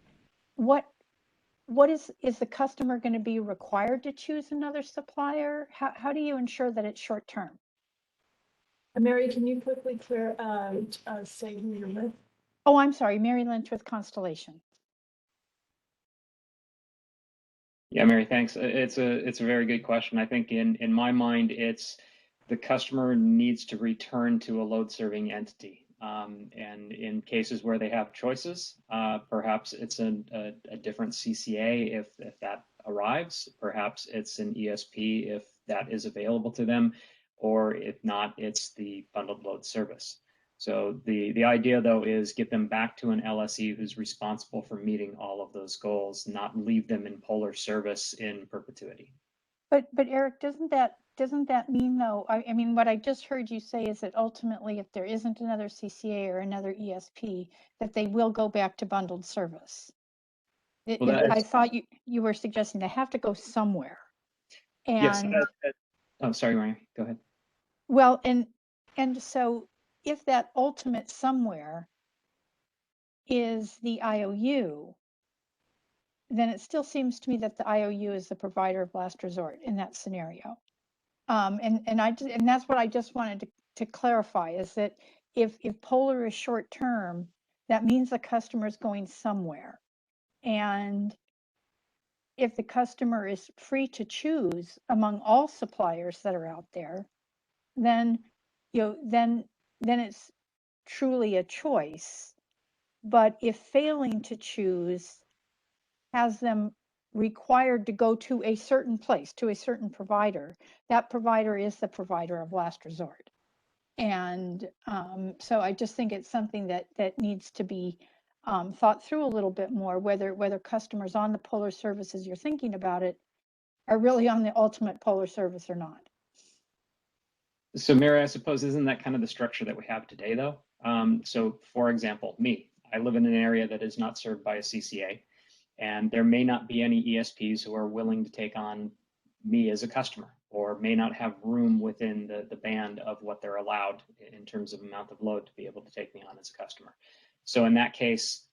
What is the customer going to be required to choose another supplier? How do you ensure that it's short-term? Mary, can you quickly say who you're with? Oh, I'm sorry, Mary Lynch with Constellation. Yeah, Mary, thanks. It's a very good question. I think in my mind, it's the customer needs to return to a load serving entity. And in cases where they have choices, perhaps it's a different CCA if that arrives. Perhaps it's an ESP if that is available to them, or if not, it's the bundled load service. So the idea, though, is get them back to an LSE who's responsible for meeting all of those goals, not leave them in Polar service in perpetuity. But Eric, doesn't that mean, though, I mean, what I just heard you say is that ultimately, if there isn't another CCA or another ESP, that they will go back to bundled service? Well, I thought you were suggesting they have to go somewhere. And yes. I'm sorry, Mary, go ahead. Well, and so if that ultimate somewhere is the IOU, then it still seems to me that the IOU is the provider of last resort in that scenario. And that's what I just wanted to clarify, is that if Polar is short term, that means the customer is going somewhere. And if the customer is free to choose among all suppliers that are out there, then then it's truly a choice. But if failing to choose has them required to go to a certain place, to a certain provider, that provider is the provider of last resort. And so I just think it's something that needs to be thought through a little bit more, whether customers on the Polar services you're thinking about it are really on the ultimate Polar service or not. So Mary, I suppose, isn't that kind of the structure that we have today, though? So for example, I live in an area that is not served by a CCA, and there may not be any ESPs who are willing to take on me as a customer, or may not have room within the band of what they're allowed in terms of amount of load to be able to take me on as a customer. So in that case,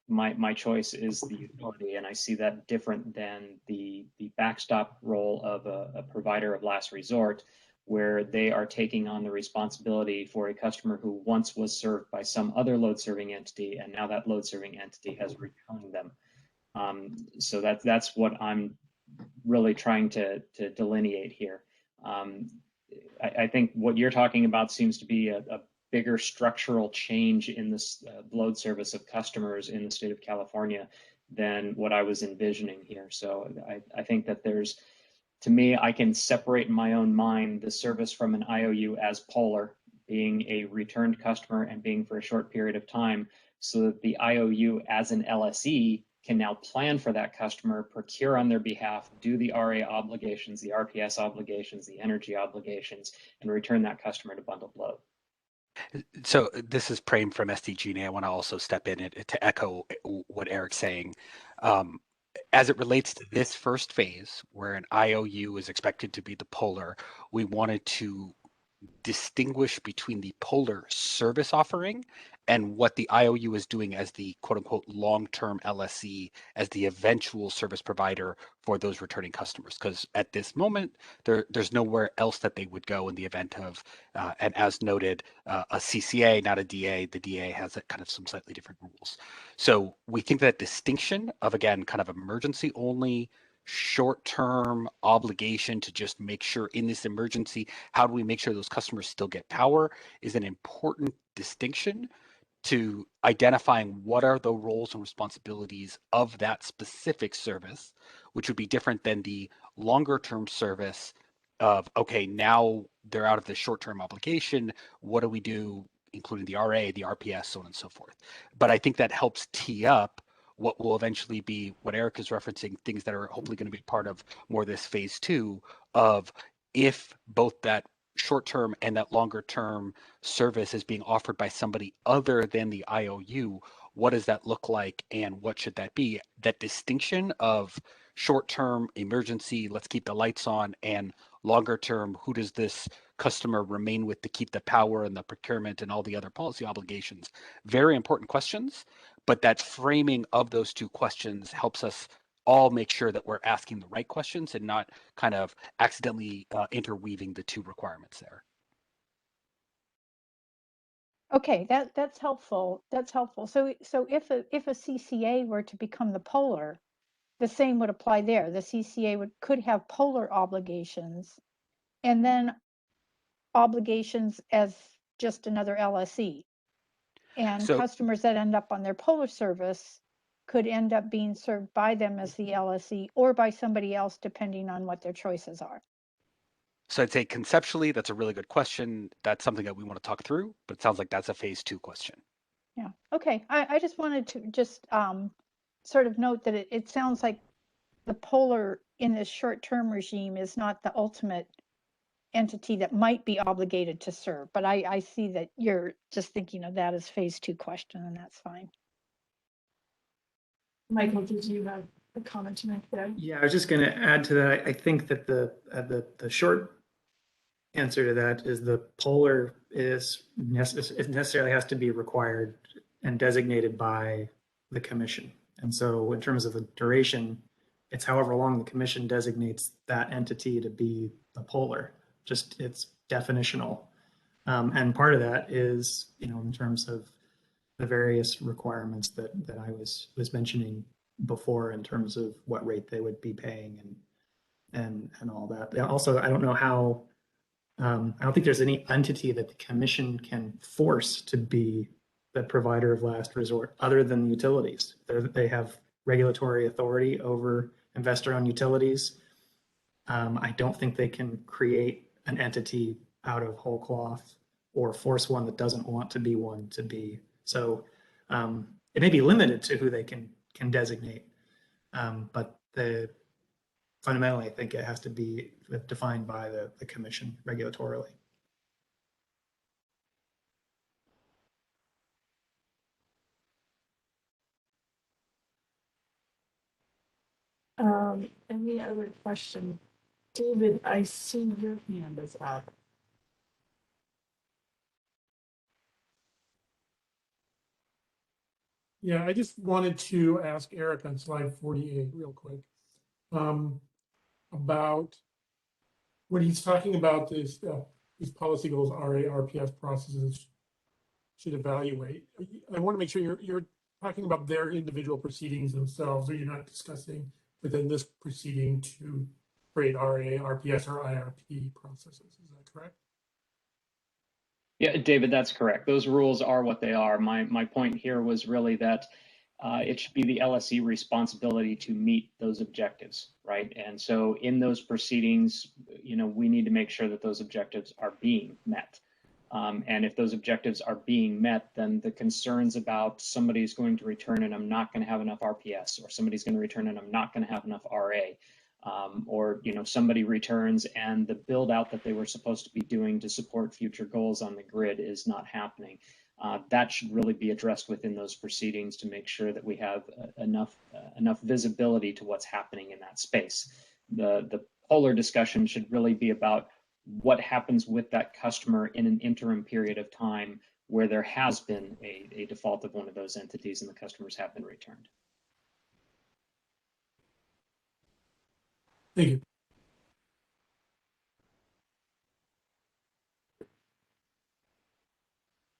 my choice is the utility, and I see that different than the backstop role of a provider of last resort, where they are taking on the responsibility for a customer who once was served by some other load serving entity, and now that load serving entity has returned them. So that's what I'm really trying to delineate here. I think what you're talking about seems to be a bigger structural change in this load service of customers in the state of California than what I was envisioning here. So I think that there's, to me, I can separate in my own mind the service from an IOU as Polar, being a returned customer and being for a short period of time, so that the IOU as an LSE can now plan for that customer, procure on their behalf, do the RA obligations, the RPS obligations, the energy obligations, and return that customer to bundled load. So this is Prem from SDG&A. I want to also step in to echo what Eric's saying. As it relates to this first phase, where an IOU is expected to be the Polar, we wanted to distinguish between the Polar service offering and what the IOU is doing as the quote unquote long-term LSE, as the eventual service provider for those returning customers. Because at this moment, there's nowhere else that they would go in the event of, and as noted, a CCA, not a DA. The DA has kind of some slightly different rules. So we think that distinction of, again, kind of emergency only, short-term obligation to just make sure in this emergency, how do we make sure those customers still get power, is an important distinction to identifying what are the roles and responsibilities of that specific service, which would be different than the longer-term service of, okay, now they're out of the short-term obligation, what do we do, including the RA, the RPS, so on and so forth. But I think that helps tee up what will eventually be what Eric is referencing, things that are hopefully going to be part of more this phase 2 of, if both that short-term and that longer-term service is being offered by somebody other than the IOU, what does that look like and what should that be? That distinction of short-term emergency, let's keep the lights on, and longer-term, who does this customer remain with to keep the power and the procurement and all the other policy obligations? Very important questions, but that framing of those two questions helps us all make sure that we're asking the right questions and not kind of accidentally interweaving the two requirements there. Okay, that's helpful. That's helpful. So if a CCA were to become the Polar, the same would apply there. The CCA could have Polar obligations, and then obligations as just another LSE. And customers that end up on their Polar service could end up being served by them as the LSE or by somebody else, depending on what their choices are. So I'd say conceptually, that's a really good question. That's something that we want to talk through, but it sounds like that's a phase 2 question. Yeah. Okay. I just wanted to just sort of note that it sounds like the Polar in this short-term regime is not the ultimate entity that might be obligated to serve, but I see that you're just thinking of that as phase 2 question, and that's fine. Michael, did you have a comment to make there? Yeah, I was just going to add to that. I think that the short answer to that is the Polar is necessarily has to be required and designated by the commission. And so in terms of the duration, it's however long the commission designates that entity to be the polar, just it's definitional. And part of that is, in terms of the various requirements that I was mentioning before in terms of what rate they would be paying and all that. Also, I don't know how, I don't think there's any entity that the commission can force to be the provider of last resort other than the utilities. They have regulatory authority over investor-owned utilities. I don't think they can create an entity out of whole cloth or force one that doesn't want to be one to be. So it may be limited to who they can designate, but fundamentally, I think it has to be defined by the commission regulatorily. Any other question? David, I see your hand is up. Yeah, I just wanted to ask Eric on slide 48 real quick about when he's talking about these policy goals, RA, RPS processes should evaluate. I want to make sure you're talking about their individual proceedings themselves, or you're not discussing within this proceeding to create RA, RPS, or IRP processes. Is that correct? Yeah, David, that's correct. Those rules are what they are. My point here was really that it should be the LSE responsibility to meet those objectives, right? And so in those proceedings, we need to make sure that those objectives are being met. And if those objectives are being met, then the concerns about somebody's going to return and I'm not going to have enough RPS, or somebody's going to return and I'm not going to have enough RA, or somebody returns and the build out that they were supposed to be doing to support future goals on the grid is not happening. That should really be addressed within those proceedings to make sure that we have enough visibility to what's happening in that space. The polar discussion should really be about what happens with that customer in an interim period of time where there has been a default of one of those entities and the customers have been returned. Thank you.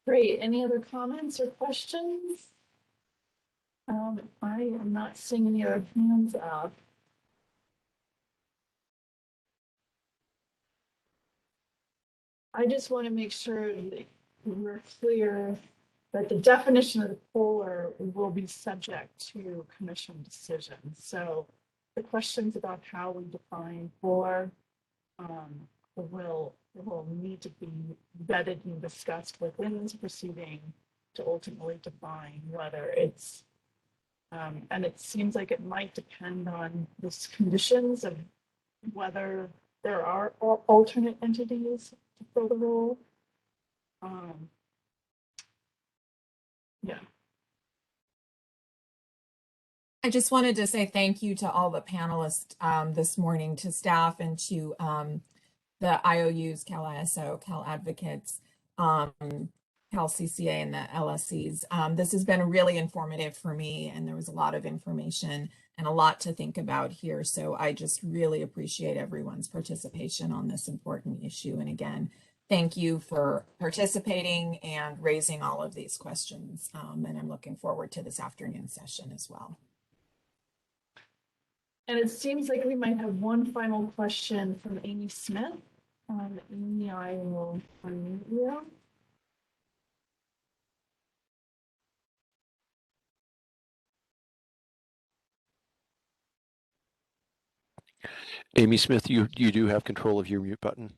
Great. Any other comments or questions? I am not seeing any other hands up. I just want to make sure that we're clear that the definition of the polar will be subject to commission decisions. So the questions about how we define polar will need to be vetted and discussed within this proceeding to ultimately define whether it's, and it seems like it might depend on the conditions of whether there are alternate entities to fill the role. Yeah. I just wanted to say thank you to all the panelists this morning, to staff and to the IOUs, Cal ISO, Cal Advocates, Cal CCA, and the LSEs. This has been really informative for me, and there was a lot of information and a lot to think about here. So I just really appreciate everyone's participation on this important issue. And again, thank you for participating and raising all of these questions. And I'm looking forward to this afternoon session as well. And it seems like we might have one final question from Amy Smith. Amy, I will unmute you. Amy Smith, you do have control of your mute button.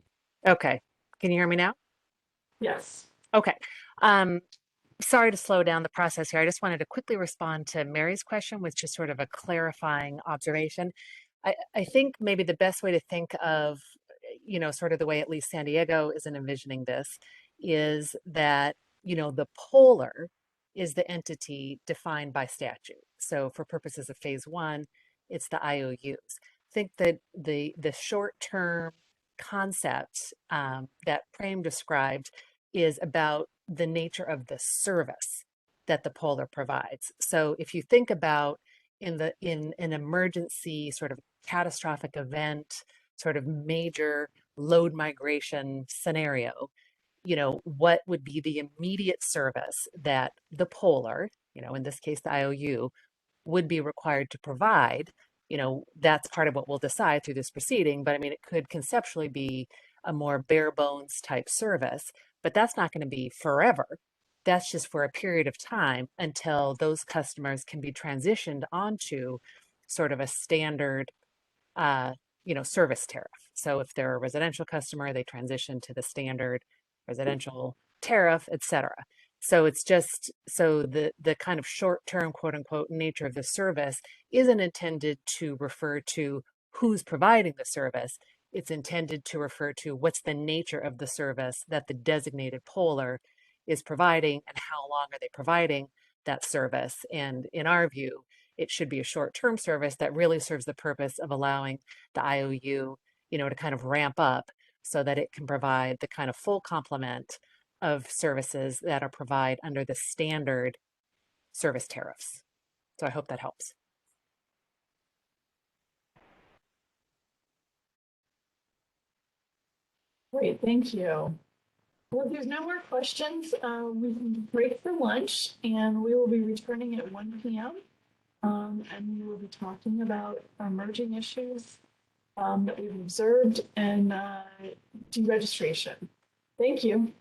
Okay. Can you hear me now? Yes. Okay. Sorry to slow down the process here. I just wanted to quickly respond to Mary's question with just sort of a clarifying observation. I think maybe the best way to think of, sort of the way at least San Diego is envisioning this is that, the polar is the entity defined by statute. So for purposes of phase one, it's the IOUs. Think that the short-term concept that Prem described is about the nature of the service that the polar provides. So if you think about in an emergency sort of catastrophic event, sort of major load migration scenario, what would be the immediate service that the pollar, in this case, the IOU, would be required to provide. That's part of what we'll decide through this proceeding. But I mean, it could conceptually be a more bare bones type service, but that's not going to be forever. That's just for a period of time until those customers can be transitioned onto sort of a standard, service tariff. So if they're a residential customer, they transition to the standard residential tariff, et cetera. So it's just so the kind of short-term, quote unquote, nature of the service isn't intended to refer to who's providing the service. It's intended to refer to what's the nature of the service that the designated pollar is providing and how long are they providing that service. And in our view, it should be a short-term service that really serves the purpose of allowing the IOU, to kind of ramp up so that it can provide the kind of full complement of services that are provided under the standard service tariffs. So I hope that helps. Great, thank you. Well, if there's no more questions, we can break for lunch and we will be returning at 1 p.m. And we will be talking about emerging issues that we've observed and deregistration. Thank you.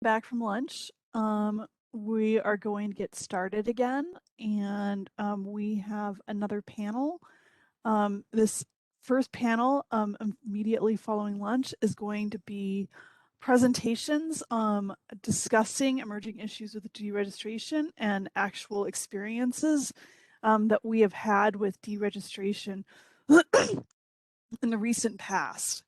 back from lunch. We are going to get started again, and we have another panel. This first panel, immediately following lunch, is going to be presentations discussing emerging issues with deregistration and actual experiences that we have had with deregistration in the recent past.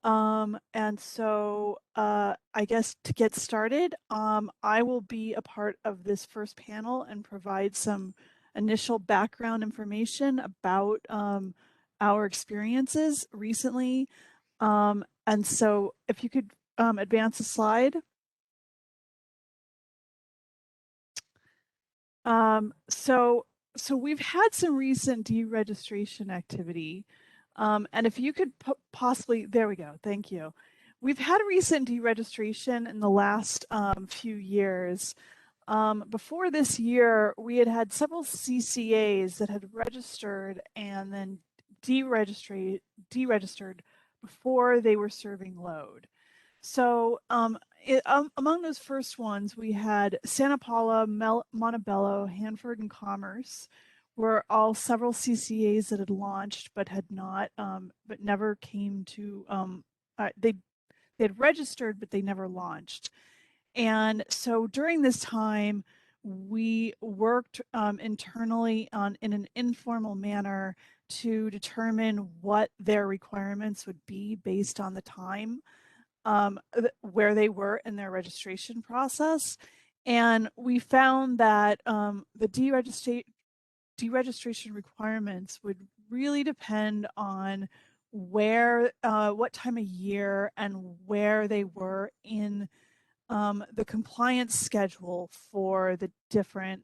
And so I guess to get started, I will be a part of this first panel and provide some initial background information about our experiences recently. And so if you could advance a slide. So we've had some recent deregistration activity. And if you could possibly, there we go, thank you. We've had a recent deregistration in the last few years. Before this year, we had several CCAs that had registered and then deregistered before they were serving load. So among those first ones, we had Santa Paula, Montebello, Hanford, and Commerce, were all several CCAs that had launched but had not, but never came to, they had registered, but they never launched. And so during this time, we worked internally in an informal manner to determine what their requirements would be based on the time where they were in their registration process. And we found that the deregistration requirements would really depend on where, what time of year and where they were in the compliance schedule for the different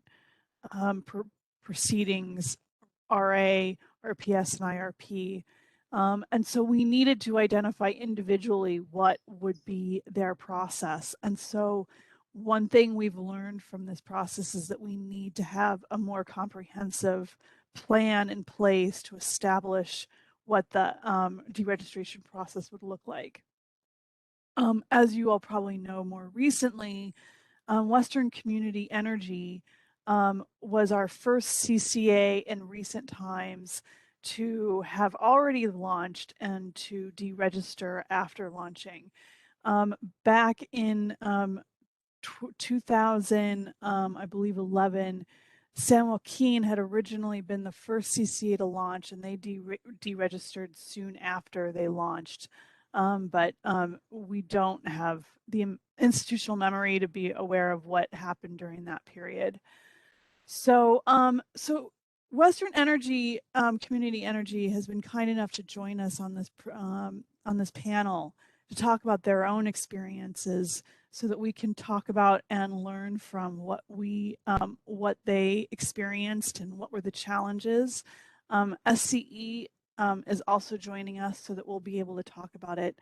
proceedings, RA, RPS, and IRP. And so we needed to identify individually what would be their process. And so one thing we've learned from this process is that we need to have a more comprehensive plan in place to establish what the deregistration process would look like. As you all probably know, more recently, Western Community Energy was our first CCA in recent times to have already launched and to deregister after launching. Back in 2000, I believe 11, San Joaquin had originally been the first CCA to launch, and they deregistered soon after they launched. But we don't have the institutional memory to be aware of what happened during that period. So, so Western Energy, Community Energy, has been kind enough to join us on this panel to talk about their own experiences, so that we can talk about and learn from what they experienced and what were the challenges. SCE is also joining us, so that we'll be able to talk about it.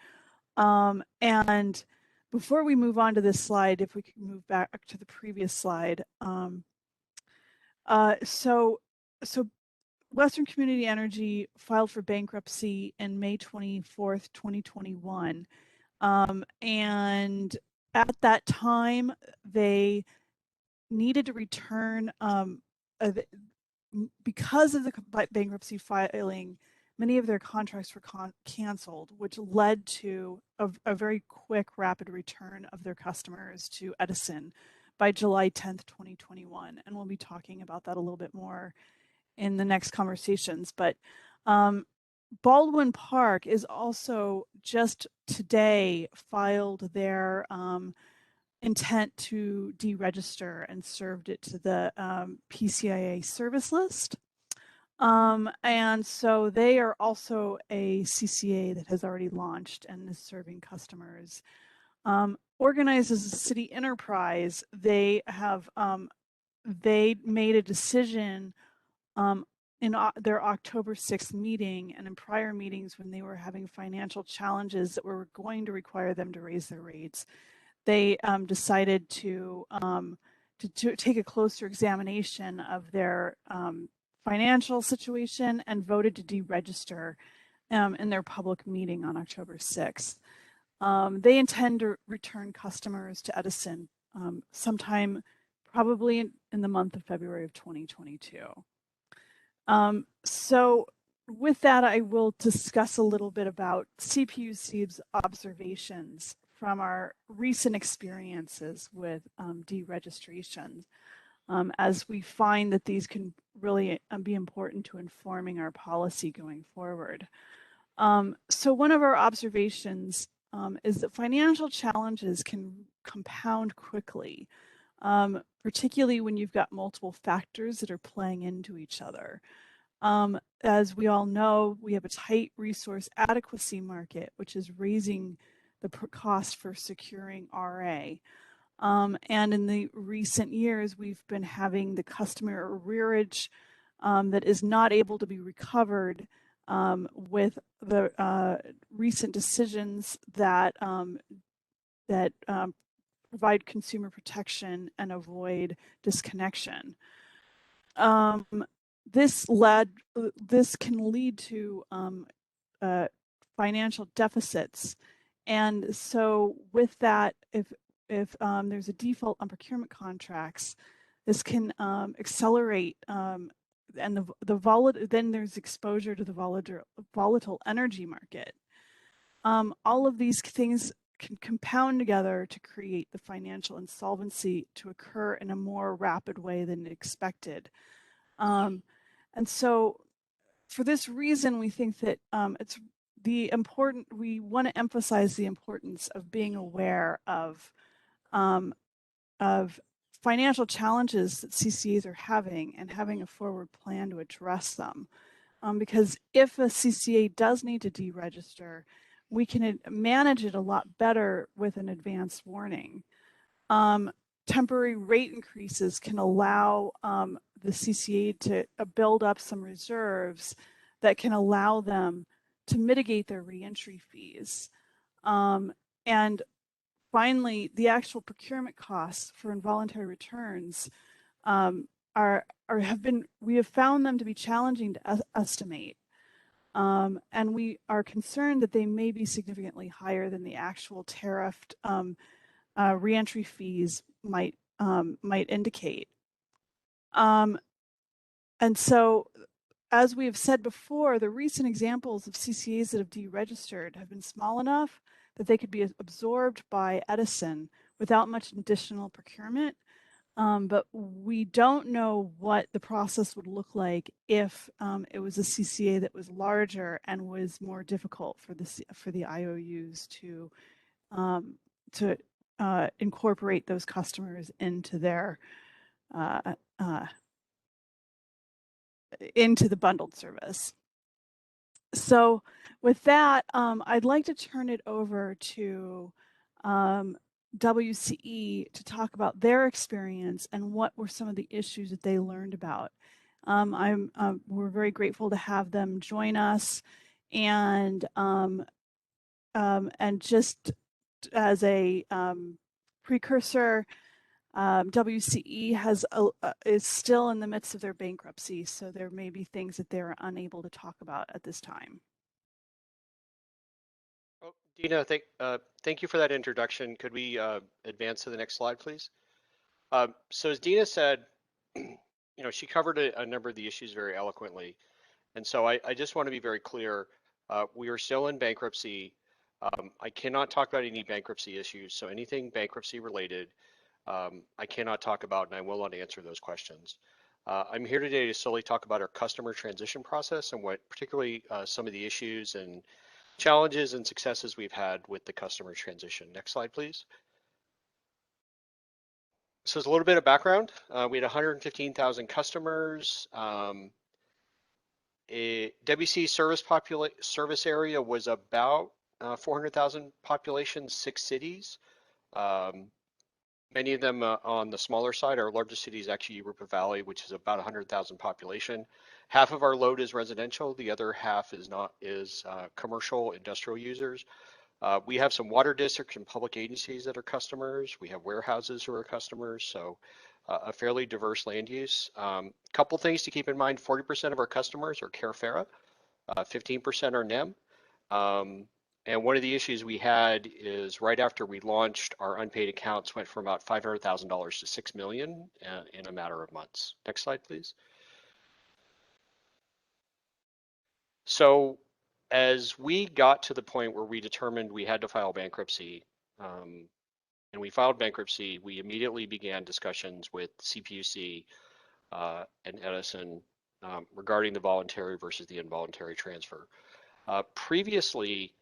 And before we move on to this slide, if we could move back to the previous slide. So Western Community Energy filed for bankruptcy in May 24th, 2021. And at that time, they needed to return, because of the bankruptcy filing, many of their contracts were canceled, which led to a very quick, rapid return of their customers to Edison by July 10th, 2021. And we'll be talking about that a little bit more in the next conversations. But Baldwin Park is also just today filed their intent to deregister and served it to the PCIA service list. And so they are also a CCA that has already launched and is serving customers. Organized as a city enterprise, they have they made a decision in their October 6th meeting and in prior meetings when they were having financial challenges that were going to require them to raise their rates. They decided to take a closer examination of their financial situation and voted to deregister in their public meeting on October 6th. They intend to return customers to Edison sometime probably in the month of February of 2022. So with that, I will discuss a little bit about CPUC's observations from our recent experiences with deregistration, as we find that these can really be important to informing our policy going forward. So one of our observations is that financial challenges can compound quickly, particularly when you've got multiple factors that are playing into each other. As we all know, we have a tight resource adequacy market, which is raising the cost for securing RA. And in the recent years, we've been having the customer arrearage that is not able to be recovered with the recent decisions that provide consumer protection and avoid disconnection. This can lead to financial deficits, and so with that, if there's a default on procurement contracts, this can accelerate, and then there's exposure to the volatile energy market. All of these things can compound together to create the financial insolvency to occur in a more rapid way than expected. And so for this reason, we think that we want to emphasize the importance of being aware of financial challenges that CCAs are having and having a forward plan to address them. Because if a CCA does need to deregister, we can manage it a lot better with an advance warning. Temporary rate increases can allow the CCA to build up some reserves that can allow them to mitigate their reentry fees. And finally, the actual procurement costs for involuntary returns we have found them to be challenging to estimate. And we are concerned that they may be significantly higher than the actual tariffed reentry fees might indicate. And so, as we have said before, the recent examples of CCAs that have deregistered have been small enough that they could be absorbed by Edison without much additional procurement. But we don't know what the process would look like if it was a CCA that was larger and was more difficult for the IOUs to incorporate those customers into their into the bundled service. So with that, I'd like to turn it over to WCE to talk about their experience and what were some of the issues that they learned about. We're very grateful to have them join us, and just as a precursor, WCE is still in the midst of their bankruptcy, so there may be things that they're unable to talk about at this time. Oh, Dina, thank you for that introduction. Could we advance to the next slide, please? So as Dina said, she covered a number of the issues very eloquently. And so I just want to be very clear. We are still in bankruptcy. I cannot talk about any bankruptcy issues. So anything bankruptcy related, I cannot talk about, and I will not answer those questions. I'm here today to solely talk about our customer transition process and what particularly some of the issues and challenges and successes we've had with the customer transition. Next slide, please. So as a little bit of background, we had 115,000 customers. WC service area was about 400,000 population, 6 cities. Many of them on the smaller side. Our largest city is actually Europa Valley, which is about 100,000 population. Half of our load is residential. The other half is commercial industrial users. We have some water districts and public agencies that are customers. We have warehouses who are customers. So a fairly diverse land use. Couple things to keep in mind: 40% of our customers are Carefera, 15% are NEM. And one of the issues we had is right after we launched, our unpaid accounts went from about $500,000 to $6 million in a matter of months. Next slide, please. So as we got to the point where we determined we had to file bankruptcy, and we filed bankruptcy, we immediately began discussions with CPUC and Edison regarding the voluntary versus the involuntary transfer. Previously,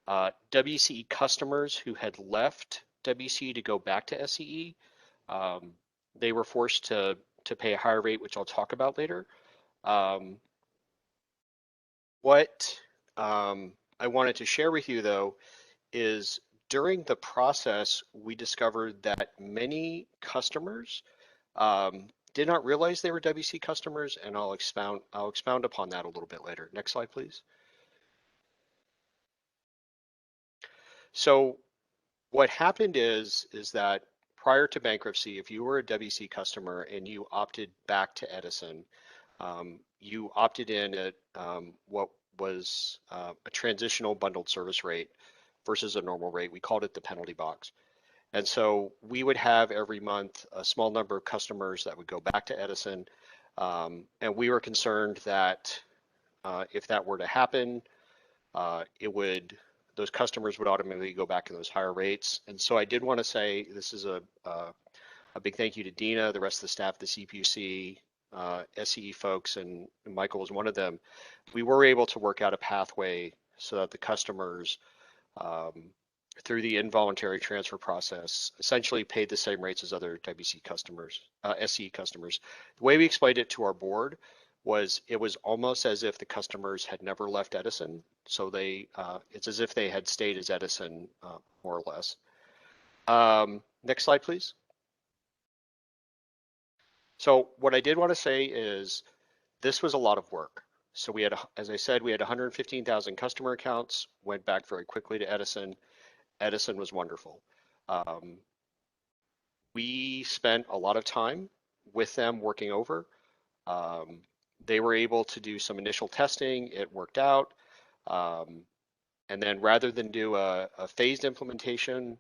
WCE customers who had left WCE to go back to SCE, they were forced to pay a higher rate, which I'll talk about later. What I wanted to share with you, though, is during the process, we discovered that many customers did not realize they were WC customers, and I'll expound upon that a little bit later. Next slide, please. So what happened is that prior to bankruptcy, if you were a WC customer and you opted back to Edison, you opted in at what was a transitional bundled service rate versus a normal rate. We called it the penalty box. And so we would have every month a small number of customers that would go back to Edison. And we were concerned that if that were to happen, those customers would automatically go back to those higher rates. And so I did want to say this is a big thank you to Dina, the rest of the staff, the CPUC, SCE folks, and Michael was one of them. We were able to work out a pathway so that the customers, through the involuntary transfer process, essentially paid the same rates as other WC customers, SCE customers. The way we explained it to our board was it was almost as if the customers had never left Edison. So it's as if they had stayed as Edison, more or less. Next slide, please. So what I did want to say is this was a lot of work. So we had, as I said, we had 115,000 customer accounts, went back very quickly to Edison. Edison was wonderful. We spent a lot of time with them working over. They were able to do some initial testing. It worked out. And then rather than do a phased implementation,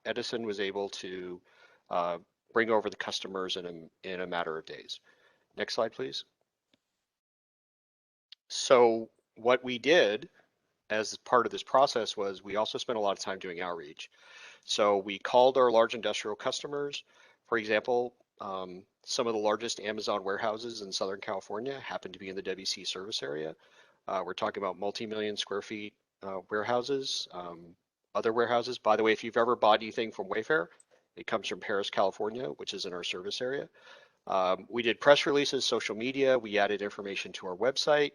Edison was able to bring over the customers in a matter of days. Next slide, please. So what we did as part of this process was we also spent a lot of time doing outreach. So we called our large industrial customers. For example, some of the largest Amazon warehouses in Southern California happen to be in the WC service area. We're talking about multi-million square feet warehouses, other warehouses. By the way, if you've ever bought anything from Wayfair, it comes from Paris, California, which is in our service area. We did press releases, social media. We added information to our website.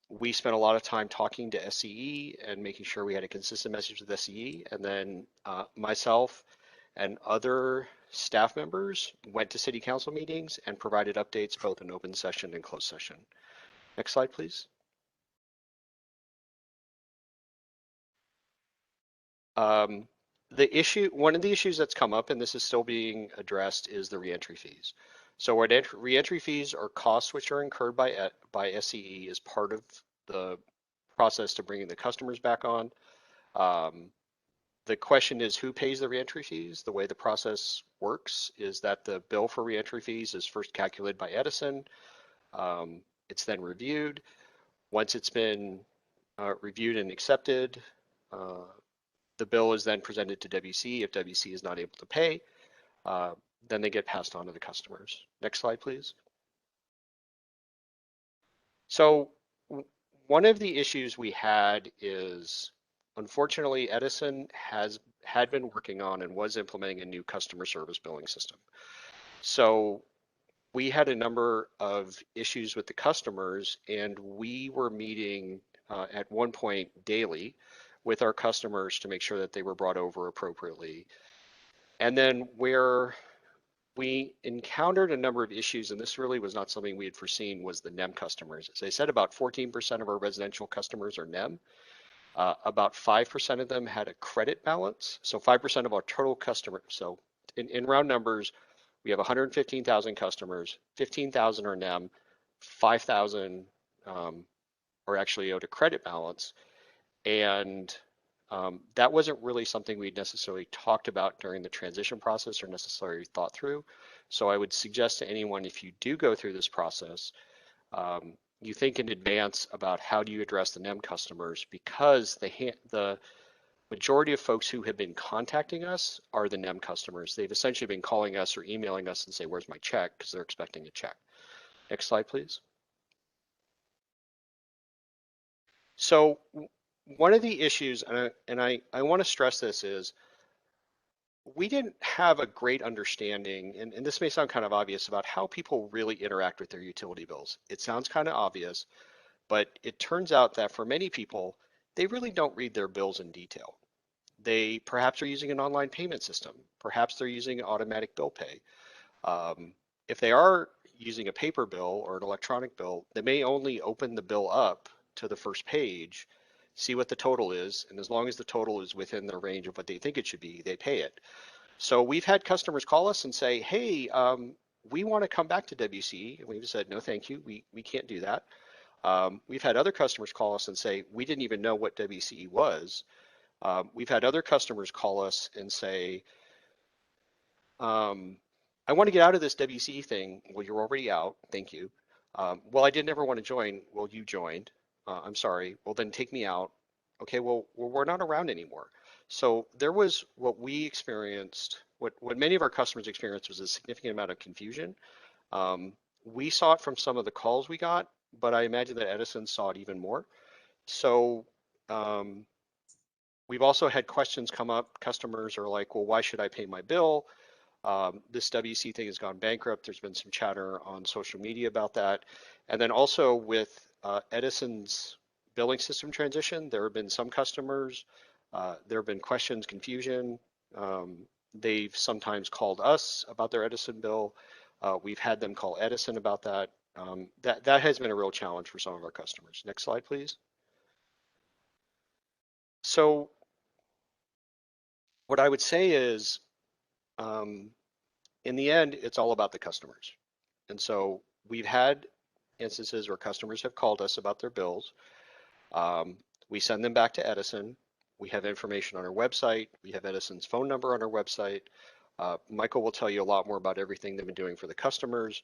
We spent a lot of time talking to SCE and making sure we had a consistent message with SCE. And then myself and other staff members went to city council meetings and provided updates both in open session and closed session. Next slide, please. One of the issues that's come up, and this is still being addressed, is the reentry fees. So our reentry fees are costs which are incurred by SCE as part of the process to bringing the customers back on. The question is who pays the reentry fees? The way the process works is that the bill for reentry fees is first calculated by Edison. It's then reviewed. Once it's been reviewed and accepted, the bill is then presented to WC. If WC is not able to pay, then they get passed on to the customers. Next slide, please. So one of the issues we had is, unfortunately, Edison had been working on and was implementing a new customer service billing system. So we had a number of issues with the customers, and we were meeting at one point daily with our customers to make sure that they were brought over appropriately. And then where we encountered a number of issues, and this really was not something we had foreseen, was the NEM customers. As I said, about 14% of our residential customers are NEM. About 5% of them had a credit balance. So 5% of our total customers. So in round numbers, we have 115,000 customers, 15,000 are NEM, 5,000 are actually owed a credit balance. And that wasn't really something we necessarily talked about during the transition process or necessarily thought through. So I would suggest to anyone, if you do go through this process, you think in advance about how do you address the NEM customers, because the majority of folks who have been contacting us are the NEM customers. They've essentially been calling us or emailing us and say, where's my check? Because they're expecting a check. Next slide, please. So one of the issues, and I want to stress this, is we didn't have a great understanding, and this may sound kind of obvious, about how people really interact with their utility bills. It sounds kind of obvious, but it turns out that for many people, they really don't read their bills in detail. They perhaps are using an online payment system. Perhaps they're using automatic bill pay. If they are using a paper bill or an electronic bill, they may only open the bill up to the first page, see what the total is, and as long as the total is within the range of what they think it should be, they pay it. So we've had customers call us and say, hey, we want to come back to WCE, and we've said, no, thank you, we can't do that. We've had other customers call us and say, we didn't even know what WCE was. We've had other customers call us and say, I want to get out of this WCE thing. Well, you're already out. Thank you. Well, I didn't ever want to join. Well, you joined. I'm sorry. Well, then take me out. Okay, well, we're not around anymore. So there was what we experienced, what many of our customers experienced was a significant amount of confusion. We saw it from some of the calls we got, but I imagine that Edison saw it even more. So we've also had questions come up. Customers are like, well, why should I pay my bill? This WC thing has gone bankrupt. There's been some chatter on social media about that. And then also with Edison's billing system transition, there have been some customers, there have been questions, confusion. They've sometimes called us about their Edison bill. We've had them call Edison about that. That has been a real challenge for some of our customers. Next slide, please. So what I would say is, in the end, it's all about the customers. And so we've had instances where customers have called us about their bills. We send them back to Edison. We have information on our website. We have Edison's phone number on our website. Michael will tell you a lot more about everything they've been doing for the customers.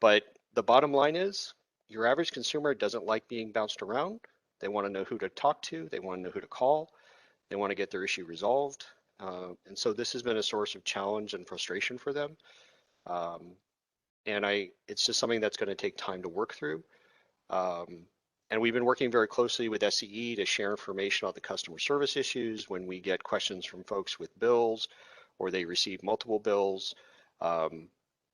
But the bottom line is, your average consumer doesn't like being bounced around. They want to know who to talk to. They want to know who to call. They want to get their issue resolved. And so this has been a source of challenge and frustration for them. And it's just something that's going to take time to work through. And we've been working very closely with SCE to share information about the customer service issues when we get questions from folks with bills or they receive multiple bills.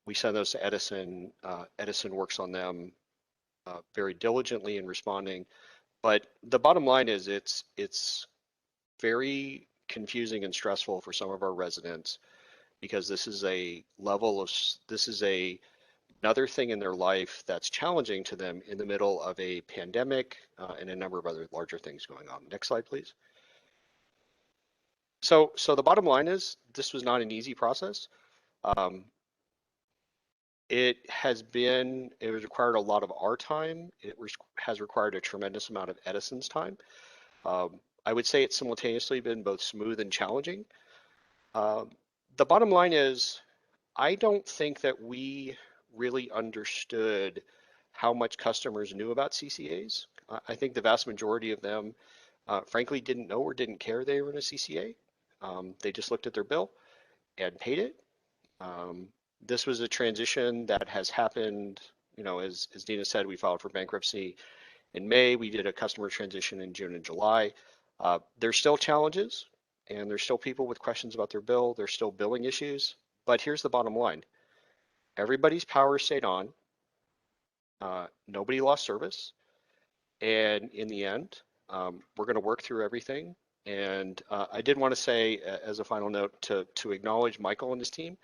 We send those to Edison. Edison works on them very diligently in responding. But the bottom line is it's very confusing and stressful for some of our residents because this is another thing in their life that's challenging to them in the middle of a pandemic and a number of other larger things going on. Next slide, please. So the bottom line is this was not an easy process. It required a lot of our time. It has required a tremendous amount of Edison's time. I would say it's simultaneously been both smooth and challenging. The bottom line is, I don't think that we really understood how much customers knew about CCAs. I think the vast majority of them, frankly, didn't know or didn't care they were in a CCA. They just looked at their bill and paid it. This was a transition that has happened, as Dina said, we filed for bankruptcy in May. We did a customer transition in June and July. There's still challenges and there's still people with questions about their bill. There's still billing issues, but here's the bottom line. Everybody's power stayed on. Nobody lost service. And in the end, we're going to work through everything. And I did want to say, as a final note, to acknowledge Michael and his team.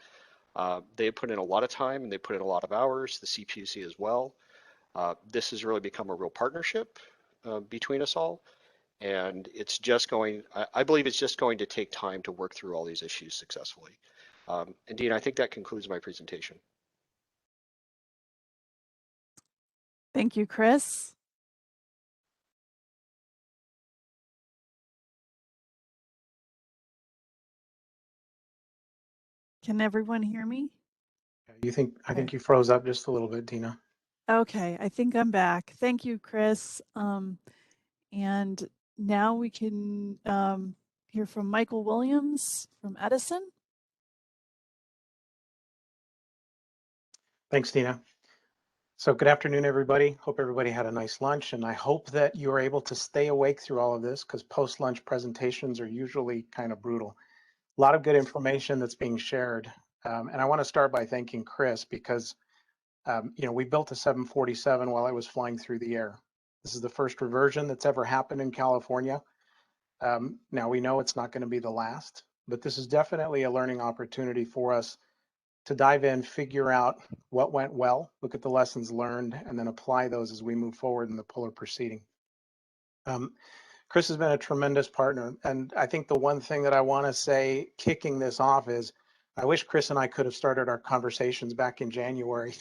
They put in a lot of time and they put in a lot of hours, the CPUC as well. This has really become a real partnership between us all. And I believe it's just going to take time to work through all these issues successfully. And Dean, I think that concludes my presentation. Thank you, Chris. Can everyone hear me? I think you froze up just a little bit, Dina. Okay, I think I'm back. Thank you, Chris. And now we can hear from Michael Williams from Edison. Thanks, Dina. So good afternoon, everybody. Hope everybody had a nice lunch, and I hope that you were able to stay awake through all of this, because post-lunch presentations are usually kind of brutal. A lot of good information that's being shared. And I want to start by thanking Chris, because we built a 747 while I was flying through the air. This is the first reversion that's ever happened in California. Now we know it's not going to be the last, but this is definitely a learning opportunity for us to dive in, figure out what went well, look at the lessons learned, and then apply those as we move forward in the Puller proceeding. Chris has been a tremendous partner, and I think the one thing that I want to say kicking this off is I wish Chris and I could have started our conversations back in January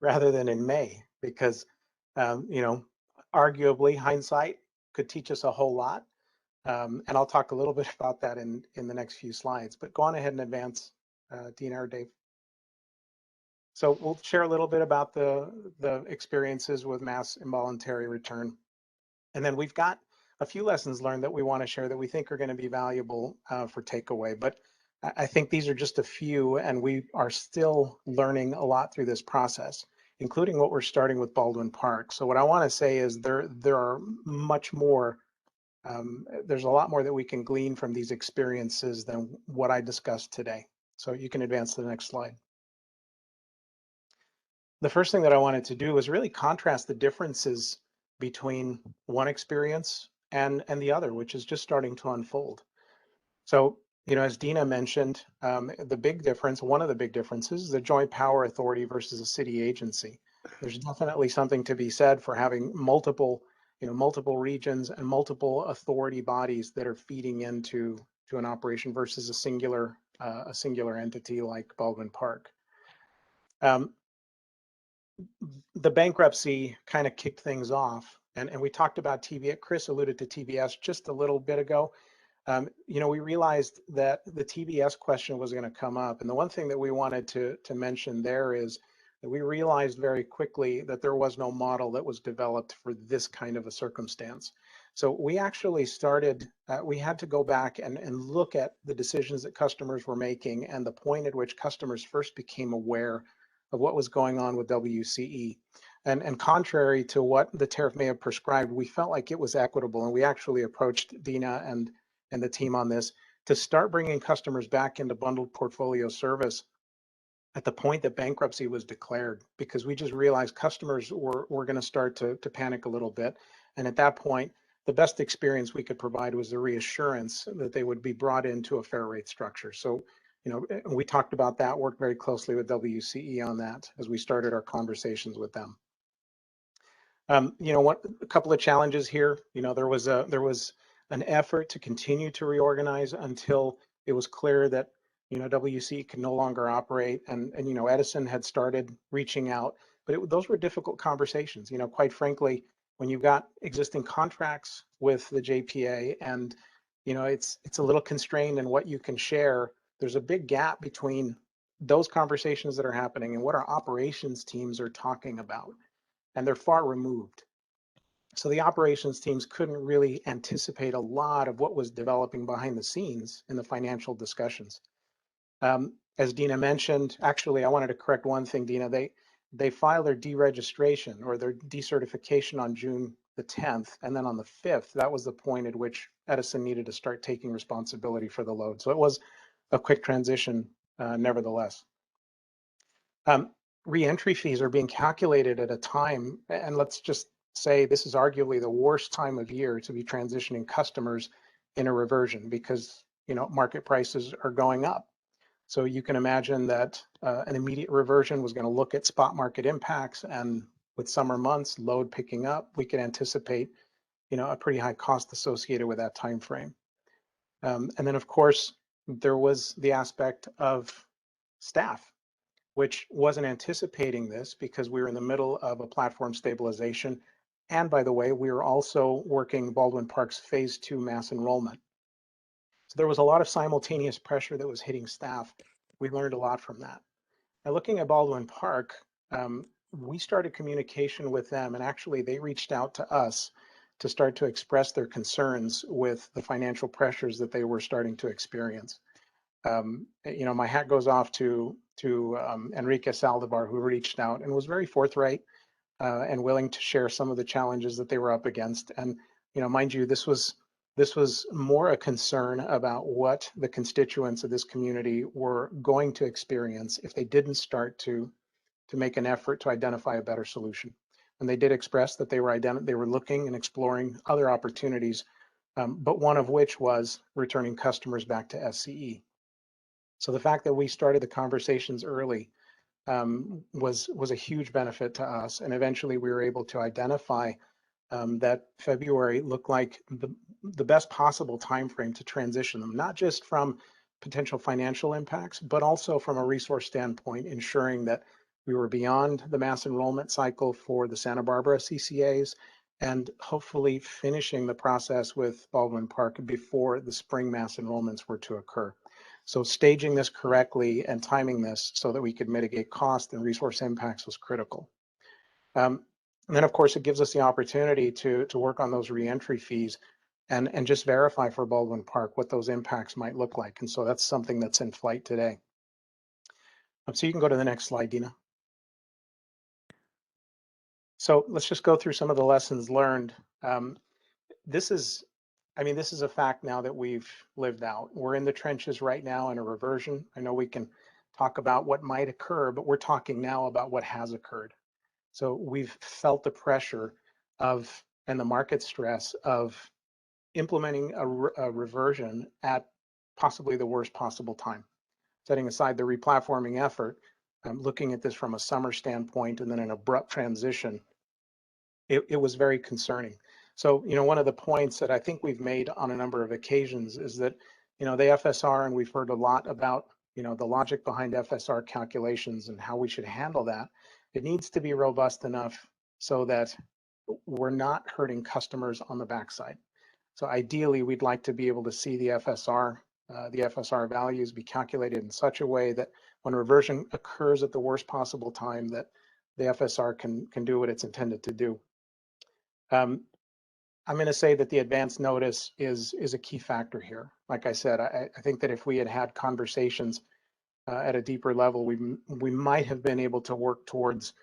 rather than in May, because arguably hindsight could teach us a whole lot. And I'll talk a little bit about that in the next few slides, but go on ahead and advance, Dina or Dave. So we'll share a little bit about the experiences with mass involuntary return. And then we've got a few lessons learned that we want to share that we think are going to be valuable for takeaway. But I think these are just a few, and we are still learning a lot through this process, including what we're starting with Baldwin Park. So what I want to say is there are much more. There's a lot more that we can glean from these experiences than what I discussed today. So you can advance to the next slide. The first thing that I wanted to do was really contrast the differences between one experience and the other, which is just starting to unfold. So, as Dina mentioned, the big difference, one of the big differences, is the joint power authority versus a city agency. There's definitely something to be said for having multiple regions and multiple authority bodies that are feeding into an operation versus a singular entity like Baldwin Park. The bankruptcy kind of kicked things off, and we talked about TBS. Chris alluded to TBS just a little bit ago. We realized that the TBS question was going to come up, and the one thing that we wanted to mention there is that we realized very quickly that there was no model that was developed for this kind of a circumstance. So we actually started, we had to go back and look at the decisions that customers were making and the point at which customers first became aware of what was going on with WCE. And contrary to what the tariff may have prescribed, we felt like it was equitable, and we actually approached Dina and the team on this to start bringing customers back into bundled portfolio service at the point that bankruptcy was declared, because we just realized customers were going to start to panic a little bit. And at that point, the best experience we could provide was the reassurance that they would be brought into a fair rate structure. So, we talked about that, worked very closely with WCE on that as we started our conversations with them. A couple of challenges here. There was an effort to continue to reorganize until it was clear that WCE can no longer operate, and Edison had started reaching out, but those were difficult conversations. Quite frankly, when you've got existing contracts with the JPA and it's a little constrained in what you can share, there's a big gap between those conversations that are happening and what our operations teams are talking about, and they're far removed. So the operations teams couldn't really anticipate a lot of what was developing behind the scenes in the financial discussions. As Dina mentioned, actually, I wanted to correct one thing, Dina. They filed their deregistration or their decertification on June the 10th, and then on the 5th, that was the point at which Edison needed to start taking responsibility for the load. So it was a quick transition, nevertheless. Re-entry fees are being calculated at a time, and let's just say this is arguably the worst time of year to be transitioning customers in a reversion, because market prices are going up. So you can imagine that an immediate reversion was going to look at spot market impacts, and with summer months, load picking up, we could anticipate a pretty high cost associated with that time frame. And then of course there was the aspect of staff, which wasn't anticipating this because we were in the middle of a platform stabilization. And by the way, we were also working Baldwin Park's phase 2 mass enrollment. there was a lot of simultaneous pressure that was hitting staff. We learned a lot from that. Now, looking at Baldwin Park, we started communication with them, and actually they reached out to us to start to express their concerns with the financial pressures that they were starting to experience. My hat goes off to Enrique Saldivar, who reached out and was very forthright and willing to share some of the challenges that they were up against. And mind you, this was more a concern about what the constituents of this community were going to experience if they didn't start to make an effort to identify a better solution. And they did express that they were looking and exploring other opportunities, but one of which was returning customers back to SCE. So the fact that we started the conversations early was a huge benefit to us, and eventually we were able to identify that February looked like the best possible timeframe to transition them, not just from potential financial impacts, but also from a resource standpoint, ensuring that we were beyond the mass enrollment cycle for the Santa Barbara CCAs and hopefully finishing the process with Baldwin Park before the spring mass enrollments were to occur. So staging this correctly and timing this so that we could mitigate cost and resource impacts was critical. And then, of course, it gives us the opportunity to work on those reentry fees and just verify for Baldwin Park what those impacts might look like. And so that's something that's in flight today. So you can go to the next slide, Dina. So let's just go through some of the lessons learned. This is a fact now that we've lived out. We're in the trenches right now in a reversion. I know we can talk about what might occur, but we're talking now about what has occurred. So we've felt the pressure and the market stress of implementing a reversion at possibly the worst possible time. Setting aside the replatforming effort, looking at this from a summer standpoint and then an abrupt transition, it was very concerning. So, one of the points that I think we've made on a number of occasions is that, the FSR, and we've heard a lot about, the logic behind FSR calculations and how we should handle that. It needs to be robust enough so that we're not hurting customers on the backside. So ideally, we'd like to be able to see the FSR values be calculated in such a way that when reversion occurs at the worst possible time, that the FSR can do what it's intended to do. I'm going to say that the advance notice is a key factor here. Like I said, I think that if we had conversations at a deeper level, we might have been able to work towards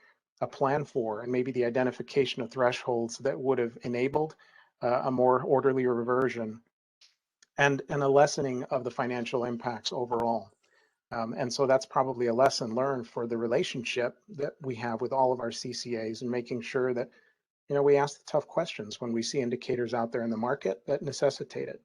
a plan for and maybe the identification of thresholds that would have enabled a more orderly reversion and a lessening of the financial impacts overall. And so that's probably a lesson learned for the relationship that we have with all of our CCAs and making sure that we ask the tough questions when we see indicators out there in the market that necessitate it.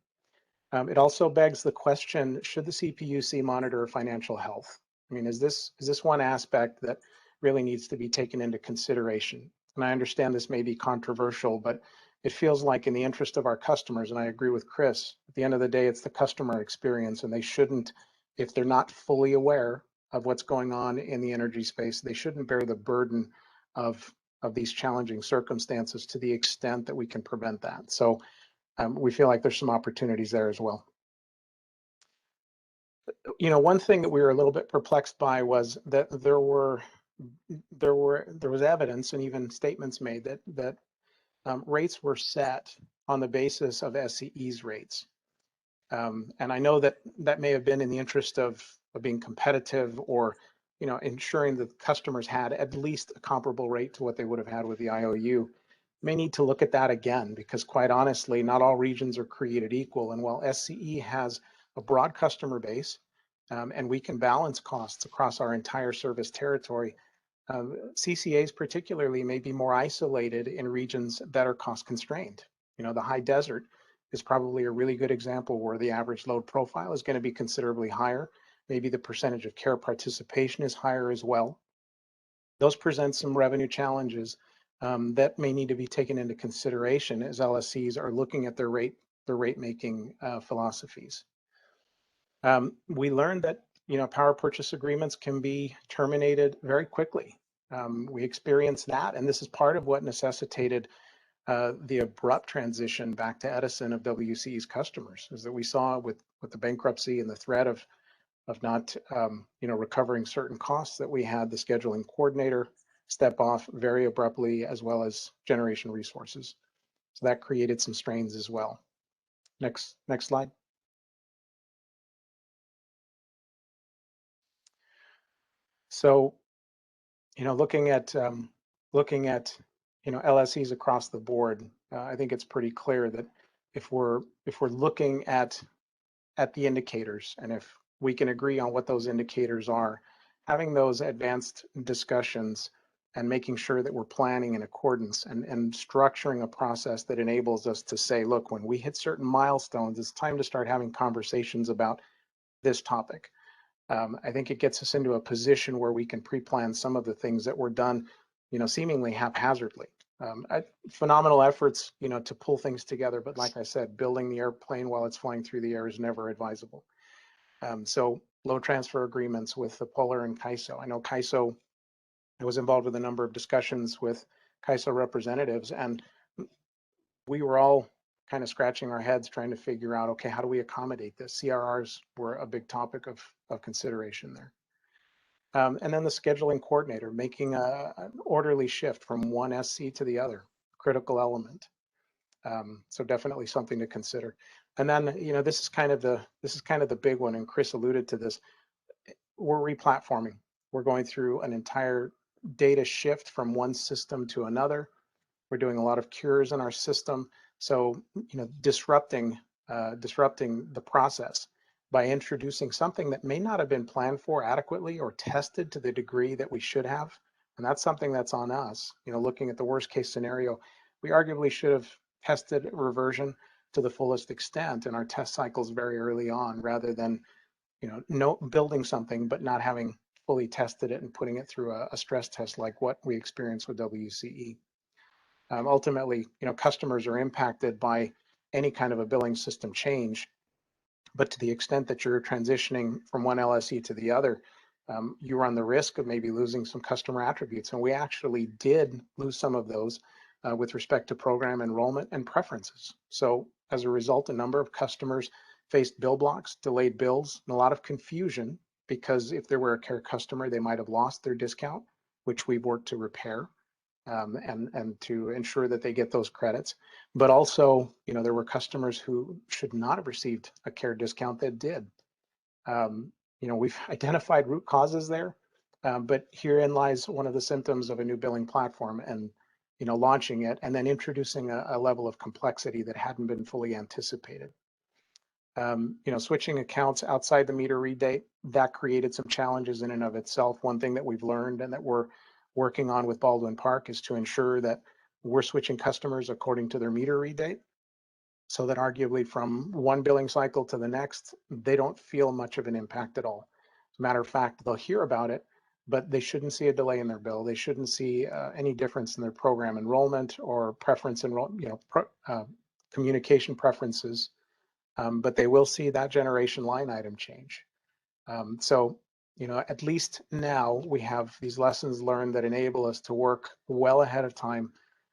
It also begs the question, should the CPUC monitor financial health? I mean, is this one aspect that really needs to be taken into consideration? And I understand this may be controversial, but it feels like in the interest of our customers, and I agree with Chris, at the end of the day, it's the customer experience, and they shouldn't, if they're not fully aware of what's going on in the energy space, they shouldn't bear the burden of these challenging circumstances to the extent that we can prevent that. So we feel like there's some opportunities there as well. One thing that we were a little bit perplexed by was that there was evidence and even statements made that rates were set on the basis of SCE's rates. And I know that may have been in the interest of being competitive or ensuring that customers had at least a comparable rate to what they would have had with the IOU. May need to look at that again, because quite honestly, not all regions are created equal. And while SCE has a broad customer base and we can balance costs across our entire service territory, CCAs particularly may be more isolated in regions that are cost constrained. The high desert is probably a really good example where the average load profile is going to be considerably higher. Maybe the percentage of care participation is higher as well. Those present some revenue challenges that may need to be taken into consideration as LSCs are looking at their rate making philosophies. We learned that power purchase agreements can be terminated very quickly. We experienced that, and this is part of what necessitated the abrupt transition back to Edison of WCE's customers, is that we saw with the bankruptcy and the threat of not recovering certain costs that we had the scheduling coordinator step off very abruptly, as well as generation resources. So that created some strains as well. Next slide. So, looking at LSEs across the board, I think it's pretty clear that if we're looking at the indicators, and if we can agree on what those indicators are, having those advanced discussions and making sure that we're planning in accordance and structuring a process that enables us to say, look, when we hit certain milestones, it's time to start having conversations about this topic. I think it gets us into a position where we can pre-plan some of the things that were done, seemingly haphazardly. Phenomenal efforts, to pull things together, but like I said, building the airplane while it's flying through the air is never advisable. So load transfer agreements with the Polar and CAISO. I know CAISO, I was involved with a number of discussions with CAISO representatives, and we were all kind of scratching our heads trying to figure out, okay, how do we accommodate this? CRRs were a big topic of consideration there. And then the scheduling coordinator, making an orderly shift from one SC to the other, critical element. So definitely something to consider. And then, this is kind of the big one, and Chris alluded to this. We're replatforming. We're going through an entire data shift from one system to another. We're doing a lot of cures in our system. So, disrupting the process by introducing something that may not have been planned for adequately or tested to the degree that we should have. And that's something that's on us. Looking at the worst case scenario, we arguably should have tested reversion to the fullest extent in our test cycles very early on, rather than, building something but not having fully tested it and putting it through a stress test like what we experienced with WCE. Ultimately, customers are impacted by any kind of a billing system change, but to the extent that you're transitioning from one LSE to the other, you run the risk of maybe losing some customer attributes. And we actually did lose some of those with respect to program enrollment and preferences. So as a result, a number of customers faced bill blocks, delayed bills, and a lot of confusion, because if they were a care customer, they might have lost their discount, which we've worked to repair. And to ensure that they get those credits. But also, there were customers who should not have received a care discount that did. We've identified root causes there, but herein lies one of the symptoms of a new billing platform, and launching it and then introducing a level of complexity that hadn't been fully anticipated. Switching accounts outside the meter read date, that created some challenges in and of itself. One thing that we've learned and that we're working on with Baldwin Park is to ensure that we're switching customers according to their meter read date, so that arguably from one billing cycle to the next, they don't feel much of an impact at all. As a matter of fact, they'll hear about it, but they shouldn't see a delay in their bill. They shouldn't see any difference in their program enrollment or preference communication preferences, but they will see that generation line item change. So at least now we have these lessons learned that enable us to work well ahead of time,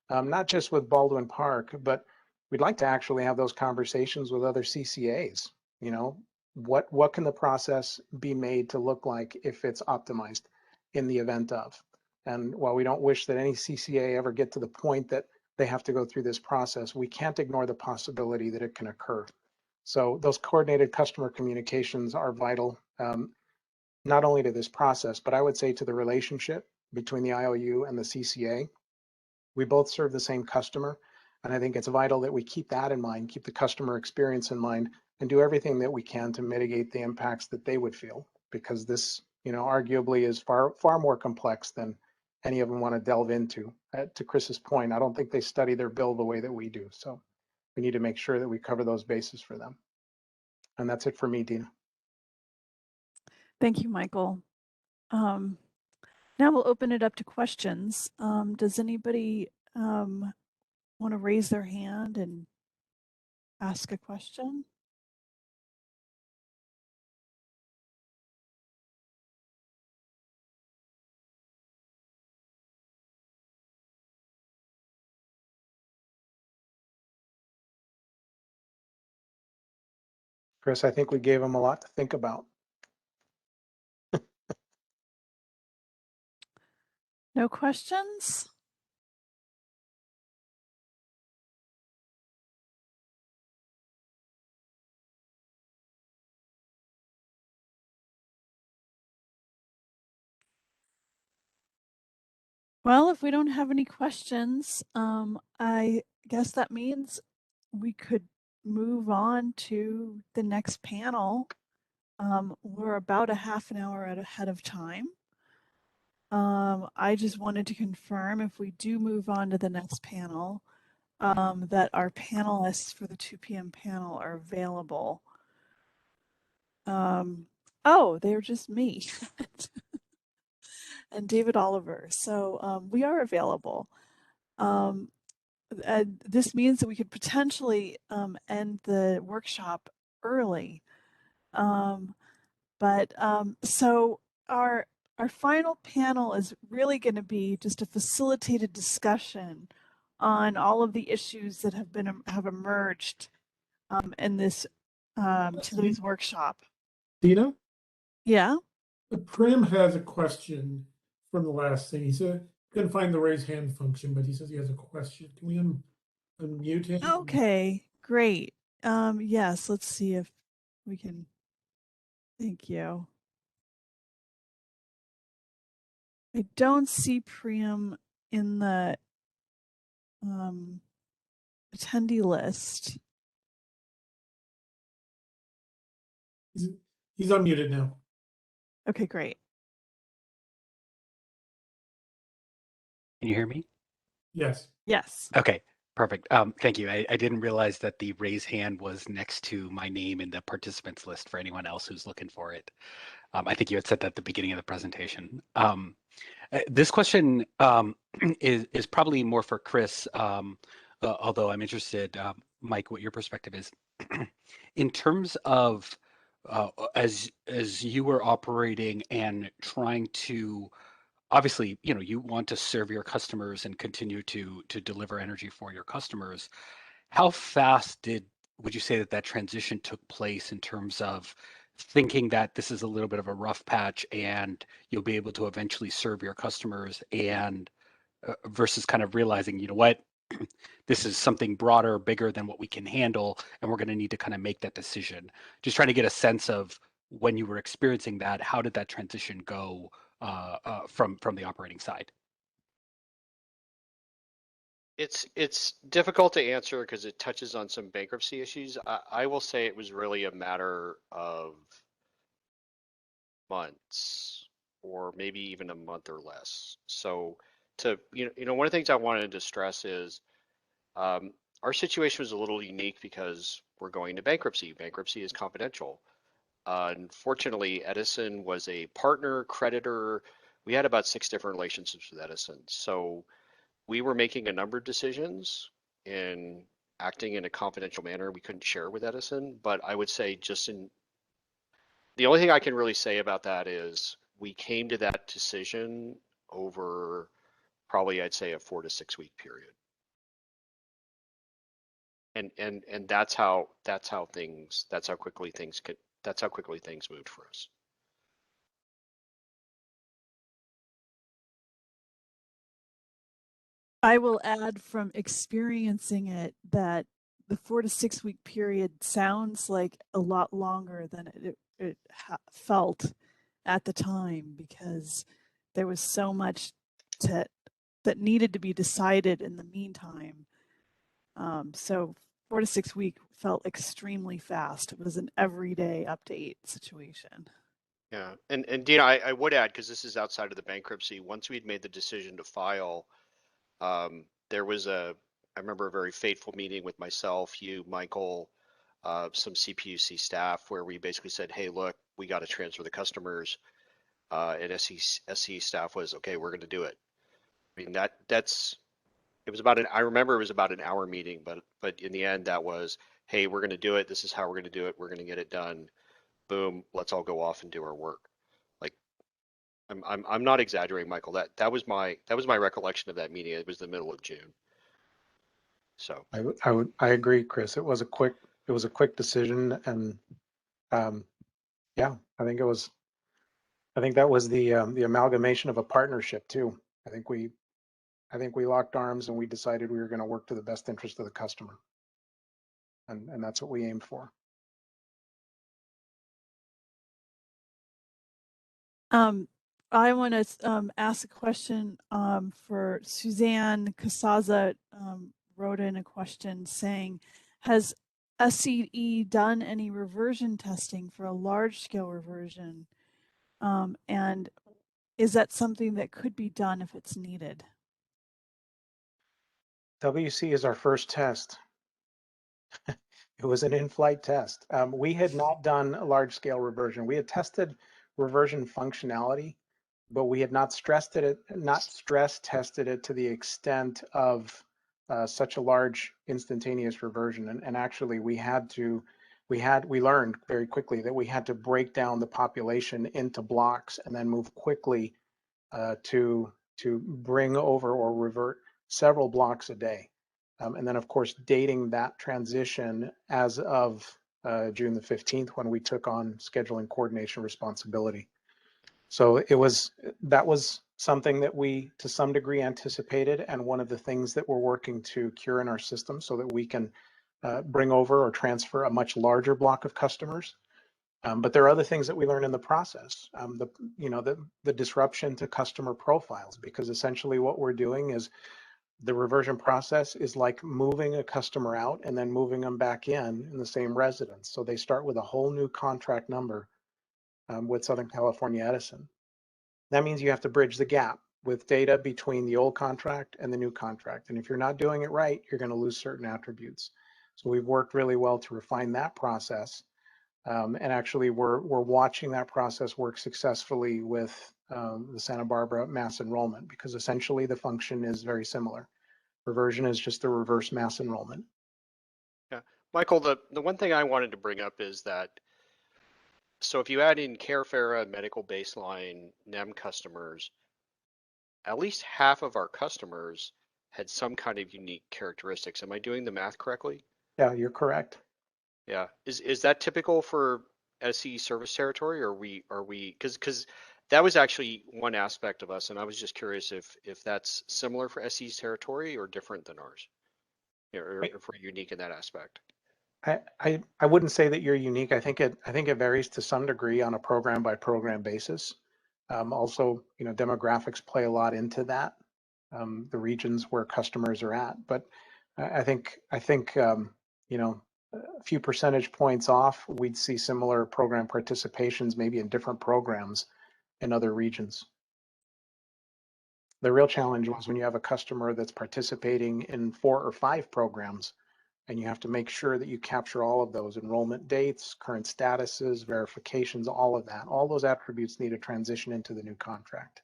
not just with Baldwin Park, but we'd like to actually have those conversations with other CCAs. What can the process be made to look like if it's optimized in the event of? And while we don't wish that any CCA ever get to the point that they have to go through this process, we can't ignore the possibility that it can occur. So those coordinated customer communications are vital. Not only to this process, but I would say to the relationship between the IOU and the CCA. We both serve the same customer, and I think it's vital that we keep that in mind, keep the customer experience in mind, and do everything that we can to mitigate the impacts that they would feel, because this, arguably is far more complex than any of them want to delve into. To Chris's point, I don't think they study their bill the way that we do. So we need to make sure that we cover those bases for them. And that's it for me, Dina. Thank you, Michael. Now we'll open it up to questions. Does anybody want to raise their hand and ask a question? Chris, I think we gave them a lot to think about. No questions? Well, if we don't have any questions, I guess that means we could move on to the next panel. We're about a half an hour ahead of time. I just wanted to confirm if we do move on to the next panel, that our panelists for the 2 p.m. panel are available. Oh, they're just me and David Oliver. So we are available. This means that we could potentially end the workshop early. So our final panel is really going to be just a facilitated discussion on all of the issues that have emerged in this today's workshop. Dina? Yeah. Prim has a question from the last thing. He said, couldn't find the raise hand function, but he says he has a question. Can we unmute him? Okay, great. Yes, let's see if we can. Thank you. I don't see Priam in the attendee list. He's unmuted now. Okay, great. Can you hear me? Yes. Yes. Okay, perfect. Thank you. I didn't realize that the raise hand was next to my name in the participants list for anyone else who's looking for it. I think you had said that at the beginning of the presentation. This question is probably more for Chris, although I'm interested, Mike, what your perspective is. In terms of as you were operating and trying to, obviously, you want to serve your customers and continue to deliver energy for your customers. How fast would you say that transition took place in terms of thinking that this is a little bit of a rough patch and you'll be able to eventually serve your customers, and versus kind of realizing, you know what, this is something broader, bigger than what we can handle, and we're going to need to kind of make that decision. Just trying to get a sense of when you were experiencing that, how did that transition go from the operating side? It's difficult to answer because it touches on some bankruptcy issues. I will say it was really a matter of months, or maybe even a month or less. So one of the things I wanted to stress is our situation was a little unique because we're going to bankruptcy. Bankruptcy is confidential. Unfortunately, Edison was a partner, creditor. We had about 6 different relationships with Edison. So we were making a number of decisions in acting in a confidential manner we couldn't share with Edison. But I would say the only thing I can really say about that is we came to that decision over probably, I'd say, a 4 to 6 week period. And that's how quickly things moved for us. I will add from experiencing it that the 4 to 6 week period sounds like a lot longer than it felt at the time, because there was so much that needed to be decided in the meantime. So 4 to 6 week felt extremely fast. It was an everyday update situation. Yeah, and Dina, I would add, because this is outside of the bankruptcy, once we'd made the decision to file, there was I remember a very fateful meeting with myself, you, Michael, some CPUC staff, where we basically said, hey, look, we got to transfer the customers. And SE staff was, okay, we're going to do it. I mean, I remember it was about an hour meeting, but in the end that was, hey, we're going to do it. This is how we're going to do it. We're going to get it done. Boom, let's all go off and do our work. Like, I'm not exaggerating, Michael. That was my recollection of that meeting. It was the middle of June. So I agree, Chris. It was a quick decision, and Yeah, I think that was the amalgamation of a partnership too. I think we locked arms and we decided we were going to work to the best interest of the customer. And that's what we aimed for. I want to ask a question for Suzanne Casaza. Wrote in a question saying, has SCE done any reversion testing for a large scale reversion? And is that something that could be done if it's needed? WC is our first test. It was an in-flight test. We had not done a large-scale reversion. We had tested reversion functionality, but we had not stress tested it to the extent of such a large instantaneous reversion. And actually, we learned very quickly that we had to break down the population into blocks and then move quickly to bring over or revert several blocks a day. And then, of course, dating that transition as of June the 15th, when we took on scheduling coordination responsibility. So that was something that we, to some degree, anticipated, and one of the things that we're working to cure in our system so that we can bring over or transfer a much larger block of customers. But there are other things that we learn in the process. The disruption to customer profiles, because essentially what we're doing is the reversion process is like moving a customer out and then moving them back in the same residence. So they start with a whole new contract number with Southern California Edison. That means you have to bridge the gap with data between the old contract and the new contract. And if you're not doing it right, you're going to lose certain attributes. So we've worked really well to refine that process. And actually, we're watching that process work successfully with the Santa Barbara mass enrollment, because essentially the function is very similar. Reversion is just the reverse mass enrollment. Yeah, Michael, the one thing I wanted to bring up is that, so if you add in Carefera, medical baseline, NEM customers, at least half of our customers had some kind of unique characteristics. Am I doing the math correctly? Yeah, you're correct. Yeah, is that typical for SE service territory, or are we because that was actually one aspect of us, and I was just curious if that's similar for SE's territory or different than ours, or if we're unique in that aspect. I wouldn't say that you're unique. I think it varies to some degree on a program by program basis. Also, demographics play a lot into that, the regions where customers are at. But I think a few percentage points off, we'd see similar program participations, maybe in different programs in other regions. The real challenge was when you have a customer that's participating in 4 or 5 programs, and you have to make sure that you capture all of those enrollment dates, current statuses, verifications, all of that. All those attributes need to transition into the new contract.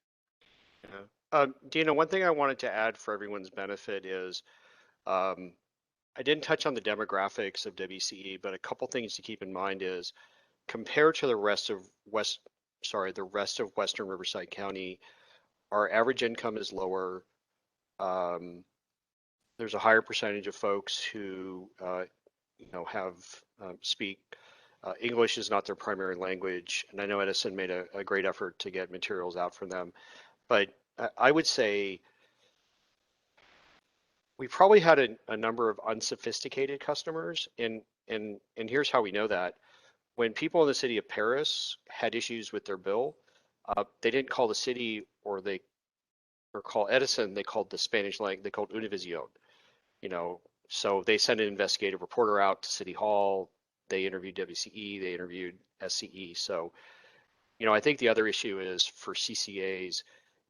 Yeah. Dina, one thing I wanted to add for everyone's benefit is, I didn't touch on the demographics of WCE, but a couple things to keep in mind is, compared to the rest of Western Riverside County, our average income is lower. There's a higher percentage of folks who, speak English is not their primary language, and I know Edison made a great effort to get materials out for them, but I would say we probably had a number of unsophisticated customers, and here's how we know that. When people in the city of Paris had issues with their bill, they didn't call the city or call Edison, they called the Spanish language, they called Univision. So they sent an investigative reporter out to City Hall, they interviewed WCE, they interviewed SCE. So, I think the other issue is for CCAs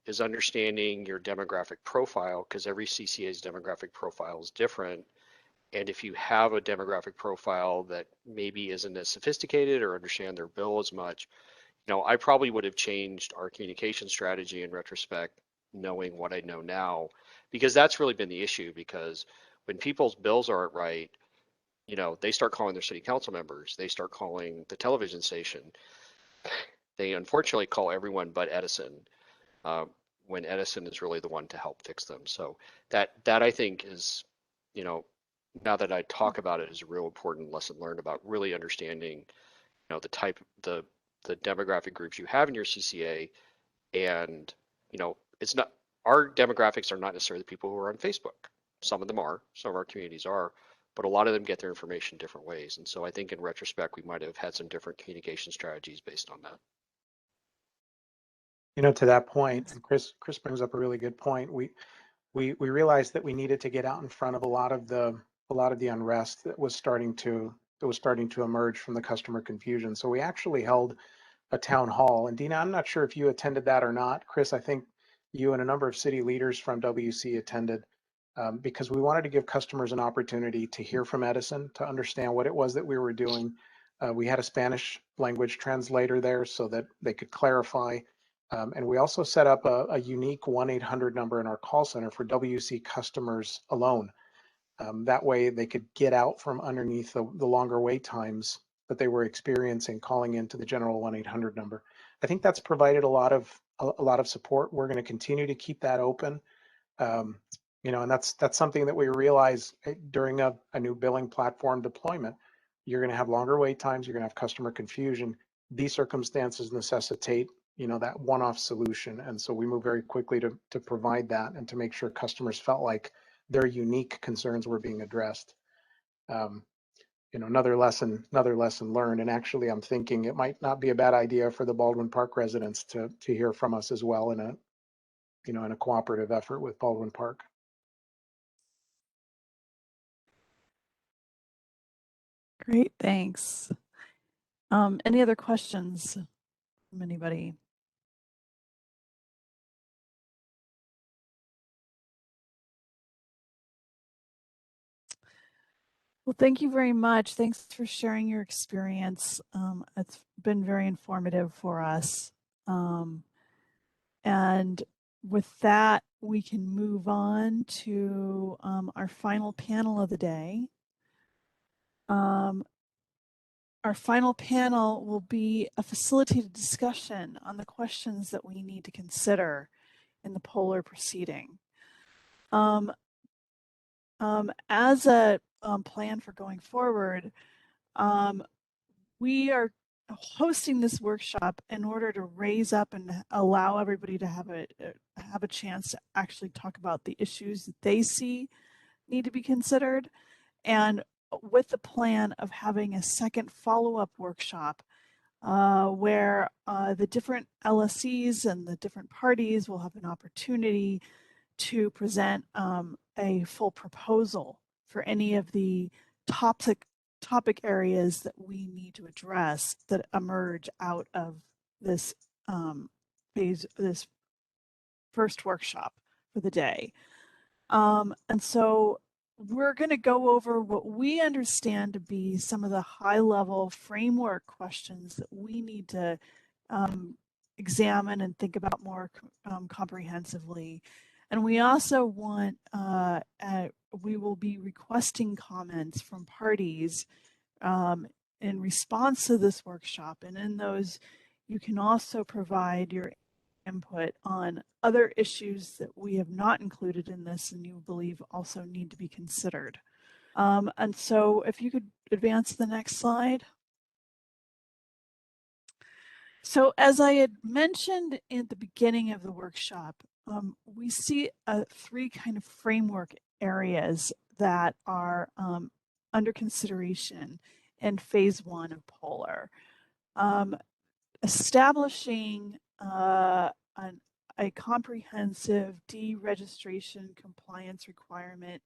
is understanding your demographic profile, because every CCA's demographic profile is different. And if you have a demographic profile that maybe isn't as sophisticated or understand their bill as much, I probably would have changed our communication strategy in retrospect, knowing what I know now, because that's really been the issue. Because when people's bills aren't right, they start calling their city council members, they start calling the television station. They unfortunately call everyone but Edison, when Edison is really the one to help fix them. So that I think is, now that I talk about it, is a real important lesson learned about really understanding, know, the demographic groups you have in your CCA. And, you know, it's not, our demographics are not necessarily the people who are on Facebook. Some of them are, some of our communities are, but a lot of them get their information different ways. And so I think in retrospect, we might have had some different communication strategies based on that. You know, to that point, and Chris brings up a really good point. We realized that we needed to get out in front of a lot of the unrest that was starting to emerge from the customer confusion. So we actually held a town hall. And Dina, I'm not sure if you attended that or not. Chris, I think you and a number of city leaders from WC attended, because we wanted to give customers an opportunity to hear from Edison, to understand what it was that we were doing. We had a Spanish language translator there so that they could clarify. And we also set up a unique 1-800 number in our call center for WC customers alone. That way they could get out from underneath the longer wait times that they were experiencing calling into the general 1-800 number. I think that's provided a lot of support. We're going to continue to keep that open. You know, and that's something that we realize during a new billing platform deployment. You're going to have longer wait times. You're going to have customer confusion. These circumstances necessitate, you know, that one-off solution. And so we move very quickly to provide that and to make sure customers felt like their unique concerns were being addressed. You know, another lesson learned. And actually, I'm thinking it might not be a bad idea for the Baldwin Park residents to hear from us as well in a cooperative effort with Baldwin Park. Great, thanks. Any other questions from anybody? Well, thank you very much. Thanks for sharing your experience. It's been very informative for us. And with that, we can move on to our final panel of the day. Our final panel will be a facilitated discussion on the questions that we need to consider in the polar proceeding. As a plan for going forward, we are hosting this workshop in order to raise up and allow everybody to have a chance to actually talk about the issues that they see need to be considered, and with the plan of having a second follow-up workshop where the different LSCs and the different parties will have an opportunity to present a full proposal for any of the topic areas that we need to address that emerge out of this this first workshop for the day. And so we're going to go over what we understand to be some of the high-level framework questions that we need to examine and think about more comprehensively. And we also want, we will be requesting comments from parties in response to this workshop. And in those, you can also provide your input on other issues that we have not included in this and you believe also need to be considered. And so if you could advance to the next slide. So as I had mentioned at the beginning of the workshop, we see three kind of framework areas that are under consideration in phase one of Polar. Establishing a comprehensive deregistration compliance requirement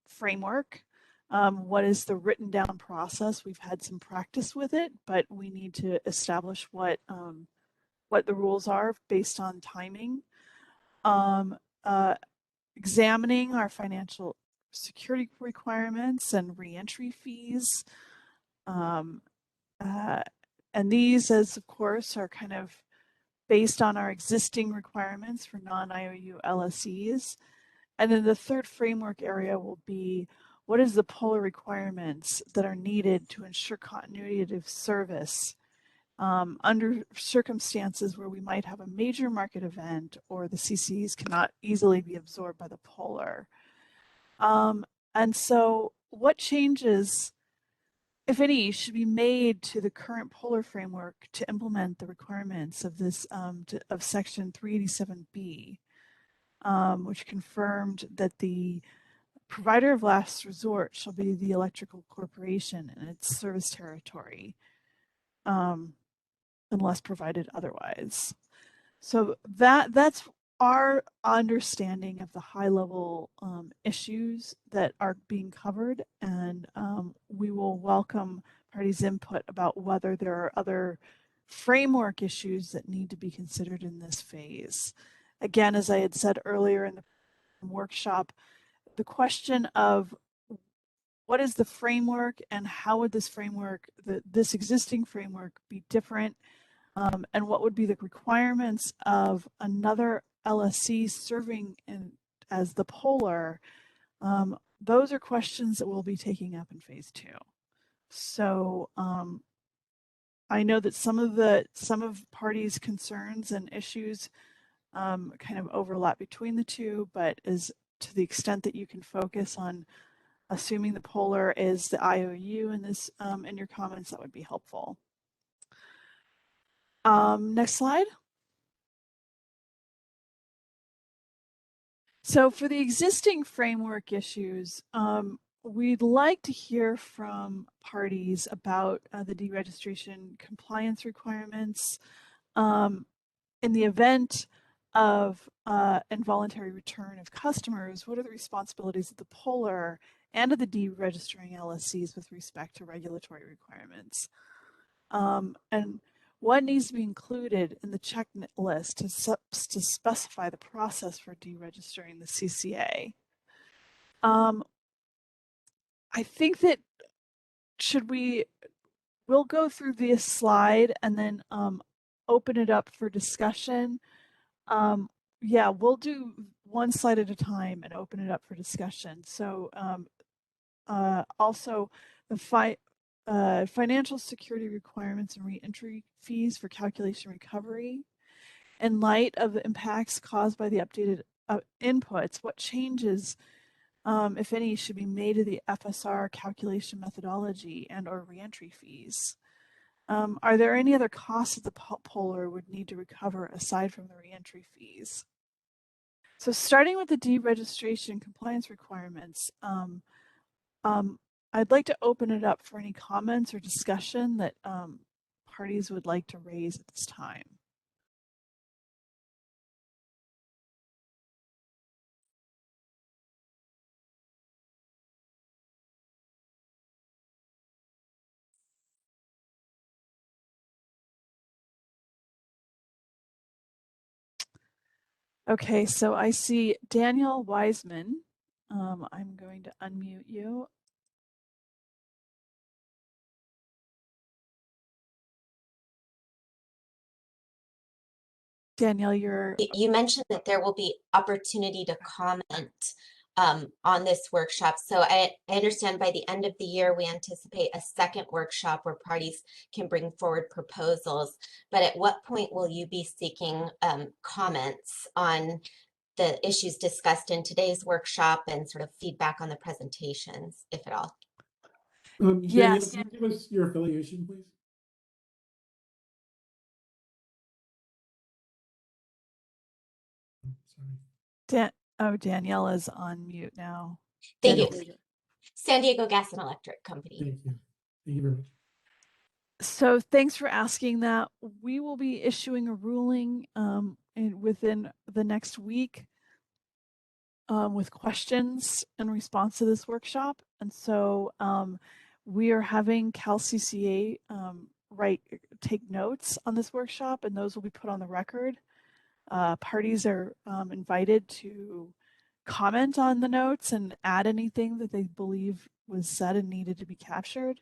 framework. What is the written down process? We've had some practice with it, but we need to establish what the rules are based on timing. Examining our financial security requirements and reentry fees. And these, as of course, are kind of based on our existing requirements for non-IOU LSEs. And then the third framework area will be what is the Polar requirements that are needed to ensure continuity of service under circumstances where we might have a major market event or the CCs cannot easily be absorbed by the Polar. And so what changes if any, should be made to the current Polar framework to implement the requirements of this of Section 387B, which confirmed that the provider of last resort shall be the electrical corporation in its service territory, unless provided otherwise. So that's our understanding of the high-level issues that are being covered, and we will welcome parties' input about whether there are other framework issues that need to be considered in this phase. Again, as I had said earlier in the workshop, the question of what is the framework and how would this framework, this existing framework, be different, and what would be the requirements of another LSC serving as the Polar, those are questions that we'll be taking up in phase 2. So I know that some of parties' concerns and issues kind of overlap between the two, but as to the extent that you can focus on assuming the Polar is the IOU in this in your comments, that would be helpful. Next slide. So for the existing framework issues, we'd like to hear from parties about the deregistration compliance requirements. In the event of involuntary return of customers, what are the responsibilities of the Polar and of the deregistering LSCs with respect to regulatory requirements? And what needs to be included in the checklist to specify the process for deregistering the CCA? I think that we'll go through this slide and then open it up for discussion. Yeah, we'll do one slide at a time and open it up for discussion. So also the financial security requirements and reentry fees for calculation recovery. In light of the impacts caused by the updated inputs, what changes, if any, should be made to the FSR calculation methodology and or reentry fees? Are there any other costs that the Polar would need to recover aside from the reentry fees? So starting with the deregistration compliance requirements, I'd like to open it up for any comments or discussion that parties would like to raise at this time. Okay, so I see Daniel Wiseman. I'm going to unmute you. Danielle, you mentioned that there will be opportunity to comment on this workshop. So I understand by the end of the year, we anticipate a second workshop where parties can bring forward proposals. But at what point will you be seeking comments on the issues discussed in today's workshop and sort of feedback on the presentations, if at all? Yes. Daniel, can you give us your affiliation, please? Danielle is on mute now. Thank you. San Diego Gas and Electric Company. Thank you. Thank you very much. So thanks for asking that. We will be issuing a ruling within the next week with questions in response to this workshop. And so we are having CalCCA take notes on this workshop, and those will be put on the record. Parties are invited to comment on the notes and add anything that they believe was said and needed to be captured.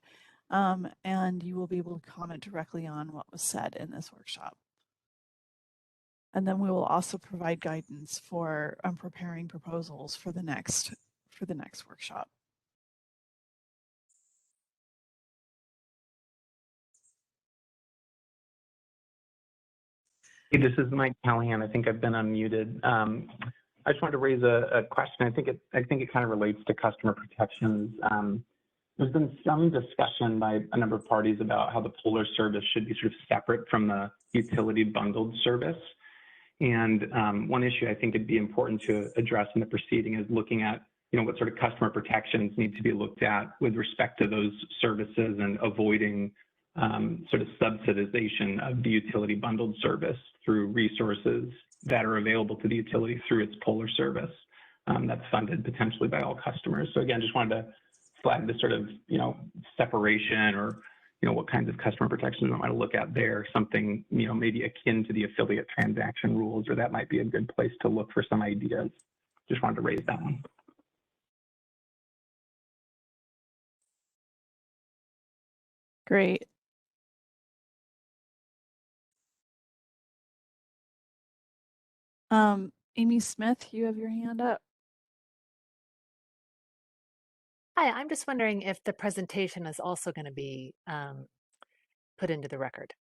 And you will be able to comment directly on what was said in this workshop. And then we will also provide guidance for preparing proposals for the next workshop. Hey, this is Mike Callahan. I think I've been unmuted. I just wanted to raise a question. I think it kind of relates to customer protections. There's been some discussion by a number of parties about how the Polar service should be sort of separate from the utility bundled service. And one issue I think it'd be important to address in the proceeding is looking at, what sort of customer protections need to be looked at with respect to those services and avoiding sort of subsidization of the utility bundled service through resources that are available to the utility through its Polar service that's funded potentially by all customers. So again, just wanted to flag this sort of, separation or, what kinds of customer protections I might look at there, something, maybe akin to the affiliate transaction rules, or that might be a good place to look for some ideas. Just wanted to raise that one. Great. Amy Smith, you have your hand up. Hi, I'm just wondering if the presentation is also going to be put into the record.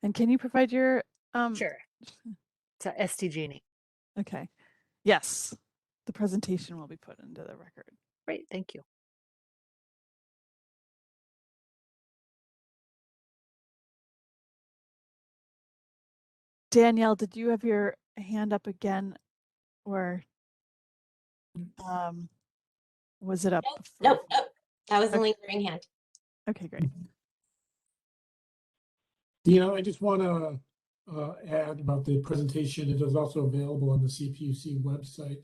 And can you provide your Sure. It's a STG. Okay. Yes, the presentation will be put into the record. Great, thank you. Danielle, did you have your hand up again, or was it up? Nope. That was a lingering hand. Okay, great. I just want to add about the presentation. It is also available on the CPUC website.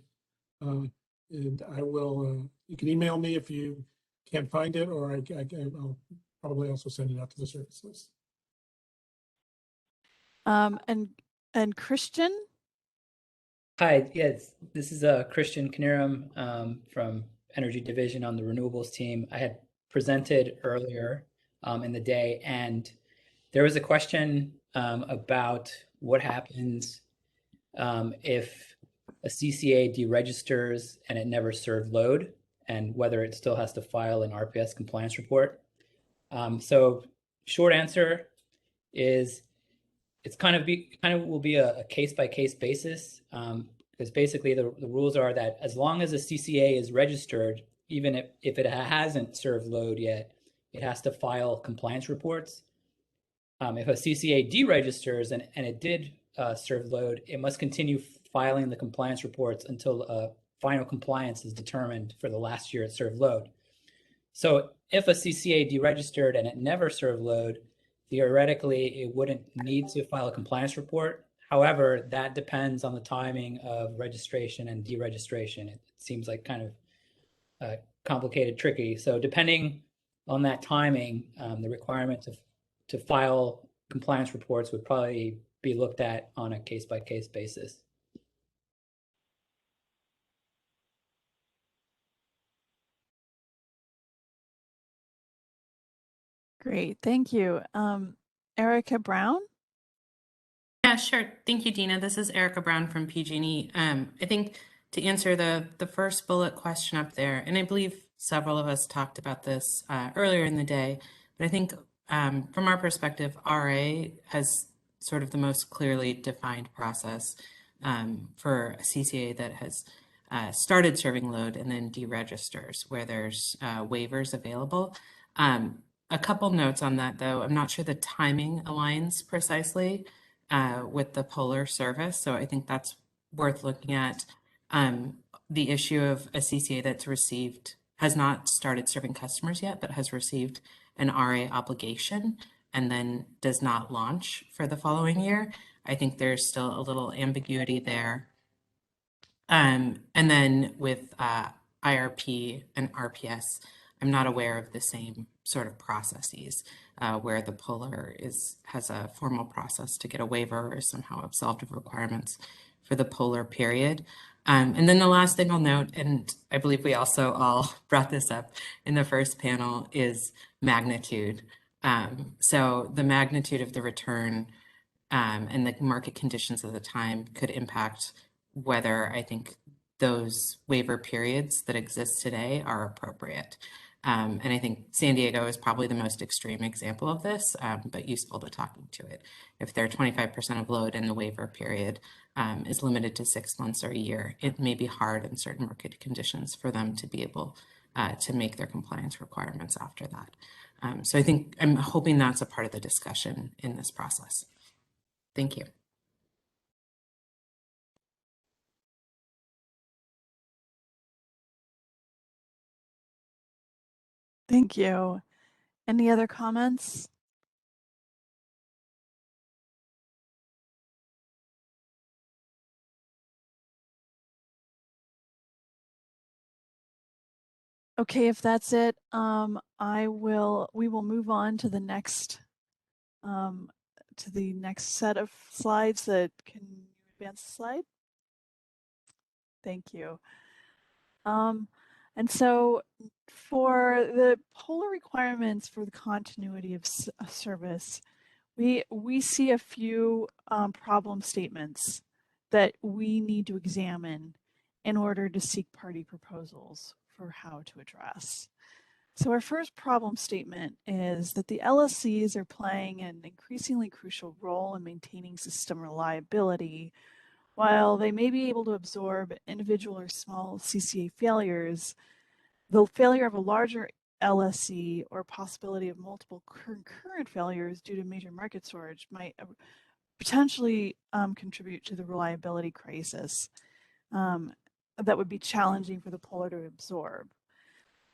And I will, you can email me if you can't find it, or I'll probably also send it out to the service list. And Christian? Hi, yes, this is Christian Knierim from Energy Division on the Renewables team. I had presented earlier in the day, and there was a question about what happens if a CCA deregisters and it never served load, and whether it still has to file an RPS compliance report. So short answer is it's kind of will be a case-by-case basis, because basically the rules are that as long as a CCA is registered, even if it hasn't served load yet, it has to file compliance reports. If a CCA deregisters and it did serve load, it must continue filing the compliance reports until final compliance is determined for the last year it served load. So if a CCA deregistered and it never served load, theoretically, it wouldn't need to file a compliance report. However, that depends on the timing of registration and deregistration. It seems like kind of complicated, tricky. So depending on that timing, the requirement to file compliance reports would probably be looked at on a case-by-case basis. Great, thank you. Erica Brown? Yeah, sure. Thank you, Dina. This is Erica Brown from PG&E. I think to answer the first bullet question up there, and I believe several of us talked about this earlier in the day, but I think from our perspective, RA has sort of the most clearly defined process for a CCA that has started serving load and then deregisters, where there's waivers available. A couple notes on that, though. I'm not sure the timing aligns precisely with the Polar service, so I think that's worth looking at. The issue of a CCA that's has not started serving customers yet, but has received an RA obligation and then does not launch for the following year. I think there's still a little ambiguity there. And then with IRP and RPS, I'm not aware of the same sort of processes where the Polar has a formal process to get a waiver or somehow absolved of requirements for the Polar period. And then the last thing I'll note, and I believe we also all brought this up in the first panel, is magnitude. So the magnitude of the return and the market conditions of the time could impact whether I think those waiver periods that exist today are appropriate. And I think San Diego is probably the most extreme example of this, but useful to talking to it. If they're 25% of load and the waiver period is limited to 6 months or a year, it may be hard in certain market conditions for them to be able to make their compliance requirements after that. So I'm hoping that's a part of the discussion in this process. Thank you. Thank you. Any other comments? Okay, if that's it, we will move on to the next set of slides. That can you advance the slide? Thank you. And so for the polar requirements for the continuity of service, we see a few problem statements that we need to examine in order to seek party proposals for how to address. So our first problem statement is that the LSCs are playing an increasingly crucial role in maintaining system reliability. While they may be able to absorb individual or small CCA failures, the failure of a larger LSC or possibility of multiple concurrent failures due to major market surge might potentially contribute to the reliability crisis that would be challenging for the polar to absorb.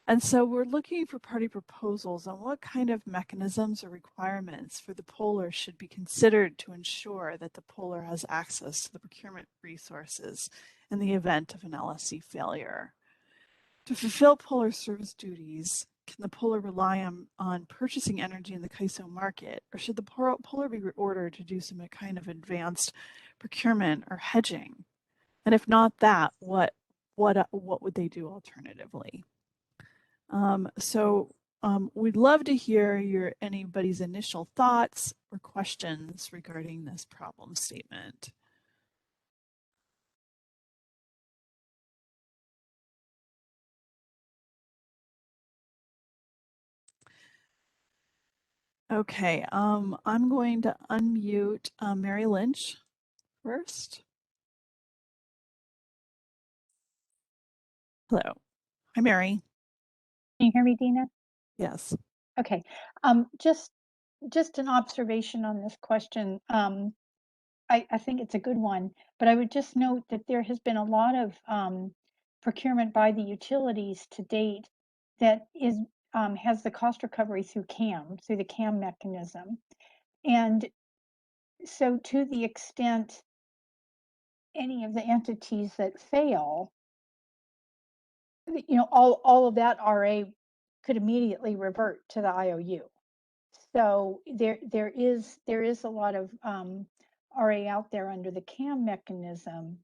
And so we're looking for party proposals on what kind of mechanisms or requirements for the polar should be considered to ensure that the polar has access to the procurement resources in the event of an LSC failure. To fulfill polar service duties, can the polar rely on purchasing energy in the CAISO market, or should the polar be ordered to do some kind of advanced procurement or hedging? And if not that, what would they do alternatively? We'd love to hear anybody's initial thoughts or questions regarding this problem statement. Okay, I'm going to unmute Mary Lynch first. Hello. Hi, Mary. Can you hear me, Dina? Yes. Okay. Just an observation on this question. I think it's a good one, but I would just note that there has been a lot of procurement by the utilities to date that has the cost recovery through the CAM mechanism. And so to the extent any of the entities that fail, all of that RA could immediately revert to the IOU. So there is a lot of RA out there under the CAM mechanism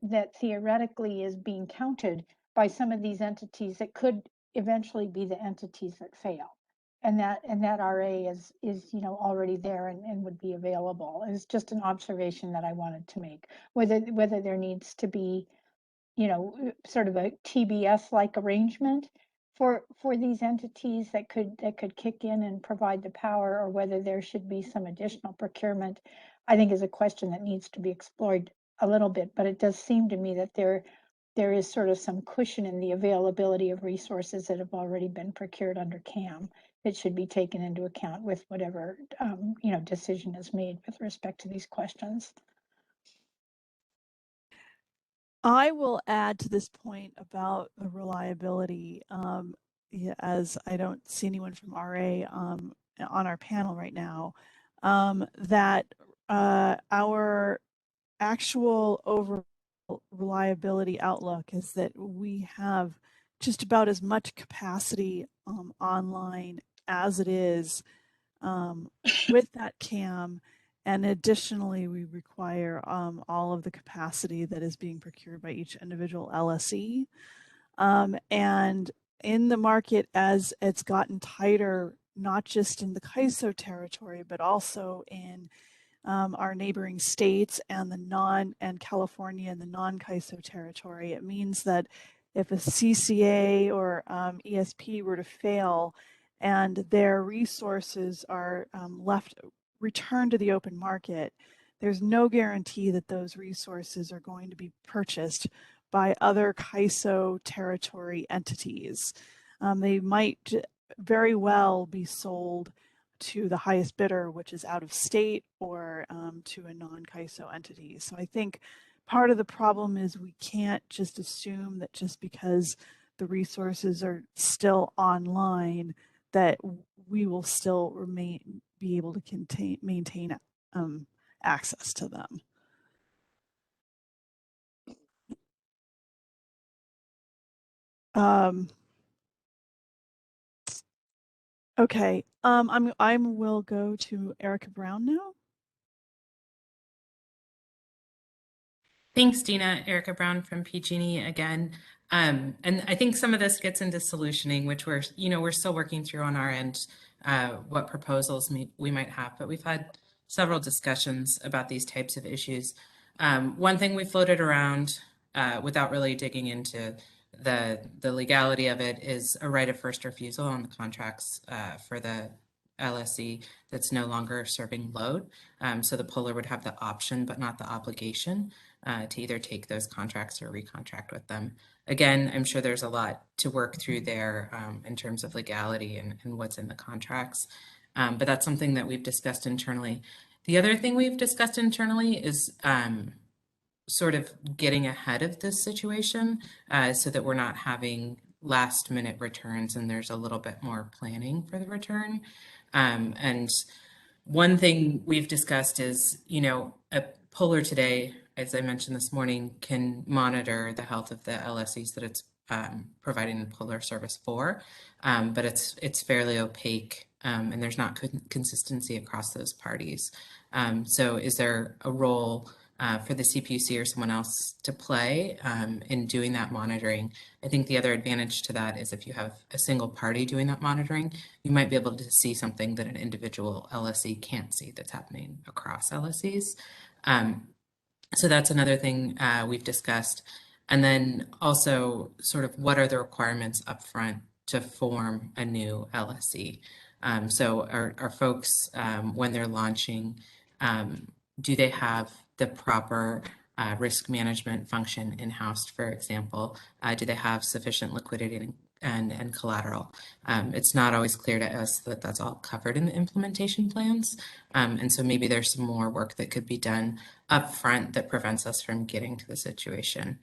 that theoretically is being counted by some of these entities that could eventually be the entities that fail. And that RA is already there and would be available. It's just an observation that I wanted to make. Whether there needs to be, sort of a TBS-like arrangement for these entities that could kick in and provide the power, or whether there should be some additional procurement, I think is a question that needs to be explored a little bit. But it does seem to me that there is sort of some cushion in the availability of resources that have already been procured under CAM that should be taken into account with whatever decision is made with respect to these questions. I will add to this point about the reliability, as I don't see anyone from RA on our panel right now, that our actual overall reliability outlook is that we have just about as much capacity online as it is with that CAM. And additionally, we require all of the capacity that is being procured by each individual LSE. And in the market, as it's gotten tighter, not just in the CAISO territory, but also in our neighboring states and California and the non-CAISO territory, it means that if a CCA or ESP were to fail and their resources are returned to the open market, there's no guarantee that those resources are going to be purchased by other CAISO territory entities. They might very well be sold to the highest bidder, which is out of state, or to a non-CAISO entity. So I think part of the problem is we can't just assume that just because the resources are still online that we will still be able to maintain access to them. Okay, I will go to Erica Brown now. Thanks, Dina. Erica Brown from PG&E again. And I think some of this gets into solutioning, which we're still working through on our end, what proposals we might have, but we've had several discussions about these types of issues. One thing we floated around without really digging into the legality of it is a right of first refusal on the contracts for the LSE that's no longer serving load. So the puller would have the option, but not the obligation to either take those contracts or recontract with them. Again, I'm sure there's a lot to work through there in terms of legality and what's in the contracts. But that's something that we've discussed internally. The other thing we've discussed internally is sort of getting ahead of this situation so that we're not having last minute returns and there's a little bit more planning for the return. And one thing we've discussed is, a puller today, as I mentioned this morning, can monitor the health of the LSEs that it's providing the puller service for, but it's fairly opaque and there's not consistency across those parties. So is there a role for the CPUC or someone else to play in doing that monitoring? I think the other advantage to that is if you have a single party doing that monitoring, you might be able to see something that an individual LSE can't see that's happening across LSEs. So that's another thing we've discussed. And then also sort of what are the requirements upfront to form a new LSE? So are folks, when they're launching, do they have the proper risk management function in-house, for example? Do they have sufficient liquidity and collateral? It's not always clear to us that that's all covered in the implementation plans. And so maybe there's some more work that could be done up front that prevents us from getting to the situation.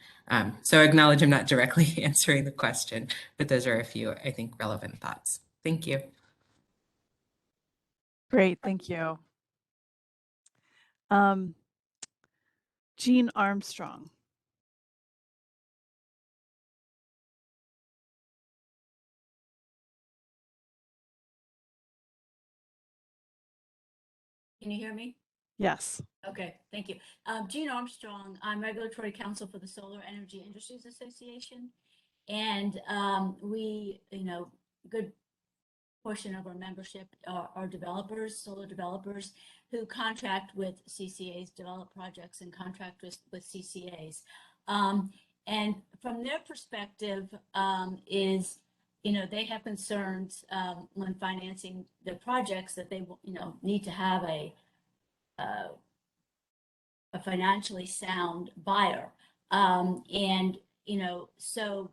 So I acknowledge I'm not directly answering the question, but those are a few, I think, relevant thoughts. Thank you. Great, thank you. Jean Armstrong. Can you hear me? Yes. Okay, thank you. Jean Armstrong, I'm Regulatory Counsel for the Solar Energy Industries Association. And we, good portion of our membership are developers, solar developers who contract with CCAs, develop projects and contract with CCAs. And from their perspective is, they have concerns when financing their projects that they, need to have a financially sound buyer. And, so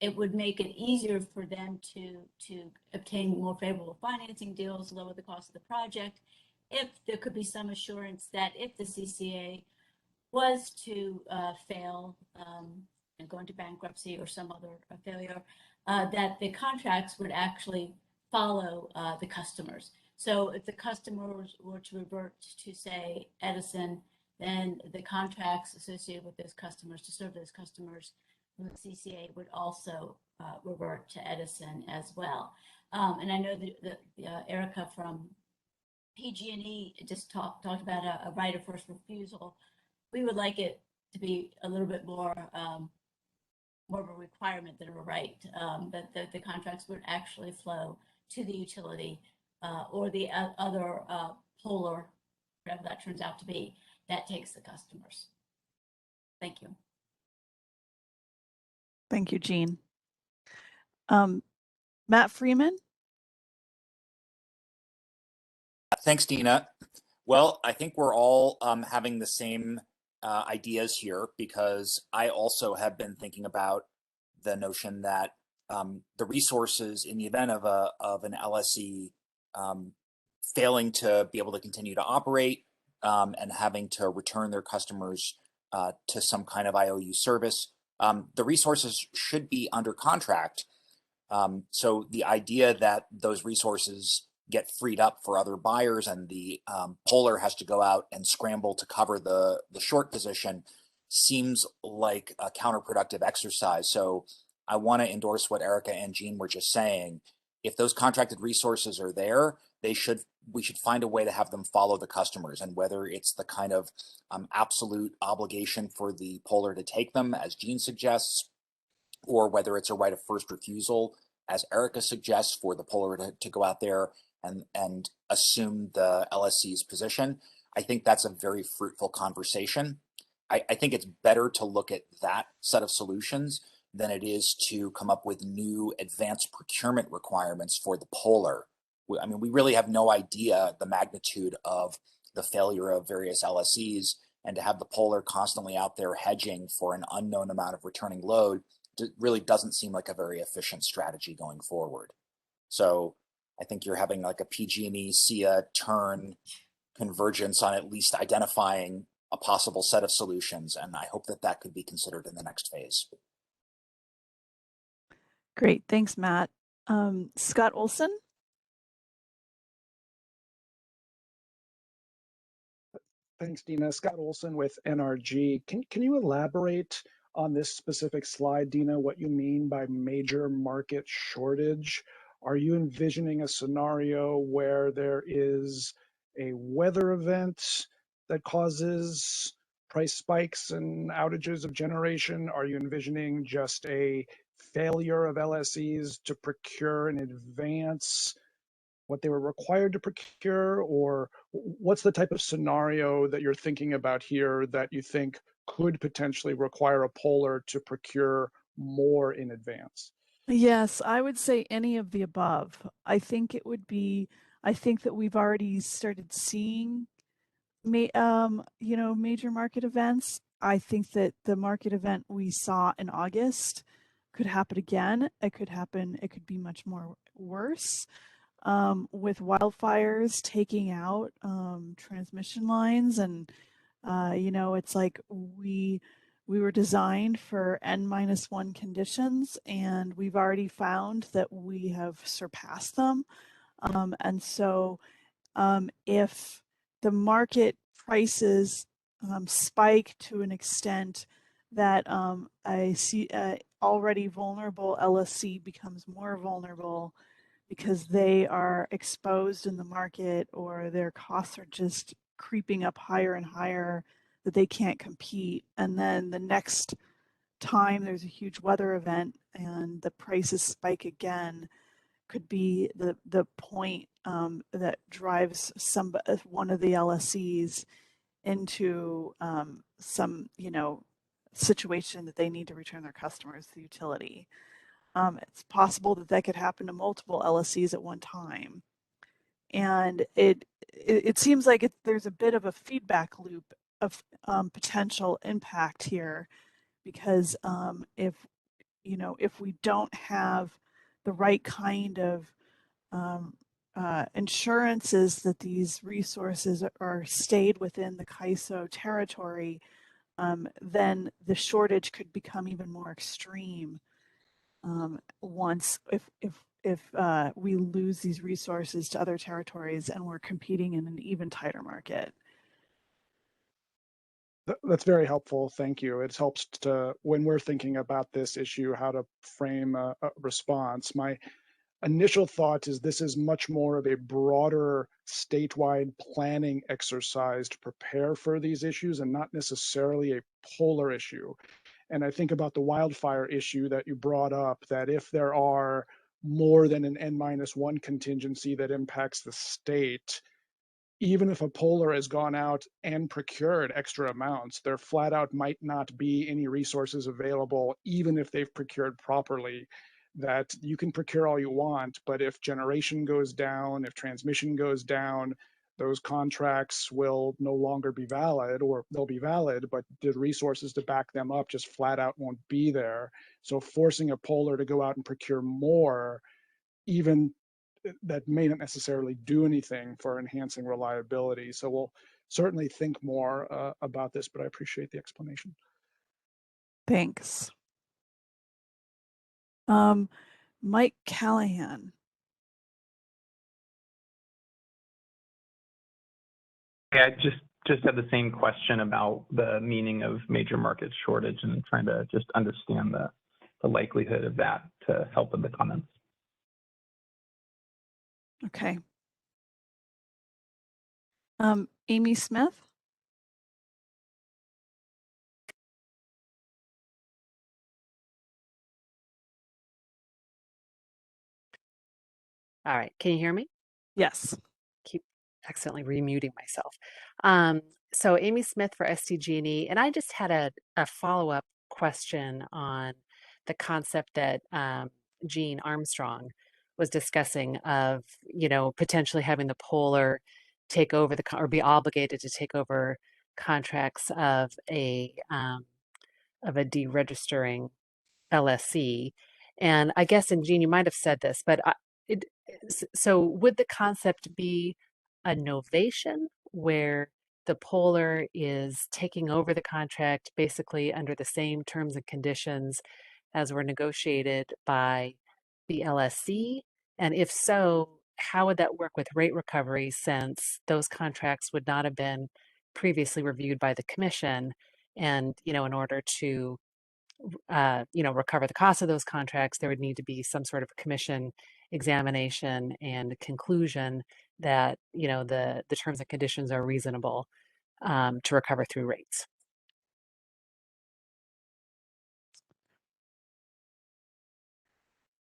it would make it easier for them to obtain more favorable financing deals, lower the cost of the project, if there could be some assurance that if the CCA was to fail and go into bankruptcy or some other failure, that the contracts would actually follow the customers. So if the customers were to revert to, say, Edison, then the contracts associated with those customers to serve those customers, the CCA would also revert to Edison as well. And I know that Erica from PG&E just talked about a right of first refusal. We would like it to be a little bit more of a requirement than a right, that the contracts would actually flow to the utility or the other puller, whatever that turns out to be, that takes the customers. Thank you. Thank you, Jean. Matt Freeman. Thanks, Dina. Well, I think we're all having the same ideas here, because I also have been thinking about the notion that the resources in the event of an LSE failing to be able to continue to operate and having to return their customers to some kind of IOU service, the resources should be under contract. So the idea that those resources get freed up for other buyers and the Polar has to go out and scramble to cover the short position seems like a counterproductive exercise. So I want to endorse what Erica and Jean were just saying. If those contracted resources are there, we should find a way to have them follow the customers, and whether it's the kind of absolute obligation for the Polar to take them, as Jean suggests, or whether it's a right of first refusal, as Erica suggests, for the Polar to go out there and assume the LSC's position. I think that's a very fruitful conversation. I think it's better to look at that set of solutions than it is to come up with new advanced procurement requirements for the Polar. I mean, we really have no idea the magnitude of the failure of various LSEs, and to have the Polar constantly out there hedging for an unknown amount of returning load really doesn't seem like a very efficient strategy going forward. So I think you're having like a PG&E SIA turn convergence on at least identifying a possible set of solutions, and I hope that that could be considered in the next phase. Great, thanks, Matt. Scott Olson? Thanks, Dina. Scott Olson with NRG. Can you elaborate on this specific slide, Dina, what you mean by major market shortage? Are you envisioning a scenario where there is a weather event that causes price spikes and outages of generation? Are you envisioning just a failure of LSEs to procure in advance what they were required to procure? Or what's the type of scenario that you're thinking about here that you think could potentially require a Polar to procure more in advance? Yes, I would say any of the above. I think that we've already started seeing major market events. I think that the market event we saw in August could happen again. It could be much more worse, with wildfires taking out transmission lines. And it's like we were designed for N-1 conditions, and we've already found that we have surpassed them. And so if the market prices spike to an extent that I see already vulnerable LSC becomes more vulnerable because they are exposed in the market, or their costs are just creeping up higher and higher that they can't compete. And then the next time there's a huge weather event and the prices spike again, could be the point that drives one of the LSEs into some situation that they need to return their customers to the utility. It's possible that could happen to multiple LSEs at one time, and it seems like there's a bit of a feedback loop of potential impact here, because if we don't have the right kind of insurances that these resources are stayed within the CAISO territory, then the shortage could become even more extreme if we lose these resources to other territories and we're competing in an even tighter market. That's very helpful. Thank you. It helps to, when we're thinking about this issue, how to frame a response. My initial thought is this is much more of a broader statewide planning exercise to prepare for these issues, and not necessarily a Polar issue. And I think about the wildfire issue that you brought up, that if there are more than an N-1 contingency that impacts the state, even if a Polar has gone out and procured extra amounts, there flat out might not be any resources available, even if they've procured properly. That you can procure all you want, but if generation goes down, if transmission goes down, those contracts will no longer be valid, or they'll be valid, but the resources to back them up just flat out won't be there. So forcing a poller to go out and procure more, even that may not necessarily do anything for enhancing reliability. So we'll certainly think more about this, but I appreciate the explanation. Thanks. Mike Callahan. Yeah, I just had the same question about the meaning of major market shortage and trying to just understand the likelihood of that to help with the comments. Okay. Amy Smith. All right, can you hear me? Yes. Keep accidentally remuting myself. So Amy Smith for SDG&E, and I just had a follow-up question on the concept that Jean Armstrong was discussing of, potentially having the poller take over or be obligated to take over contracts of a deregistering LSC. And I guess, and Jean, you might have said this, but so would the concept be a novation where the poller is taking over the contract basically under the same terms and conditions as were negotiated by the LSC? And if so, how would that work with rate recovery, since those contracts would not have been previously reviewed by the commission? And, in order to recover the cost of those contracts, there would need to be some sort of commission examination and conclusion that, the terms and conditions are reasonable to recover through rates.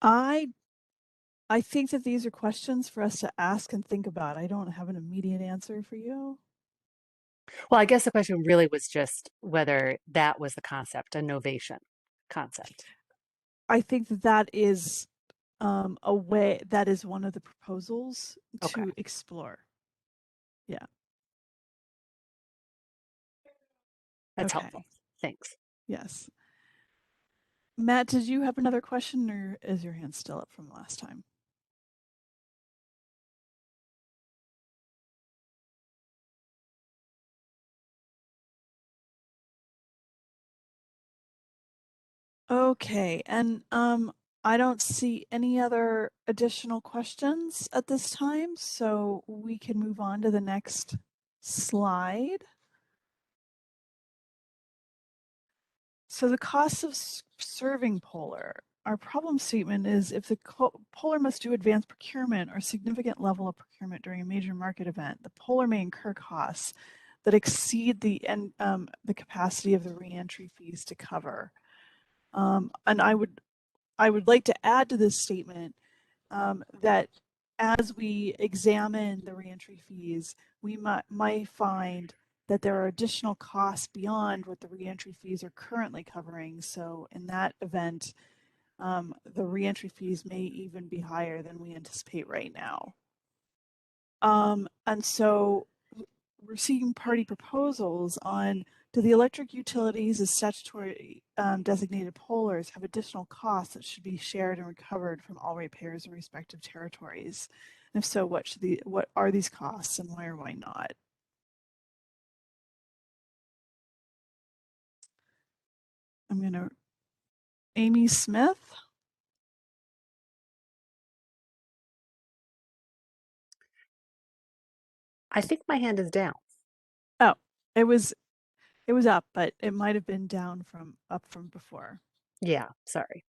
I think that these are questions for us to ask and think about. I don't have an immediate answer for you. Well, I guess the question really was just whether that was the concept, a novation concept. I think that is a way, that is one of the proposals to explore. Yeah. That's helpful. Thanks. Yes. Matt, did you have another question, or is your hand still up from last time? Okay, and I don't see any other additional questions at this time, so we can move on to the next slide. So the cost of serving poller. Our problem statement is if the poller must do advanced procurement or significant level of procurement during a major market event, the poller may incur costs that exceed the capacity of the reentry fees to cover. And I would like to add to this statement that as we examine the reentry fees, we might find that there are additional costs beyond what the reentry fees are currently covering. So in that event, the reentry fees may even be higher than we anticipate right now. And so we're seeking party proposals on, do the electric utilities as statutory designated pollers have additional costs that should be shared and recovered from all ratepayers in respective territories? And if so, what are these costs and why or why not? I'm going to, Amy Smith. I think my hand is down. Oh, it was up, but it might have been down from up from before. Yeah, sorry.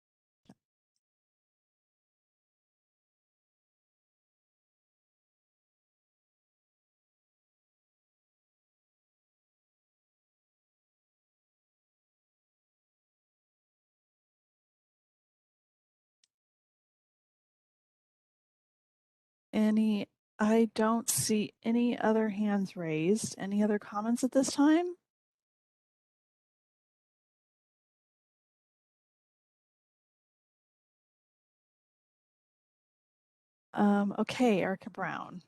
I don't see any other hands raised. Any other comments at this time? Okay, Erica Brown.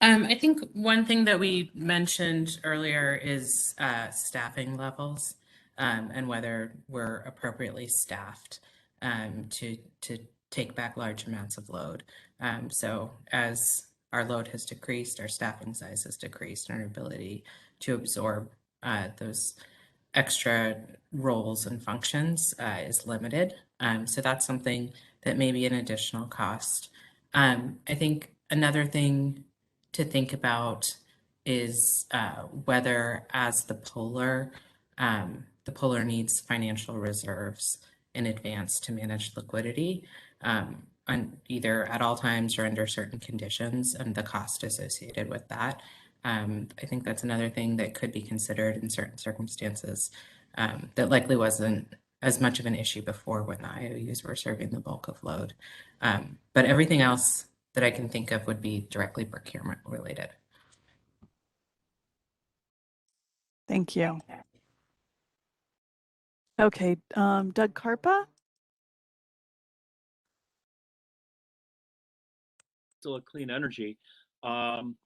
I think one thing that we mentioned earlier is staffing levels and whether we're appropriately staffed to take back large amounts of load. So as our load has decreased, our staffing size has decreased, and our ability to absorb those extra roles and functions is limited. So that's something that may be an additional cost. I think another thing to think about is whether, as the polar needs financial reserves in advance to manage liquidity, either at all times or under certain conditions, and the cost associated with that. I think that's another thing that could be considered in certain circumstances that likely wasn't as much of an issue before when the IOUs were serving the bulk of load. But everything else that I can think of would be directly procurement related. Thank you. Okay, Doug Carpa? Still a clean energy. And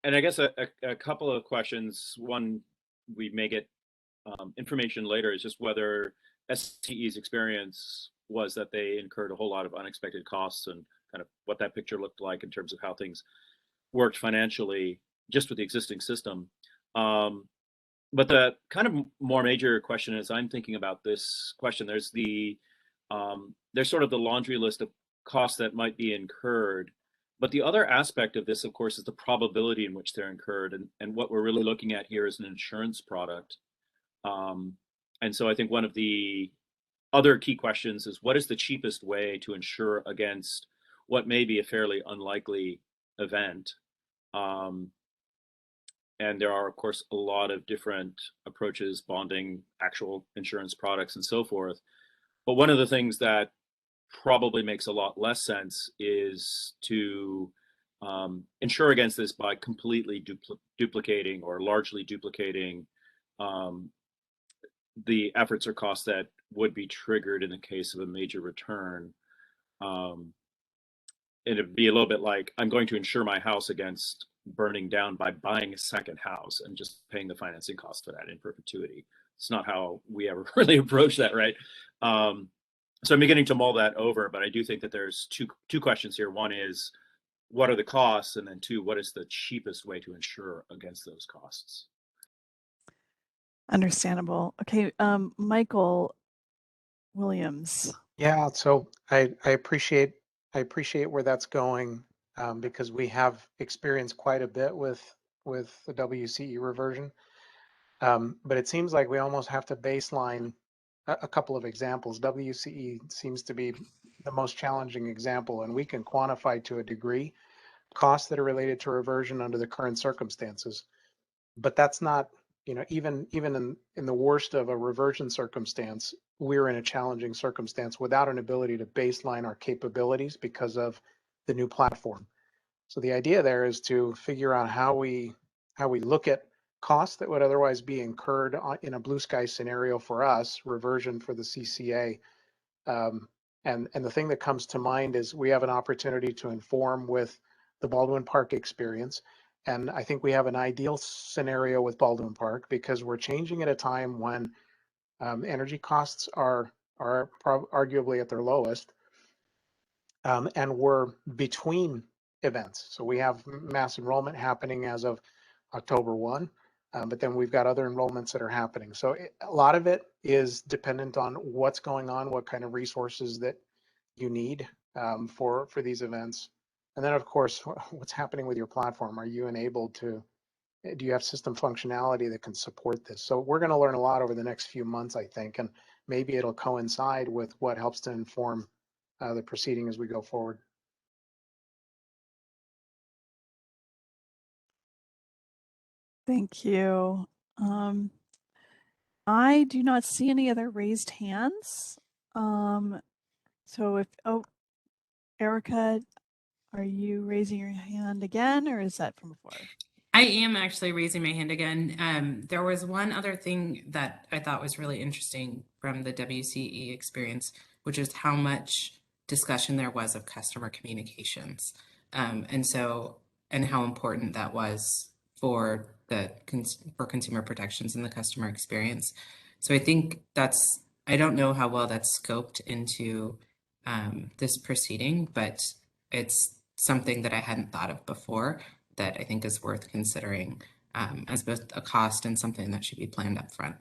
I guess a couple of questions. One, we may get information later, is just whether STE's experience was that they incurred a whole lot of unexpected costs and kind of what that picture looked like in terms of how things worked financially just with the existing system. But the kind of more major question is, I'm thinking about this question, there's sort of the laundry list of costs that might be incurred. But the other aspect of this, of course, is the probability in which they're incurred. And what we're really looking at here is an insurance product. And so I think one of the other key questions is, what is the cheapest way to insure against what may be a fairly unlikely event? And there are, of course, a lot of different approaches, bonding, actual insurance products, and so forth. But one of the things that probably makes a lot less sense is to insure against this by completely duplicating or largely duplicating the efforts or costs that would be triggered in the case of a major return. It'd be a little bit like, I'm going to insure my house against burning down by buying a second house and just paying the financing cost for that in perpetuity. It's not how we ever really approach that, right? So I'm beginning to mull that over, but I do think that there's two questions here. One is, what are the costs? And then two, what is the cheapest way to insure against those costs? Understandable. Okay, Michael Williams. Yeah, so I appreciate where that's going, because we have experienced quite a bit with the WCE reversion. But it seems like we almost have to baseline a couple of examples. WCE seems to be the most challenging example, and we can quantify to a degree costs that are related to reversion under the current circumstances. But that's not, even in the worst of a reversion circumstance, we're in a challenging circumstance without an ability to baseline our capabilities because of the new platform. So the idea there is to figure out how we look at costs that would otherwise be incurred in a blue sky scenario for us, reversion for the CCA. And the thing that comes to mind is we have an opportunity to inform with the Baldwin Park experience. And I think we have an ideal scenario with Baldwin Park because we're changing at a time when energy costs are arguably at their lowest. And we're between events. So we have mass enrollment happening as of October 1, but then we've got other enrollments that are happening. So a lot of it is dependent on what's going on, what kind of resources that you need for these events. And then of course, what's happening with your platform? Are you enabled to, do you have system functionality that can support this? So we're going to learn a lot over the next few months, I think, and maybe it'll coincide with what helps to inform the proceeding as we go forward. Thank you. I do not see any other raised hands. So Erica, are you raising your hand again, or is that from before? I am actually raising my hand again. There was one other thing that I thought was really interesting from the WCE experience, which is how much discussion there was of customer communications. And so and how important that was for for consumer protections and the customer experience. So I think I don't know how well that's scoped into this proceeding, but it's something that I hadn't thought of before that I think is worth considering as both a cost and something that should be planned up front.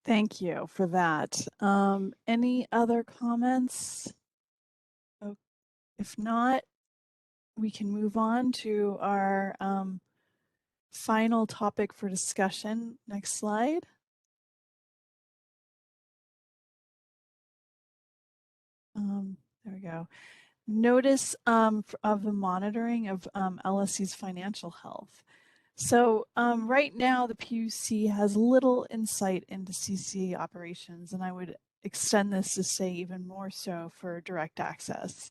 Thank you for that. Any other comments? Oh, if not, we can move on to our final topic for discussion. Next slide. There we go. Notice of the monitoring of LSC's financial health. So right now, the PUC has little insight into CCA operations, and I would extend this to say even more so for direct access.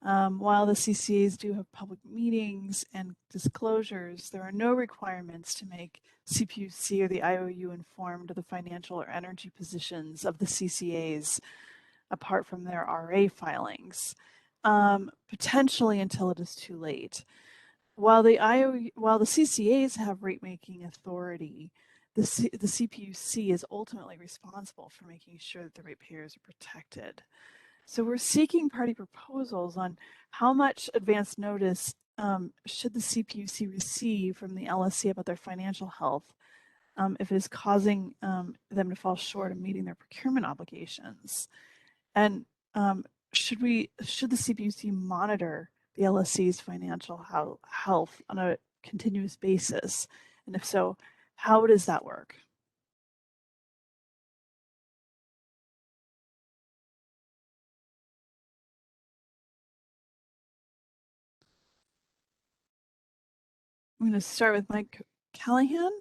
While the CCAs do have public meetings and disclosures, there are no requirements to make CPUC or the IOU informed of the financial or energy positions of the CCAs apart from their RA filings, potentially until it is too late. While the CCAs have rate-making authority, the CPUC is ultimately responsible for making sure that the ratepayers are protected. So we're seeking party proposals on how much advance notice should the CPUC receive from the LSC about their financial health if it is causing them to fall short of meeting their procurement obligations. And should the CPUC monitor the LSC's financial health on a continuous basis? And if so, how does that work? I'm going to start with Mike Callahan.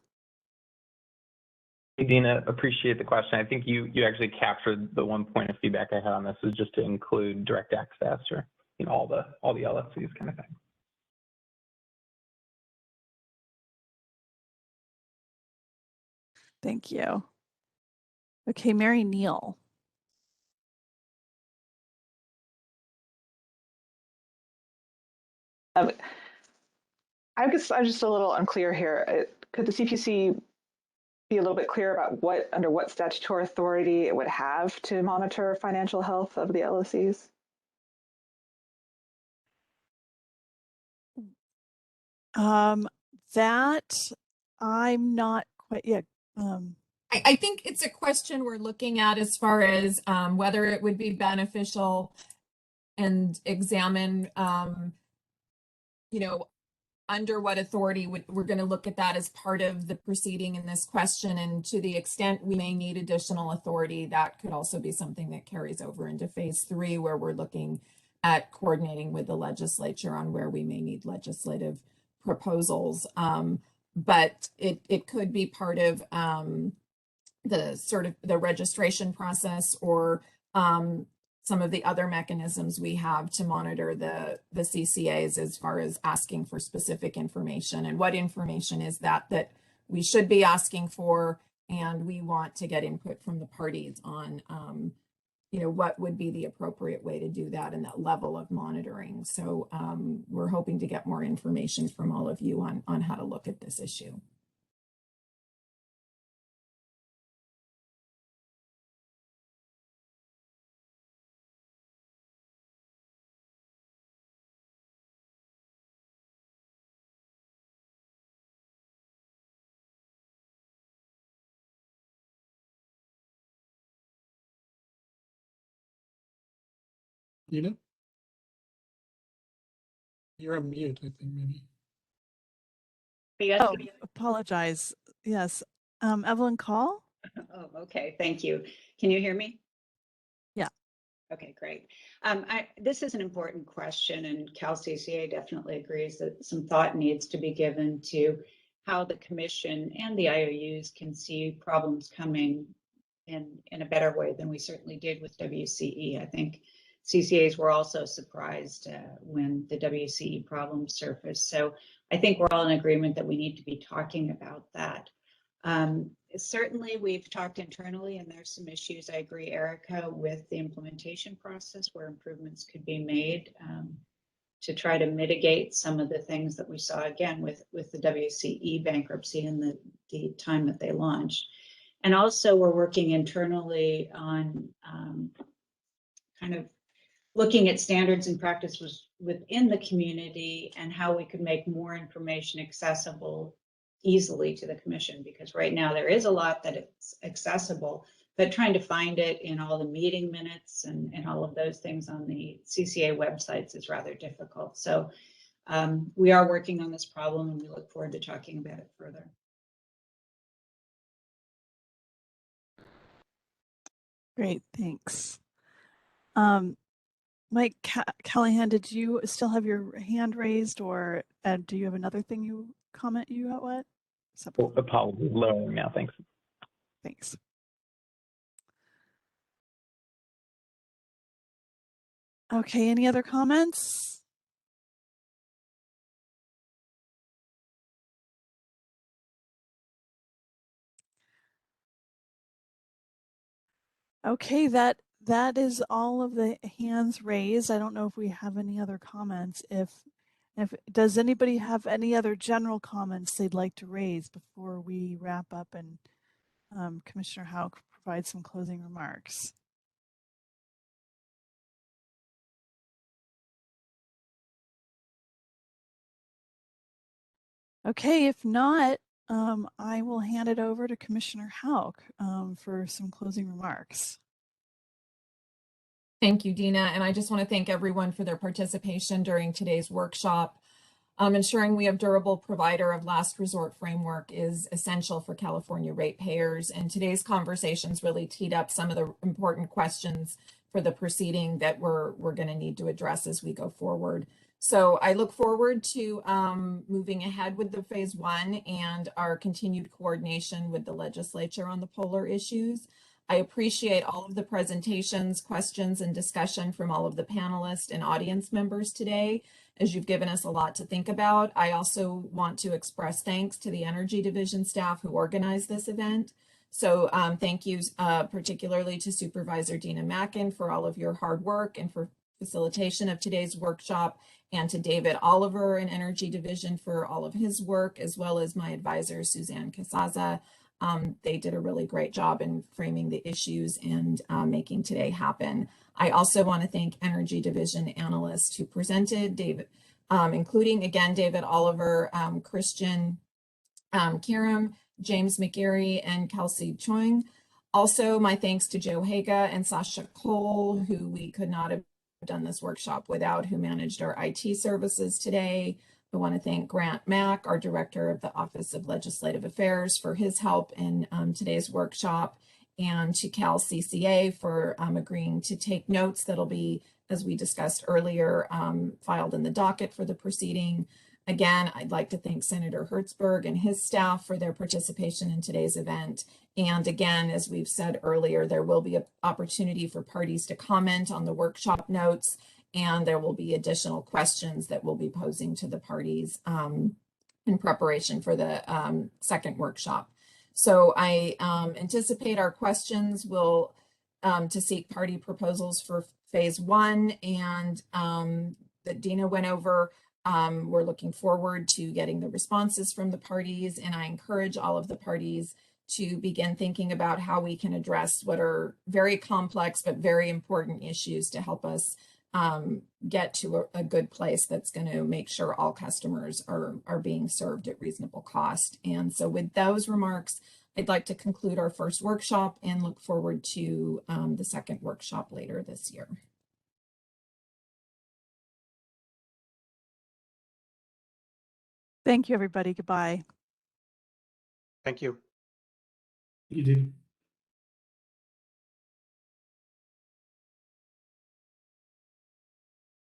Hey, Dina, appreciate the question. I think you actually captured the one point of feedback I had on this, is just to include direct access or all the LSCs kind of thing. Thank you. Okay, Mary Neal. I guess I'm just a little unclear here. Could the CPUC be a little bit clear about under what statutory authority it would have to monitor financial health of the LSCs? That I'm not quite yet. I think it's a question we're looking at as far as whether it would be beneficial and examine, under what authority we're going to look at that as part of the proceeding in this question. And to the extent we may need additional authority, that could also be something that carries over into phase 3, where we're looking at coordinating with the legislature on where we may need legislative proposals. But it could be part of the registration process, or some of the other mechanisms we have to monitor the CCAs as far as asking for specific information, and what information is that we should be asking for, and we want to get input from the parties on what would be the appropriate way to do that and that level of monitoring. So we're hoping to get more information from all of you on how to look at this issue. Dina? You're on mute, I think, maybe. Oh, apologize. Yes. Evelyn Call? Oh, okay. Thank you. Can you hear me? Yeah. Okay, great. This is an important question, and Cal CCA definitely agrees that some thought needs to be given to how the commission and the IOUs can see problems coming in a better way than we certainly did with WCE. I think CCAs were also surprised when the WCE problems surfaced. So I think we're all in agreement that we need to be talking about that. Certainly, we've talked internally, and there's some issues, I agree, Erica, with the implementation process where improvements could be made to try to mitigate some of the things that we saw, again, with the WCE bankruptcy and the time that they launched. And also, we're working internally on kind of looking at standards and practices within the community and how we could make more information accessible easily to the commission, because right now there is a lot that it's accessible, but trying to find it in all the meeting minutes and all of those things on the CCA websites is rather difficult. So we are working on this problem, and we look forward to talking about it further. Great, thanks. Mike Callahan, did you still have your hand raised, or do you have another thing you got what? Apologies, lowering now, thanks. Thanks. Okay, any other comments? Okay, that is all of the hands raised. I don't know if we have any other comments. If does anybody have any other general comments they'd like to raise before we wrap up and Commissioner Houck provide some closing remarks? Okay, if not, I will hand it over to Commissioner Houck for some closing remarks. Thank you, Dina. And I just want to thank everyone for their participation during today's workshop. Ensuring we have durable provider of last resort framework is essential for California ratepayers. And today's conversations really teed up some of the important questions for the proceeding that we're going to need to address as we go forward. So I look forward to moving ahead with the phase 1 and our continued coordination with the legislature on the polar issues. I appreciate all of the presentations, questions, and discussion from all of the panelists and audience members today, as you've given us a lot to think about. I also want to express thanks to the Energy Division staff who organized this event. So thank you particularly to Supervisor Dina Mackin for all of your hard work and for facilitation of today's workshop, and to David Oliver in Energy Division for all of his work, as well as my advisor, Suzanne Casaza. They did a really great job in framing the issues and making today happen. I also want to thank Energy Division analysts who presented, David, including again, David Oliver, Christian Kiram, James McGarry, and Kelsey Choing. Also, my thanks to Joe Haga and Sasha Cole, who we could not have done this workshop without, who managed our IT services today. I want to thank Grant Mack, our Director of the Office of Legislative Affairs, for his help in today's workshop, and to Cal CCA for agreeing to take notes that'll be, as we discussed earlier, filed in the docket for the proceeding. Again, I'd like to thank Senator Hertzberg and his staff for their participation in today's event. And again, as we've said earlier, there will be an opportunity for parties to comment on the workshop notes, and there will be additional questions that we'll be posing to the parties in preparation for the second workshop. So I anticipate our questions will to seek party proposals for phase 1 and that Dina went over. We're looking forward to getting the responses from the parties, and I encourage all of the parties to begin thinking about how we can address what are very complex but very important issues to help us get to a good place that's going to make sure all customers are being served at reasonable cost. And so with those remarks, I'd like to conclude our first workshop and look forward to the second workshop later this year. Thank you, everybody. Goodbye. Thank you. You did.